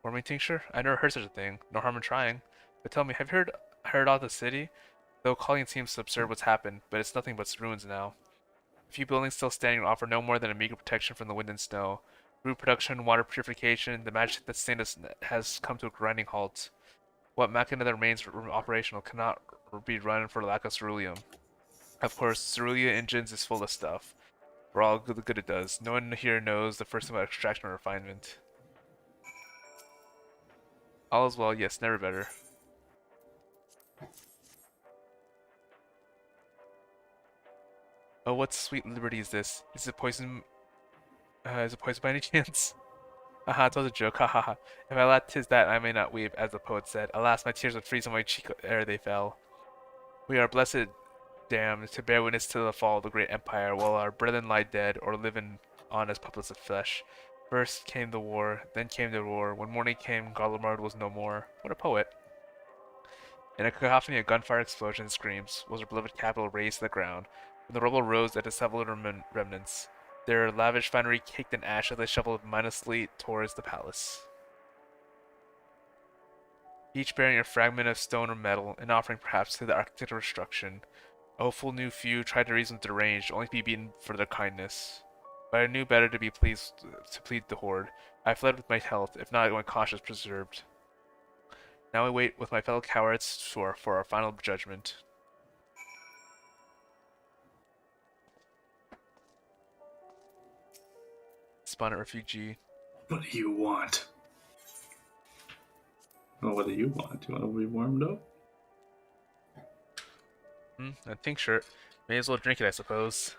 Warming tincture? I never heard such a thing. No harm in trying. But tell me, have you heard all the city? Though Colleen seems to observe what's happened, but it's nothing but ruins now. A few buildings still standing offer no more than a meager protection from the wind and snow. Food production, water purification, the magic that sustained us has come to a grinding halt. What machina that remains operational cannot be run for lack of ceruleum. Of course, Cerulean Engines is full of stuff. For all the good it does. No one here knows the first thing about extraction or refinement. All is well, yes, never better. Oh, what sweet liberty is this? Is it poison? Is it poison by any chance? Haha, it was a joke, haha. If I laughed, 'tis that I may not weep, as the poet said. Alas, my tears would freeze on my cheek ere they fell. We are blessed, damned, to bear witness to the fall of the great empire, while our brethren lie dead, or living on as puppets of flesh. First came the war, then came the roar. When morning came, Garlemard was no more. What a poet. In a cacophony of gunfire, explosions, and screams, was our beloved capital razed to the ground. When the rubble rose at disheveled remnants, their lavish finery caked in ash as they shuffled mindlessly towards the palace. Each bearing a fragment of stone or metal, an offering perhaps to the architect of destruction. A hopeful new few tried to reason with the deranged, only to be beaten for their kindness. But I knew better to be pleased to plead the horde. I fled with my health, if not my conscience preserved. Now I wait with my fellow cowards for our final judgment. Despondent refugee. What do you want? Well, what do you want? Do you want to be warmed up? I think sure. May as well drink it, I suppose.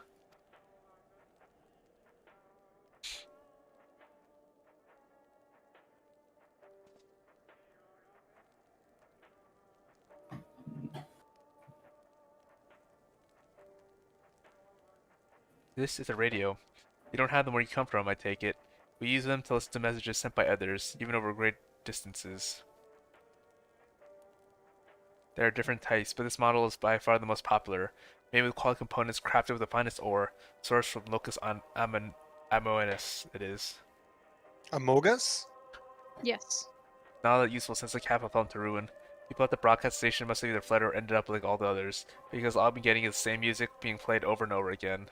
This is a radio. You don't have them where you come from, I take it. We use them to listen to messages sent by others, even over great distances. There are different types, but this model is by far the most popular. Made with quality components crafted with the finest ore, sourced from Locus Amoenus, it is. Amogus? Yes. Not that useful since the capital fell into ruin. People at the broadcast station must have either fled or ended up like all the others, because all I've been getting is the same music being played over and over again.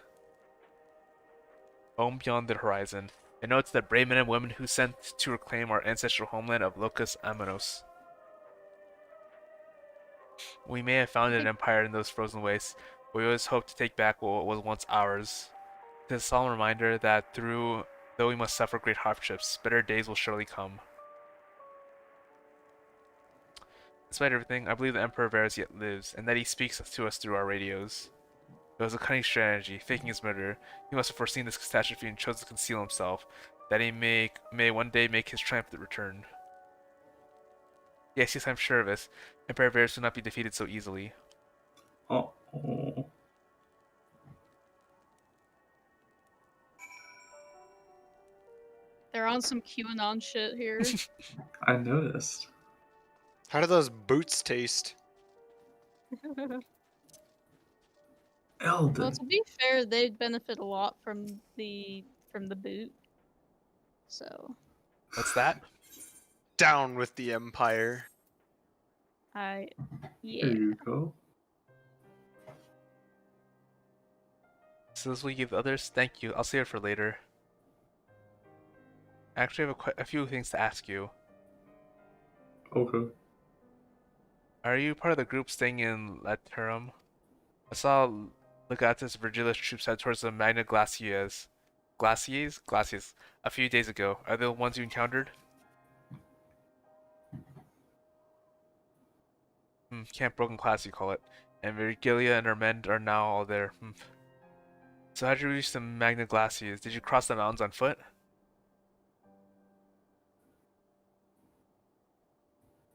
Home beyond the horizon. It notes that brave men and women who sent to reclaim our ancestral homeland of Locus Amoenus. We may have founded an empire in those frozen wastes, but we always hoped to take back what was once ours. It is a solemn reminder that though we must suffer great hardships, better days will surely come. Despite everything, I believe the Emperor Varys yet lives, and that he speaks to us through our radios. It was a cunning strategy, faking his murder. He must have foreseen this catastrophe and chose to conceal himself, that he may one day make his triumphant return. Yes, I'm sure of this. Emperor Varys will not be defeated so easily. Oh. They're on some QAnon shit here. I noticed. How do those boots taste? Elder. Well, to be fair, they'd benefit a lot from the boot. So. What's that? Down with the Empire. Yeah. Here you go. So this will you give others? Thank you. I'll save it for later. I actually have a few things to ask you. Okay. Are you part of the group staying in Laterum? I saw Legatus Virgilius troops head towards the Magna Glacies a few days ago. Are they the ones you encountered? Camp Broken Class, you call it. And Virgilia and her men are now all there. So how'd you reach the Magna Glacies? Did you cross the mountains on foot?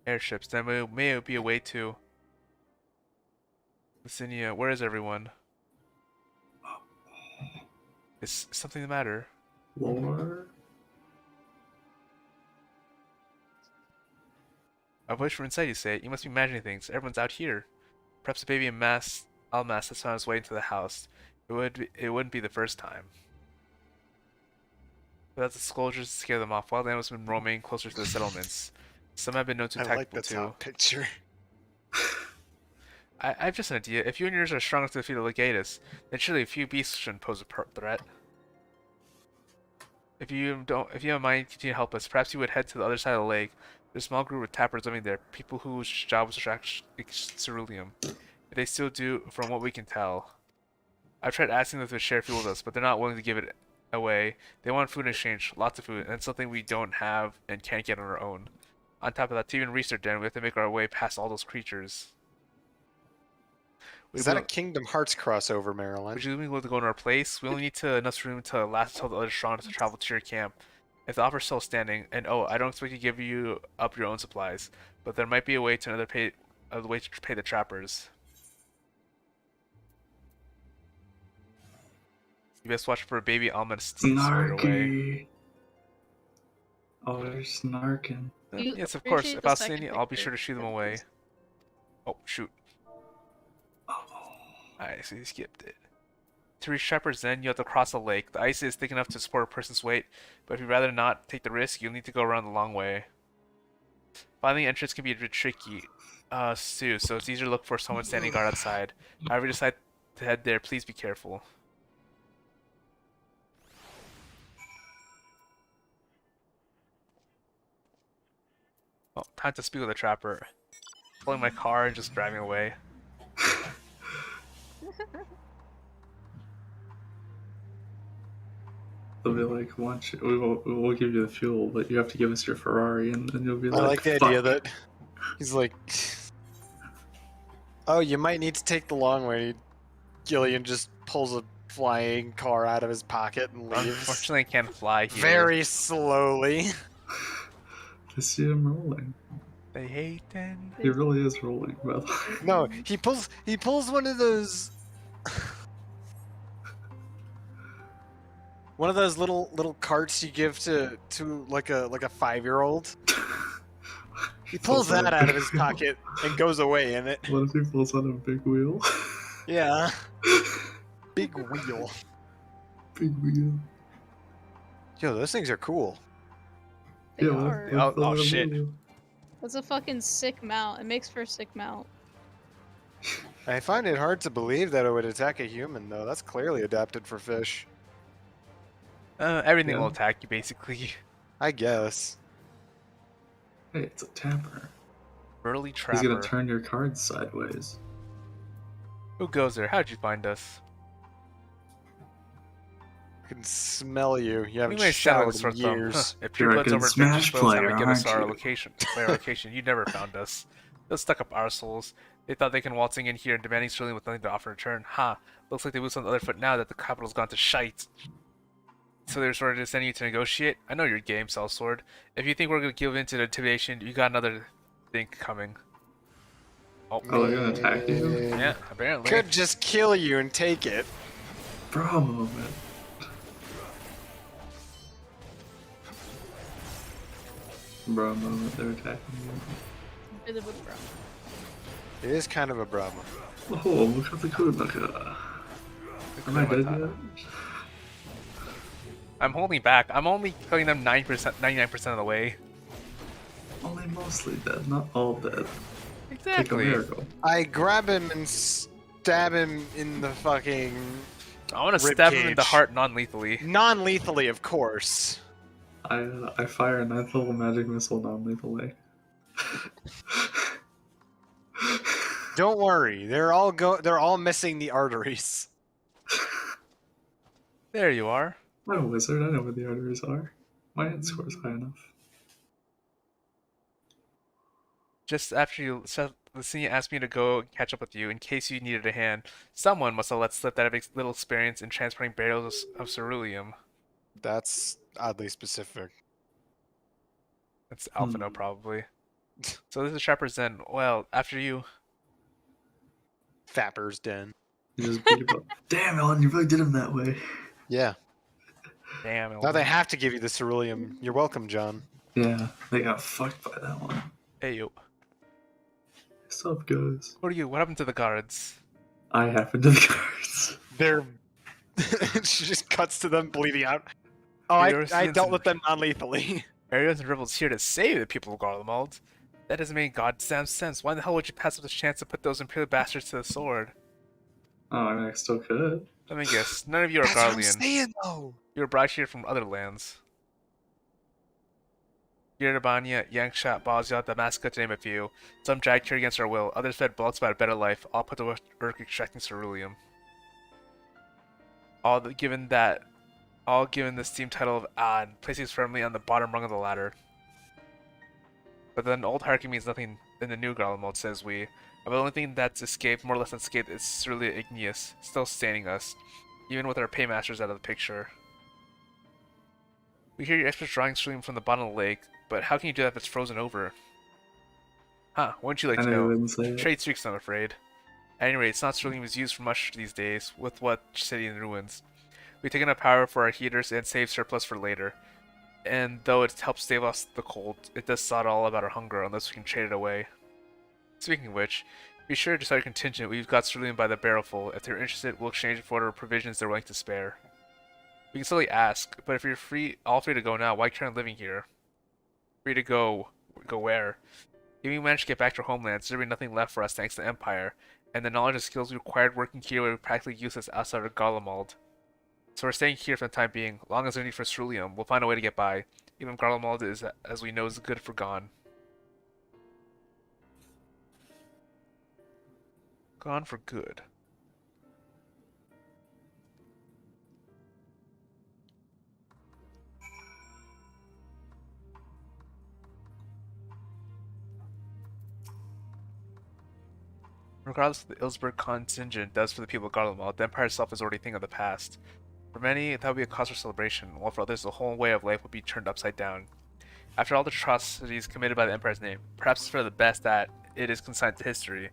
Airships. Then may it be a way to Lucinia. Where is everyone? Is something the matter? Lord? A voice from inside, you say. You must be imagining things. Everyone's out here. Perhaps a baby in Almas has found his way into the house. It wouldn't be the first time. Without the soldiers to scare them off, wild animals have been roaming closer to the settlements. Some have been known to attack like people the too. top picture. I have just an idea. If you and yours are strong enough to defeat the Legatus, then surely a few beasts shouldn't pose a threat. If you have a mind to continue to help us, perhaps you would head to the other side of the lake. There's a small group of tappers living there, people whose job was to extract ceruleum. If they still do, from what we can tell. I've tried asking them to share fuel with us, but they're not willing to give it away. They want food in exchange, lots of food, and it's something we don't have and can't get on our own. On top of that, to even reach their den, we have to make our way past all those creatures. Is that a Kingdom Hearts crossover, Marilyn? Would you be willing to go in our place? We only need enough room to last until the others strong enough to travel to your camp. If the offer's still standing, and I don't expect to give you up your own supplies, but there might be a way to pay the trappers. You best watch for a baby almond right away. Oh, they're snarking. Yes, of course. If I see any, I'll be sure to shoo them away. Oh, shoot. I see, skipped it. To reach Shepherd's End, you have to cross a lake. The ice is thick enough to support a person's weight, but if you'd rather not take the risk, you'll need to go around the long way. Finding the entrance can be a bit tricky, too, so it's easier to look for someone standing guard outside. However you decide to head there, please be careful. Well, time to speak with the trapper. Pulling my car and just driving away. They'll be like, we'll give you the fuel, but you have to give us your Ferrari, and then you'll be like, I like the idea that he's like, oh, you might need to take the long way. Gillian just pulls a flying car out of his pocket and leaves. Unfortunately, I can't fly here. Very slowly. I see him rolling. They hate and he really is rolling, by the way. No, he pulls one of those. One of those little carts you give to like a 5-year-old. He pulls that out of his pocket and goes away in it. What if he pulls out a big wheel? Yeah. Big wheel. Big wheel. Yo, those things are cool. They are. Oh shit. That's a fucking sick mount. It makes for a sick mount. I find it hard to believe that it would attack a human, though. That's clearly adapted for fish. Everything will attack you, basically. I guess. Hey, it's a tapper. Burly trapper. He's gonna turn your cards sideways. Who goes there? How'd you find us? I can smell you. You haven't may showered sound in years. If your blood's over Smash Smash player, player, give us our aren't you? location. Player location. You never found us. Those stuck-up arseholes. They thought they can waltzing in here and demanding cerulean with nothing to offer in return. Ha! Looks like they moved on the other foot now that the capital's gone to shite. So they're sort of just sending you to negotiate? I know your game, Sellsword. If you think we're gonna give in to the intimidation, you got another thing coming. Oh, they're gonna attack you? Yeah, apparently. Could just kill you and take it. Bro moment. Bro moment, they're attacking you. Bit of a bro. It is kind of a Brahma. Oh, look at the Kunaka. Am I dead yet? I'm holding back. I'm only killing them 9%, 99% of the way. Only mostly dead, not all dead. Exactly. Like a miracle. I grab him and stab him in the fucking. I want to stab him in the heart non-lethally. Non-lethally, of course. I fire a 9th level magic missile non-lethally. Don't worry, they're all missing the arteries. There you are. I'm a wizard, I know where the arteries are. My head score's high enough. Just after you, the senior asked me to go catch up with you in case you needed a hand. Someone must have let slip that little experience in transporting barrels of ceruleum. That's oddly specific. That's Alphino, probably. So this is Trapper's Den. Well, after you. Fapper's Den. You just beat him up. Damn, Ellen, you really did him that way. Yeah. Damn. Now they have to give you the ceruleum. You're welcome, John. Yeah, they got fucked by that one. Hey, you. What's up, guys? What are you? What happened to the guards? I happened to the guards. They're... she just cuts to them bleeding out. Oh, I dealt with them non-lethally. Arios and Rebels here to save the people of Garlemald. That doesn't make goddamn sense. Why the hell would you pass up the chance to put those imperial bastards to the sword? Oh, I mean, I still could. Let me guess. None of you are That's what I'm Garlean. saying, though. You were brought here from other lands. Yererbania, Yangshat, Bosnia, Damascus, to name a few. Some dragged here against our will. Others fed bullets about a better life. All put to work extracting ceruleum. All given this team title of An, placing us firmly on the bottom rung of the ladder. But then old hierarchy means nothing in the new Garlemald, says we. The only thing that's escaped, more or less unscathed, is Cerulean Igneous, still standing us, even with our paymasters out of the picture. We hear your experts drawing ceruleum from the bottom of the lake, but how can you do that if it's frozen over? Huh, wouldn't you like to know? Trade secrets, I'm afraid. At any rate, it's not ceruleum is used for much these days, with what city in ruins. We've taken up power for our heaters and saved surplus for later. And though it helps stave off the cold, it does sod all about our hunger unless we can trade it away. Speaking of which, be sure to start your contingent. We've got ceruleum by the barrelful. If they're interested, we'll exchange it for whatever provisions they're willing to spare. We can slowly ask, but if you're all free to go now, why carry on living here? Free to go where? If we manage to get back to our homelands, there'll be nothing left for us thanks to the Empire, and the knowledge and skills we required working here will be practically useless outside of Garlemald. So we're staying here for the time being. Long as there's need for ceruleum, we'll find a way to get by. Even if Garlemald is, as we know, is good for gone. Gone for good. Regardless of the Ilsberg contingent does for the people of Garlemald, the Empire itself is already a thing of the past. For many, that would be a cause for celebration, while for others, the whole way of life would be turned upside down. After all the atrocities committed by the Empire's name, perhaps it's for the best that it is consigned to history.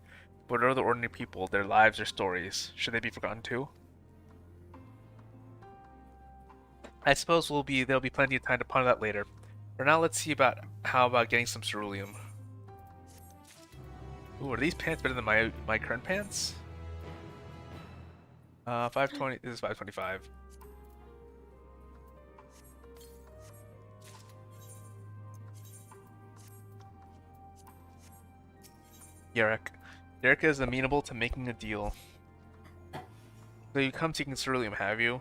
But what are the ordinary people, their lives, their stories? Should they be forgotten too? I suppose there'll be plenty of time to ponder that later. For now, let's see how about getting some ceruleum. Ooh, are these pants better than my current pants? 520. This is 525. Yarek. Yarek is amenable to making a deal. So you come seeking ceruleum, have you?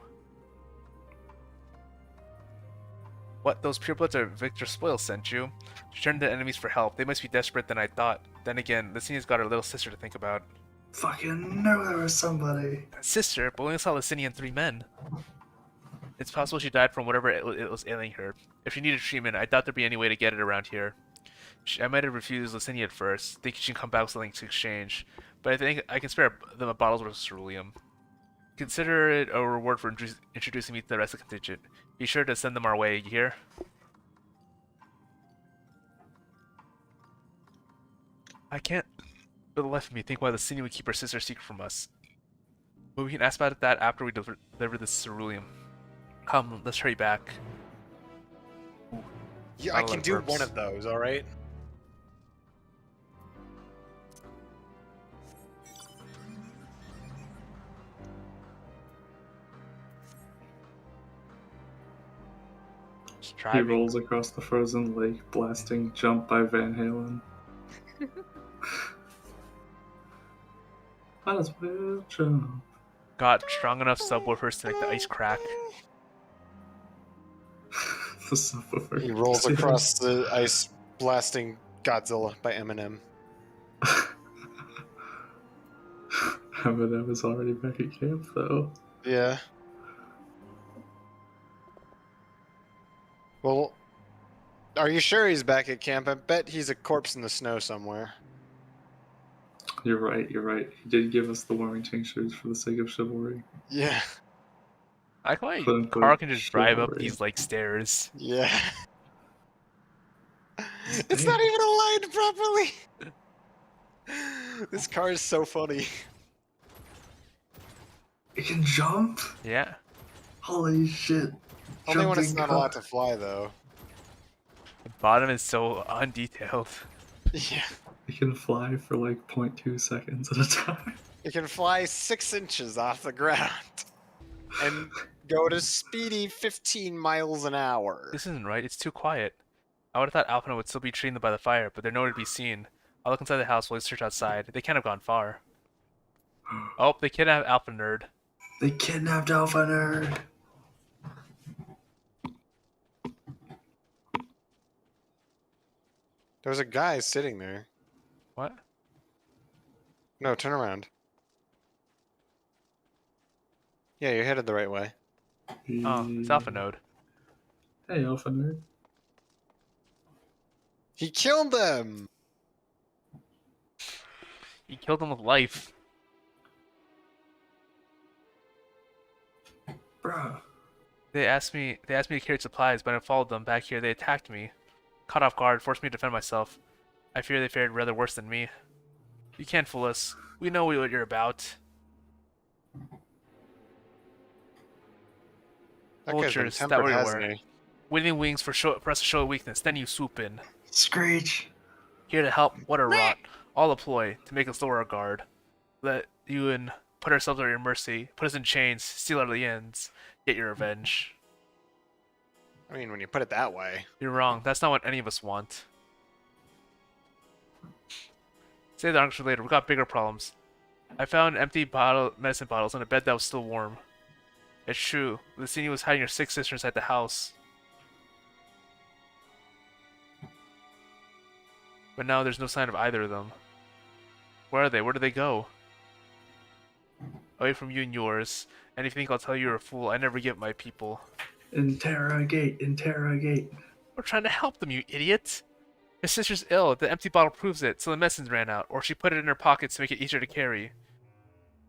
What, those purebloods are Victor Spoil sent you? To turn to enemies for help. They must be desperate than I thought. Then again, Licinia's got her little sister to think about. Fucking know there was somebody. Sister? But we only saw Licinia and 3 men. It's possible she died from whatever it was ailing her. If she needed treatment, I doubt there'd be any way to get it around here. I might have refused Licinia at first, thinking she'd come back with something to exchange, but I think I can spare them a bottle's worth of ceruleum. Consider it a reward for introducing me to the rest of the contingent. Be sure to send them our way, you hear? I can't, for the life of me, think why Licinia would keep her sister's secret from us. But we can ask about that after we deliver this ceruleum. Come, let's hurry back. Yeah, I can do one of those, alright? He rolls across the frozen lake, blasting Jump by Van Halen. Might as well jump. Got strong enough subwoofers to make the ice crack. The subwoofer. He rolls across the ice, blasting Godzilla by Eminem. Eminem is already back at camp, though. Yeah. Well, are you sure he's back at camp? I bet he's a corpse in the snow somewhere. You're right, you're right. He did give us the warming tinctures for the sake of chivalry. Yeah. I like how Carl can just drive up these like stairs. Yeah. It's not even aligned properly! This car is so funny. It can jump? Yeah. Holy shit. Only when it's Jumping not car. allowed to fly, though. The bottom is so undetailed. Yeah. It can fly for like 0.2 seconds at a time. It can fly 6 inches off the ground. And go to speedy 15 miles an hour. This isn't right, it's too quiet. I would have thought Alpina would still be treating them by the fire, but they're nowhere to be seen. I'll look inside the house while I search outside. They can't have gone far. Oh, they kidnapped Alpha Nerd. They kidnapped Alpha Nerd. There's a guy sitting there. What? No, turn around. Yeah, you're headed the right way. Oh, it's Alpha Node. Hey, Alpha Nerd. He killed them! He killed them with life. Bruh. They asked me to carry supplies, but I followed them back here. They attacked me. Caught off guard, forced me to defend myself. I fear they fared rather worse than me. You can't fool us. We know what you're about. That guy's been Vultures, that tempered, were hasn't you he? Waiting wings for us to show a weakness, then you swoop in. Screech. Here to help, what a rot. All a ploy, to make us lower our guard. Let you in, put ourselves at your mercy, put us in chains, steal out of the ends, get your revenge. I mean, when you put it that way. You're wrong, that's not what any of us want. Save the answer later, we got bigger problems. I found empty medicine bottles on a bed that was still warm. It's true, Licinia was hiding her 6 sisters at the house. But now there's no sign of either of them. Where are they? Where do they go? Away from you and yours. And if you think I'll tell you you're a fool, I never give my people. Interrogate, interrogate. We're trying to help them, you idiot! Your sister's ill, the empty bottle proves it, so the medicines ran out, or she put it in her pockets to make it easier to carry.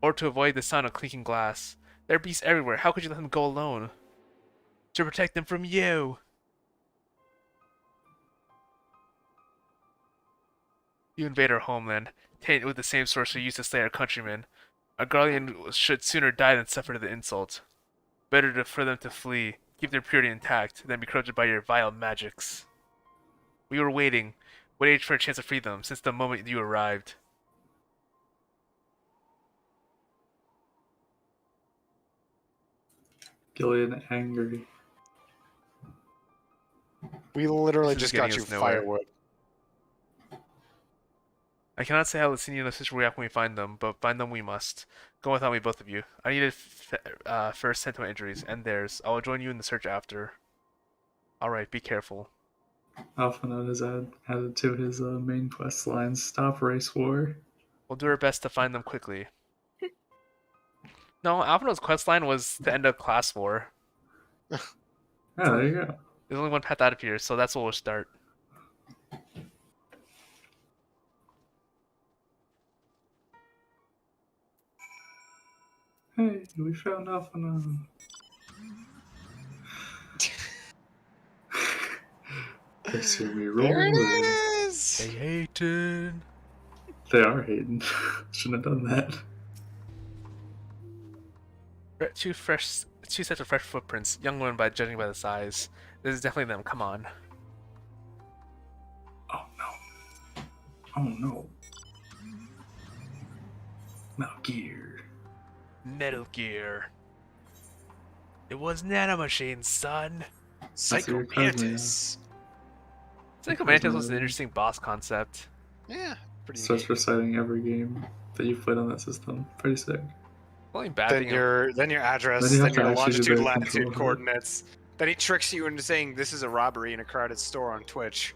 Or to avoid the sound of clinking glass. There are beasts everywhere, how could you let them go alone? To protect them from you! You invade our homeland, tainted with the same source we used to slay our countrymen. Our guardian should sooner die than suffer the insult. Better for them to flee, keep their purity intact, than be corrupted by your vile magics. We were waiting for a chance to free them, since the moment you arrived. Gillian angry. We literally This is just got getting you us nowhere. firewood. I cannot say how Licinia and the sister react when we find them, but find them we must. Go without me, both of you. I need to first tend to my injuries, and theirs. I will join you in the search after. Alright, be careful. Alpha has added to his main quest line, Stop Race War. We'll do our best to find them quickly. No, Alphina's quest line was to end a class war. Yeah, there you go. There's only one path out of here, so that's where we'll start. Hey, we found off on a. They see me There it rolling. is! They hating. They are hating. Shouldn't have done that. Two sets of fresh footprints. Young one by judging by the size. This is definitely them. Come on. Oh no. Metal Gear. Metal Gear. It was nanomachines, son. Psycho Mantis. Psycho Mantis was an interesting boss concept. Yeah, pretty Starts neat. reciting every game that you've played on that system. Pretty sick. Only bad Then thing your address, Then you have then to your actually do longitude, the latitude control. coordinates. Then he tricks you into saying this is a robbery in a crowded store on Twitch.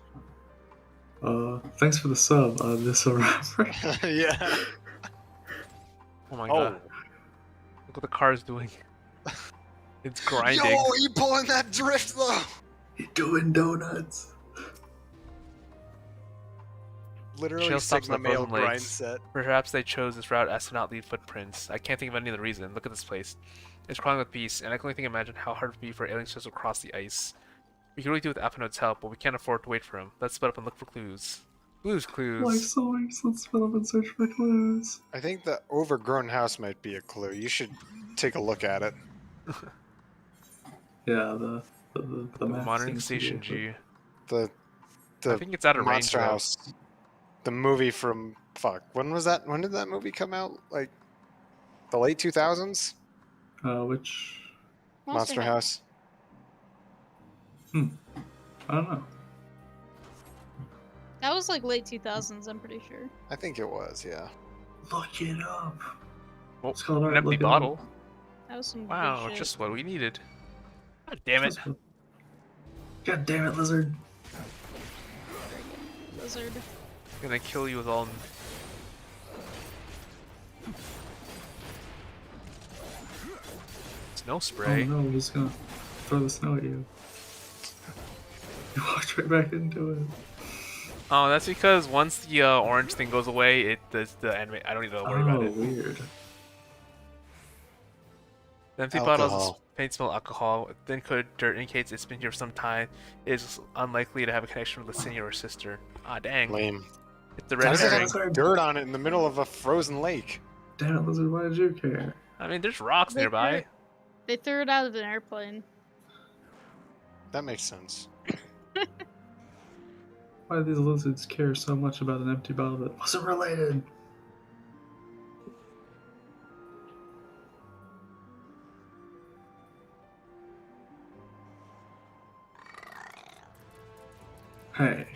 Thanks for the sub. This a rapper. Yeah. Oh my god. Look what the car's doing. It's grinding. Yo, are you pulling that drift though? You're doing donuts. Literally Trail stops Sigma at the frozen male grind lakes. set. Perhaps they chose this route as to not leave footprints. I can't think of any other reason. Look at this place. It's crawling with beasts, and I can only imagine how hard it would be for aliens to cross the ice. We could really do with Apanode's help, but we can't afford to wait for him. Let's split up and look for clues. Clues. Like source. Let's split up and search for clues. I think the overgrown house might be a clue. You should take a look at it. Yeah, the map Modern seems to be Station it, G. The I think it's out of range, Monster though. House. The movie from when was that? When did that movie come out? Like the late 2000s? Which Monster House. I don't know. That was like late 2000s, I'm pretty sure. I think it was, yeah. Look it up. Well, It's called an Art empty Look It bottle. Up. That was some Wow, good shit. just what we needed. God damn it. God damn it, lizard. Lizard. I'm gonna kill you with all. Snow spray. Oh no, he's gonna throw the snow at you. You walked right back into it. Oh, that's because once the orange thing goes away, it does the anime. I don't need to worry about it. Weird. The empty bottles faint smell alcohol. Thin coated dirt indicates it's been here for some time. It is unlikely to have a connection with a senior or sister. Ah, dang. Lame. It's the Why red does it herring. have dirt on it in the middle of a frozen lake? Damn it, lizard, why did you care? I mean, there's rocks They nearby. They threw it out of an airplane. That makes sense. Why do these lizards care so much about an empty bottle that wasn't related? Hey,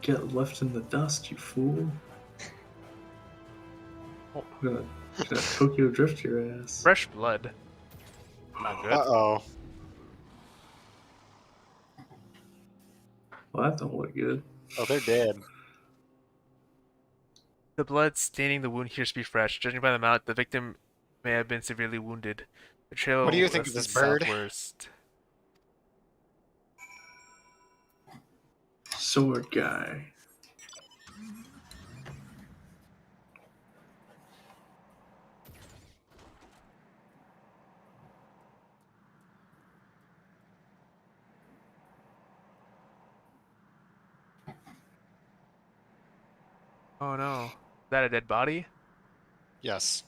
get left in the dust, you fool. I'm gonna Tokyo drift your ass. Fresh blood. Not good. Uh-oh. Well, that don't look good. Oh, they're dead. The blood staining the wound appears to be fresh. Judging by the amount, the victim may have been severely wounded. The trail What do you think of this bird? Southwest. Sword guy. Oh no. Is that a dead body? Yes.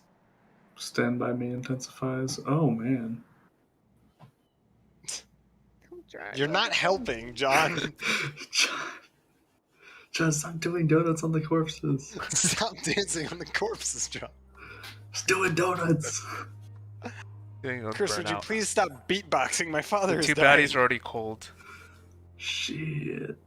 Stand by me intensifies. Oh man. You're not helping, John. John, stop doing donuts on the corpses. Stop dancing on the corpses, John. Just doing donuts. Chris, would you please stop beatboxing? My father The is two dying. baddies are already cold. Shit.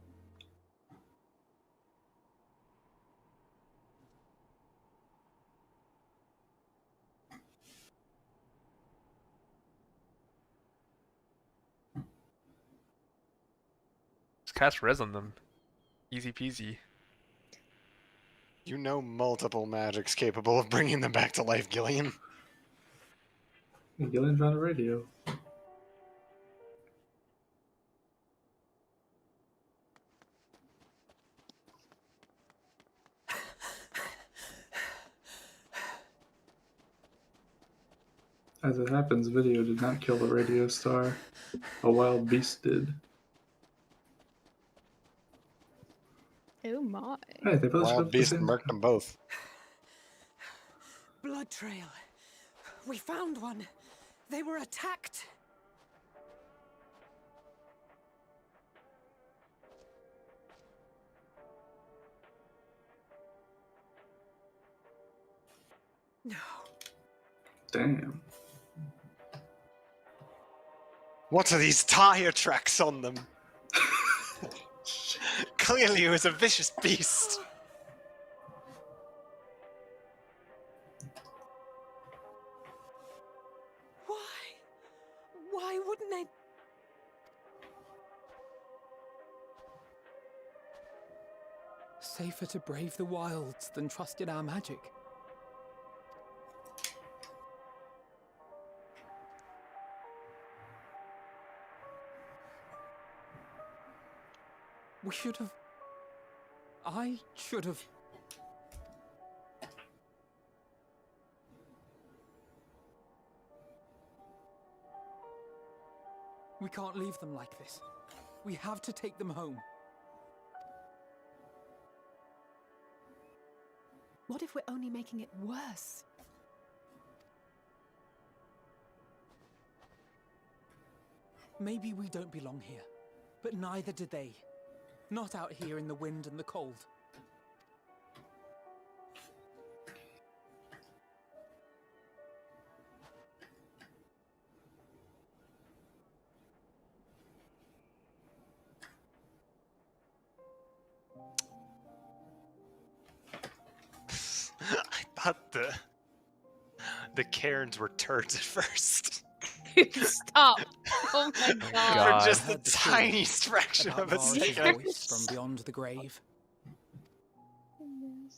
Just cast res on them. Easy peasy. You know multiple magics capable of bringing them back to life, Gillian. Gillian's on the radio. As it happens, video did not kill the radio star. A wild beast did. Oh my. Hey, they both showed up Wild at the beast same murked them both. Blood trail. We found one. They were attacked. No. Damn. What are these tire tracks on them? Clearly it was a vicious beast. Why wouldn't they? Safer to brave the wilds than trust in our magic. We should have... I should have... We can't leave them like this. We have to take them home. What if we're only making it worse? Maybe we don't belong here, but neither do they. Not out here in the wind and the cold. I thought the Cairns were turds at first. Stop. Oh my god. For just the tiniest fraction of a Marge's second. voice from beyond the grave.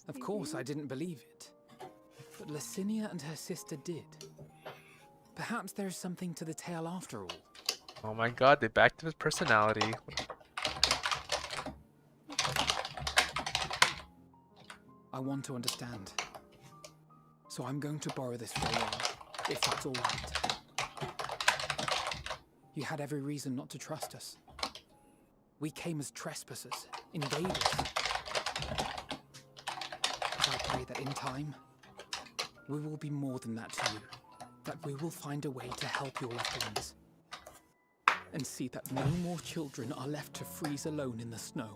Of course, I didn't believe it. But Licinia and her sister did. Perhaps there is something to the tale after all. Oh my god, they backed his personality. I want to understand. So I'm going to borrow this for a while, if that's all right. You had every reason not to trust us. We came as trespassers, invaders. But I pray that in time, we will be more than that to you. That we will find a way to help your loved ones. And see that no more children are left to freeze alone in the snow.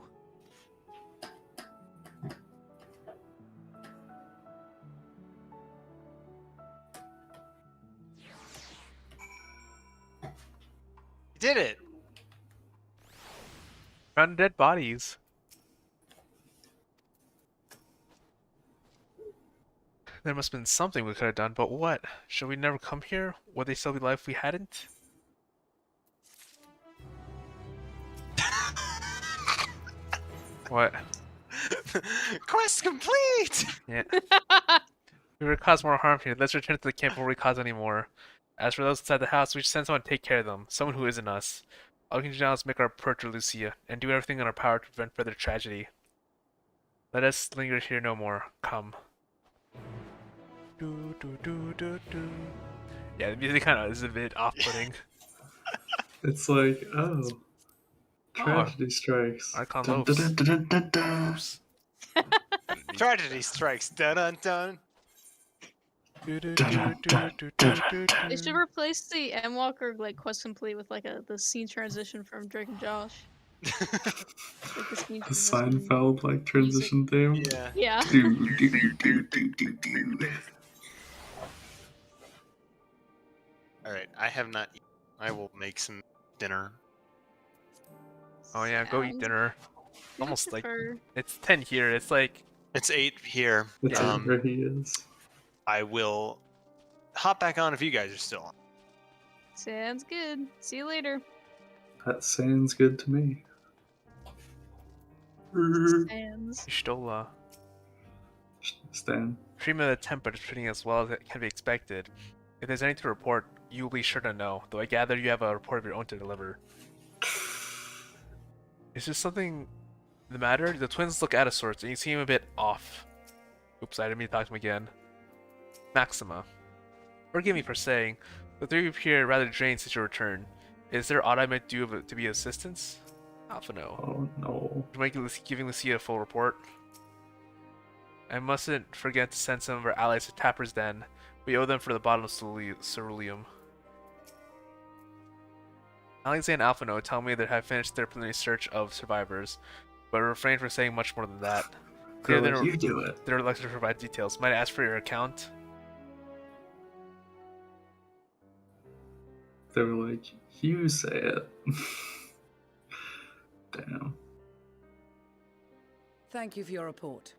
Did it! Found dead bodies. There must have been something we could have done, but what? Should we never come here? Would they still be alive if we hadn't? What? Quest complete! Yeah. We would cause more harm here. Let's return to the camp before we cause any more. As for those inside the house, we should send someone to take care of them. Someone who isn't us. All we can do now is make our approach to Lucia, and do everything in our power to prevent further tragedy. Let us linger here no more. Come. Do, do, do, do, do. Yeah, the music kind of is a bit off-putting. It's like, oh, tragedy strikes. Icon Dun, loafs. dun, dun, dun, dun, dun. Tragedy strikes. Dun dun dun. They should replace the Endwalker like quest complete with like the scene transition from Drake and Josh. Like the scene The transition. Seinfeld like transition theme. Yeah. Yeah. Do, do, do, do, do, do. Alright, I have not eaten. I will make some dinner. Oh yeah, go eat dinner. Almost like prefer- it's 10 here. It's like It's 8 here. That's where he is. I will hop back on if you guys are still on. Sounds good. See you later. That sounds good to me. Sands. Stola. Stan. Treatment of the temper is treating as well as it can be expected. If there's anything to report, you will be sure to know. Though I gather you have a report of your own to deliver. Is there something the matter? The twins look out of sorts, and you seem a bit off. Oops, I didn't mean to talk to him again. Maxima. Forgive me for saying, the three of you appear rather drained since your return. Is there aught I might do to be of assistance? Alpha, no. Oh no. Giving Lucia a full report. I mustn't forget to send some of our allies to Tapper's Den. We owe them for the bottom of Ceruleum. Alexander and Alphino tell me they have finished their preliminary search of survivors, but refrain from saying much more than that. Girl, you do it. They're elected to provide details. Might I ask for your account? They were like, you say it. Damn. Thank you for your report.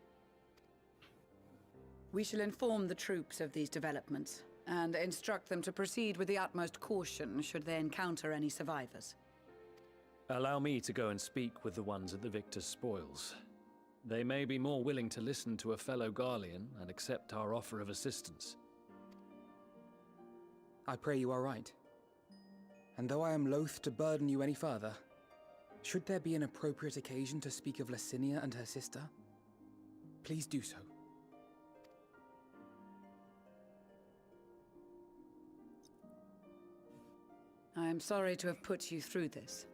We shall inform the troops of these developments and instruct them to proceed with the utmost caution should they encounter any survivors. Allow me to go and speak with the ones at the victor's spoils. They may be more willing to listen to a fellow Garlean and accept our offer of assistance. I pray you are right. And though I am loath to burden you any further, should there be an appropriate occasion to speak of Licinia and her sister, please do so. I am sorry to have put you through this.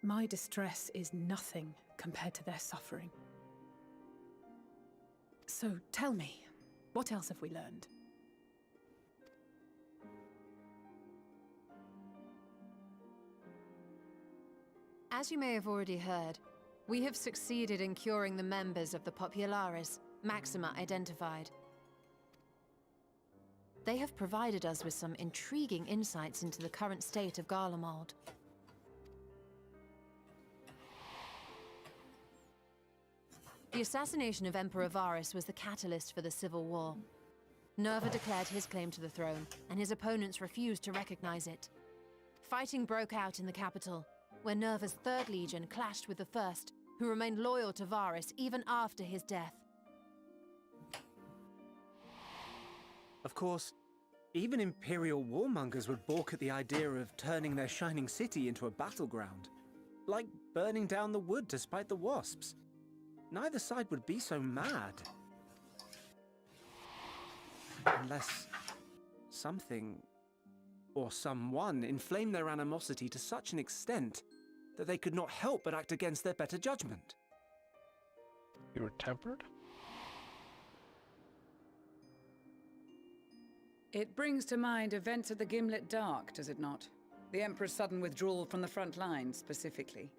My distress is nothing compared to their suffering. So tell me, what else have we learned? As you may have already heard, we have succeeded in curing the members of the Populares, Maxima identified. They have provided us with some intriguing insights into the current state of Garlemald. The assassination of Emperor Varus was the catalyst for the civil war. Nerva declared his claim to the throne, and his opponents refused to recognize it. Fighting broke out in the capital, where Nerva's 3rd Legion clashed with the 1st, who remained loyal to Varus even after his death. Of course, even Imperial warmongers would balk at the idea of turning their shining city into a battleground. Like burning down the wood to spite the wasps. Neither side would be so mad. Unless something or someone inflamed their animosity to such an extent that they could not help but act against their better judgment. You were tempered? It brings to mind events at the Gimlet Dark, does it not? The Emperor's sudden withdrawal from the front lines, specifically.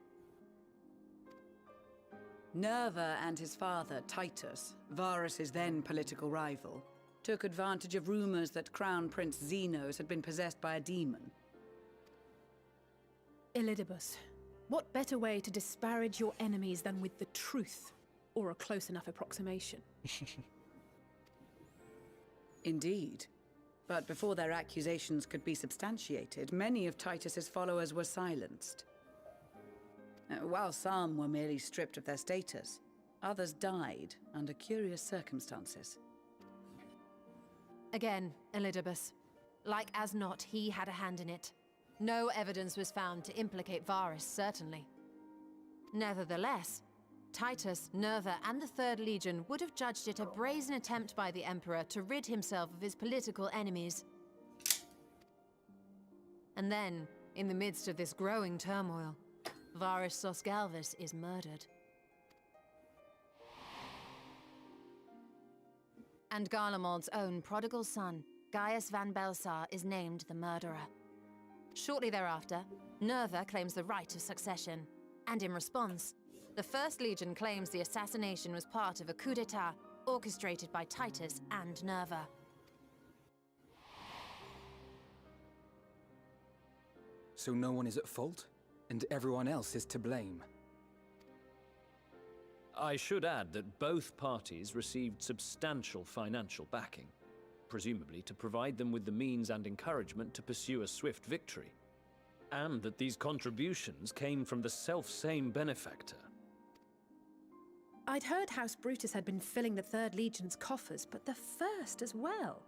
Nerva and his father, Titus, Varus's then political rival, took advantage of rumors that Crown Prince Xenos had been possessed by a demon. Elidibus, what better way to disparage your enemies than with the truth, or a close enough approximation? Indeed. But before their accusations could be substantiated, many of Titus's followers were silenced. While some were merely stripped of their status, others died under curious circumstances. Again, Elidibus. Like as not, he had a hand in it. No evidence was found to implicate Varus, certainly. Nevertheless, Titus, Nerva, and the 3rd Legion would have judged it a brazen attempt by the Emperor to rid himself of his political enemies. And then, in the midst of this growing turmoil, Varus Sosgalvis is murdered. And Garlemald's own prodigal son, Gaius van Belsar, is named the murderer. Shortly thereafter, Nerva claims the right of succession, and in response, the 1st Legion claims the assassination was part of a coup d'etat orchestrated by Titus and Nerva. So no one is at fault, and everyone else is to blame. I should add that both parties received substantial financial backing, presumably to provide them with the means and encouragement to pursue a swift victory, and that these contributions came from the self-same benefactor. I'd heard House Brutus had been filling the 3rd Legion's coffers, but the 1st as well.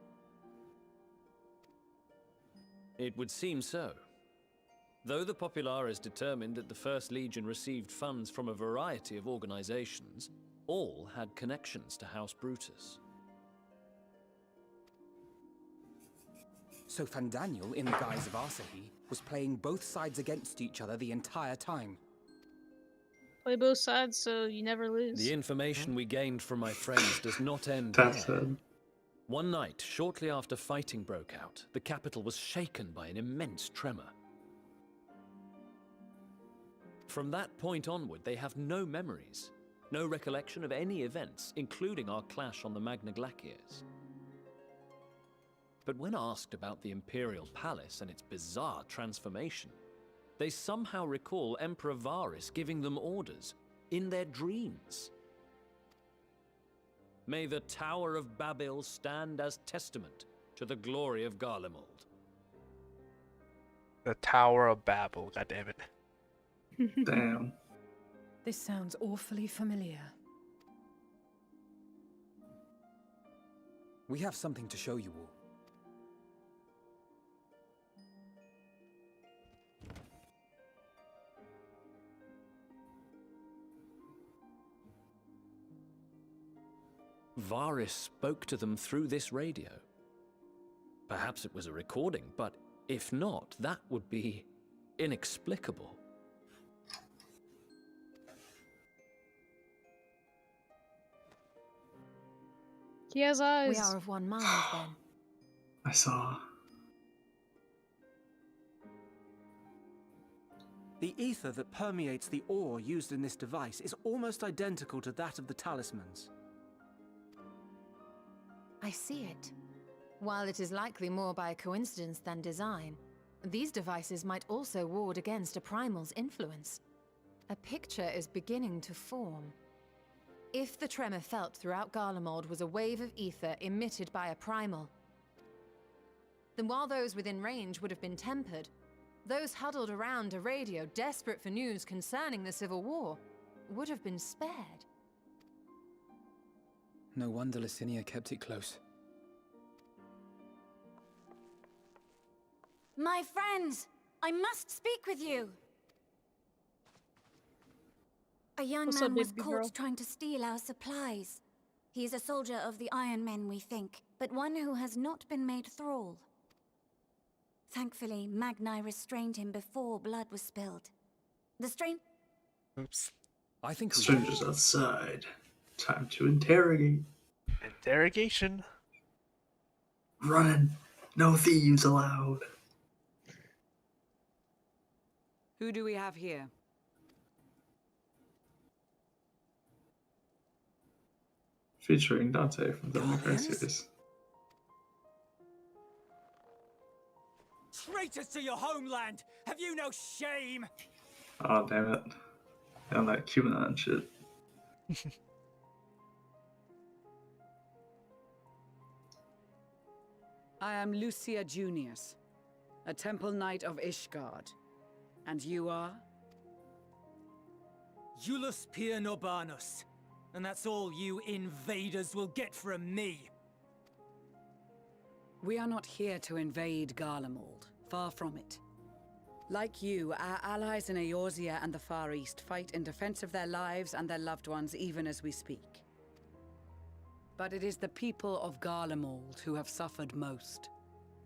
It would seem so. Though the Populares determined that the 1st Legion received funds from a variety of organizations, all had connections to House Brutus. So Fandaniel, in the guise of Asahi, was playing both sides against each other the entire time. Play both sides so you never lose. The information we gained from my friends does not end That's there. it. One night, shortly after fighting broke out, the capital was shaken by an immense tremor. From that point onward, they have no memories, no recollection of any events, including our clash on the Magna Glaciers. But when asked about the Imperial Palace and its bizarre transformation, they somehow recall Emperor Varys giving them orders in their dreams. May the Tower of Babel stand as testament to the glory of Garlemald. The Tower of Babel, goddammit. Damn. This sounds awfully familiar. We have something to show you all. Varys spoke to them through this radio. Perhaps it was a recording, but if not, that would be inexplicable. He has eyes. We are of one mind, then. I saw. The ether that permeates the ore used in this device is almost identical to that of the talismans. I see it. While it is likely more by coincidence than design, these devices might also ward against a primal's influence. A picture is beginning to form. If the tremor felt throughout Garlemald was a wave of ether emitted by a primal, then while those within range would have been tempered, those huddled around a radio desperate for news concerning the Civil War would have been spared. No wonder Licinia kept it close. My friends, I must speak with you. A young What's man up, was baby caught girl? trying to steal our supplies. He is a soldier of the Iron Men, we think, but one who has not been made thrall. Thankfully, Magni restrained him before blood was spilled. The strain... Oops. I think Strangers outside. Time to interrogate. Interrogation. Running. No thieves allowed. Who do we have here? Featuring Dante from the Macrae series. Traitors to your homeland! Have you no shame? Oh, damn it. And that QAnon shit. I am Lucia Junius, a Temple Knight of Ishgard. And you are? Iulus Pier Norbanus. And that's all you invaders will get from me. We are not here to invade Garlemald. Far from it. Like you, our allies in Eorzea and the Far East fight in defense of their lives and their loved ones even as we speak. But it is the people of Garlemald who have suffered most.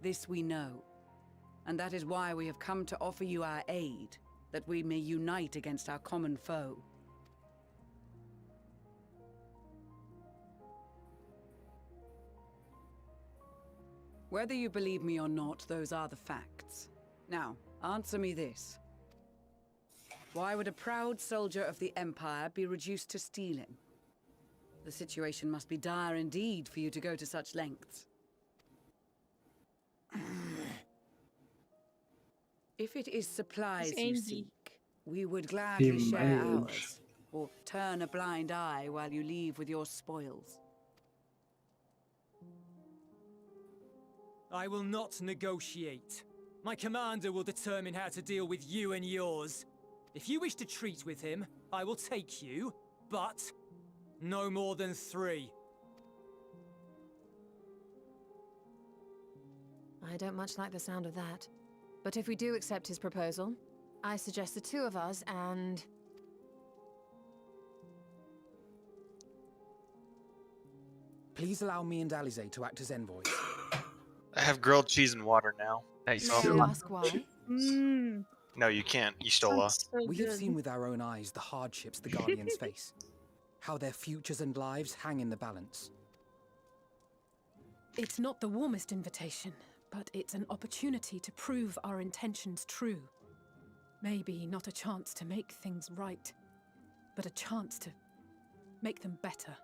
This we know. And that is why we have come to offer you our aid, that we may unite against our common foe. Whether you believe me or not, those are the facts. Now, answer me this. Why would a proud soldier of the Empire be reduced to stealing? The situation must be dire indeed for you to go to such lengths. If it is supplies He's you angry. seek, we would gladly Be share mage. ours, or turn a blind eye while you leave with your spoils. I will not negotiate. My commander will determine how to deal with you and yours. If you wish to treat with him, I will take you, but no more than 3. I don't much like the sound of that. But if we do accept his proposal, I suggest the 2 of us and... Please allow me and Alize to act as envoys. I have grilled cheese and water now. Hey, May I ask why? Mmm. No, you can't. Istola. So We have good. seen with our own eyes the hardships the Guardians face, how their futures and lives hang in the balance. It's not the warmest invitation, but it's an opportunity to prove our intentions true. Maybe not a chance to make things right, but a chance to make them better.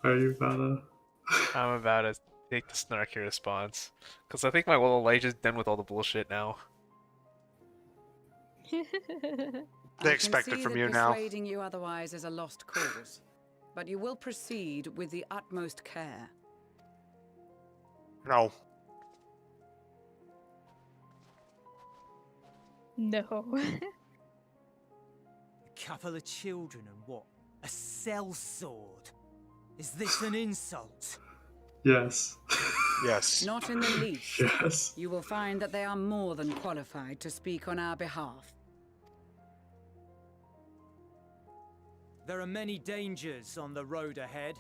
Are you about to? I'm about to take the snarky response. Because I think my little light is done with all the bullshit now. They expect it from you now. Persuading you otherwise is a lost cause, but you will proceed with the utmost care. No. No. A couple of children and what? A sellsword? Is this an insult? Yes. Yes. Not in the least. Yes. You will find that they are more than qualified to speak on our behalf. There are many dangers on the road ahead.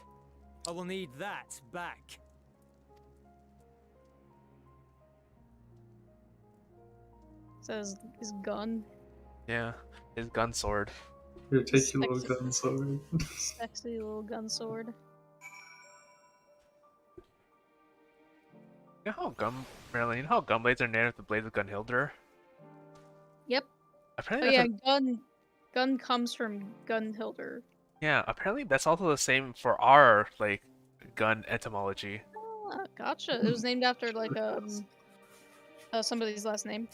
I will need that back. Says his gun. Yeah, his gun sword. Here, take your little Sexy. gun sword. Sexy little gun sword. You know how Marilyn, you know how gunblades are named with the blades of Gunhilder? Yep. Apparently Oh that's yeah, gun comes from Gunhilder. yeah, apparently that's also the same for our like gun etymology. Oh, gotcha. It was named after like somebody's last name.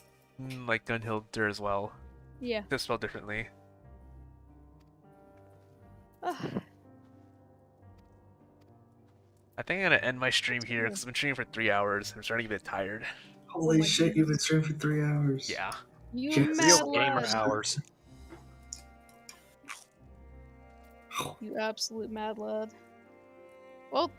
Like Gunhilder as well. Yeah. Just spelled differently. I think I'm gonna end my stream here because I've been streaming for 3 hours. I'm starting to get tired. Holy shit, you've been streaming for 3 hours. Yeah. You Yes. mad Real gamer lad. hours. You absolute mad lad. Well, that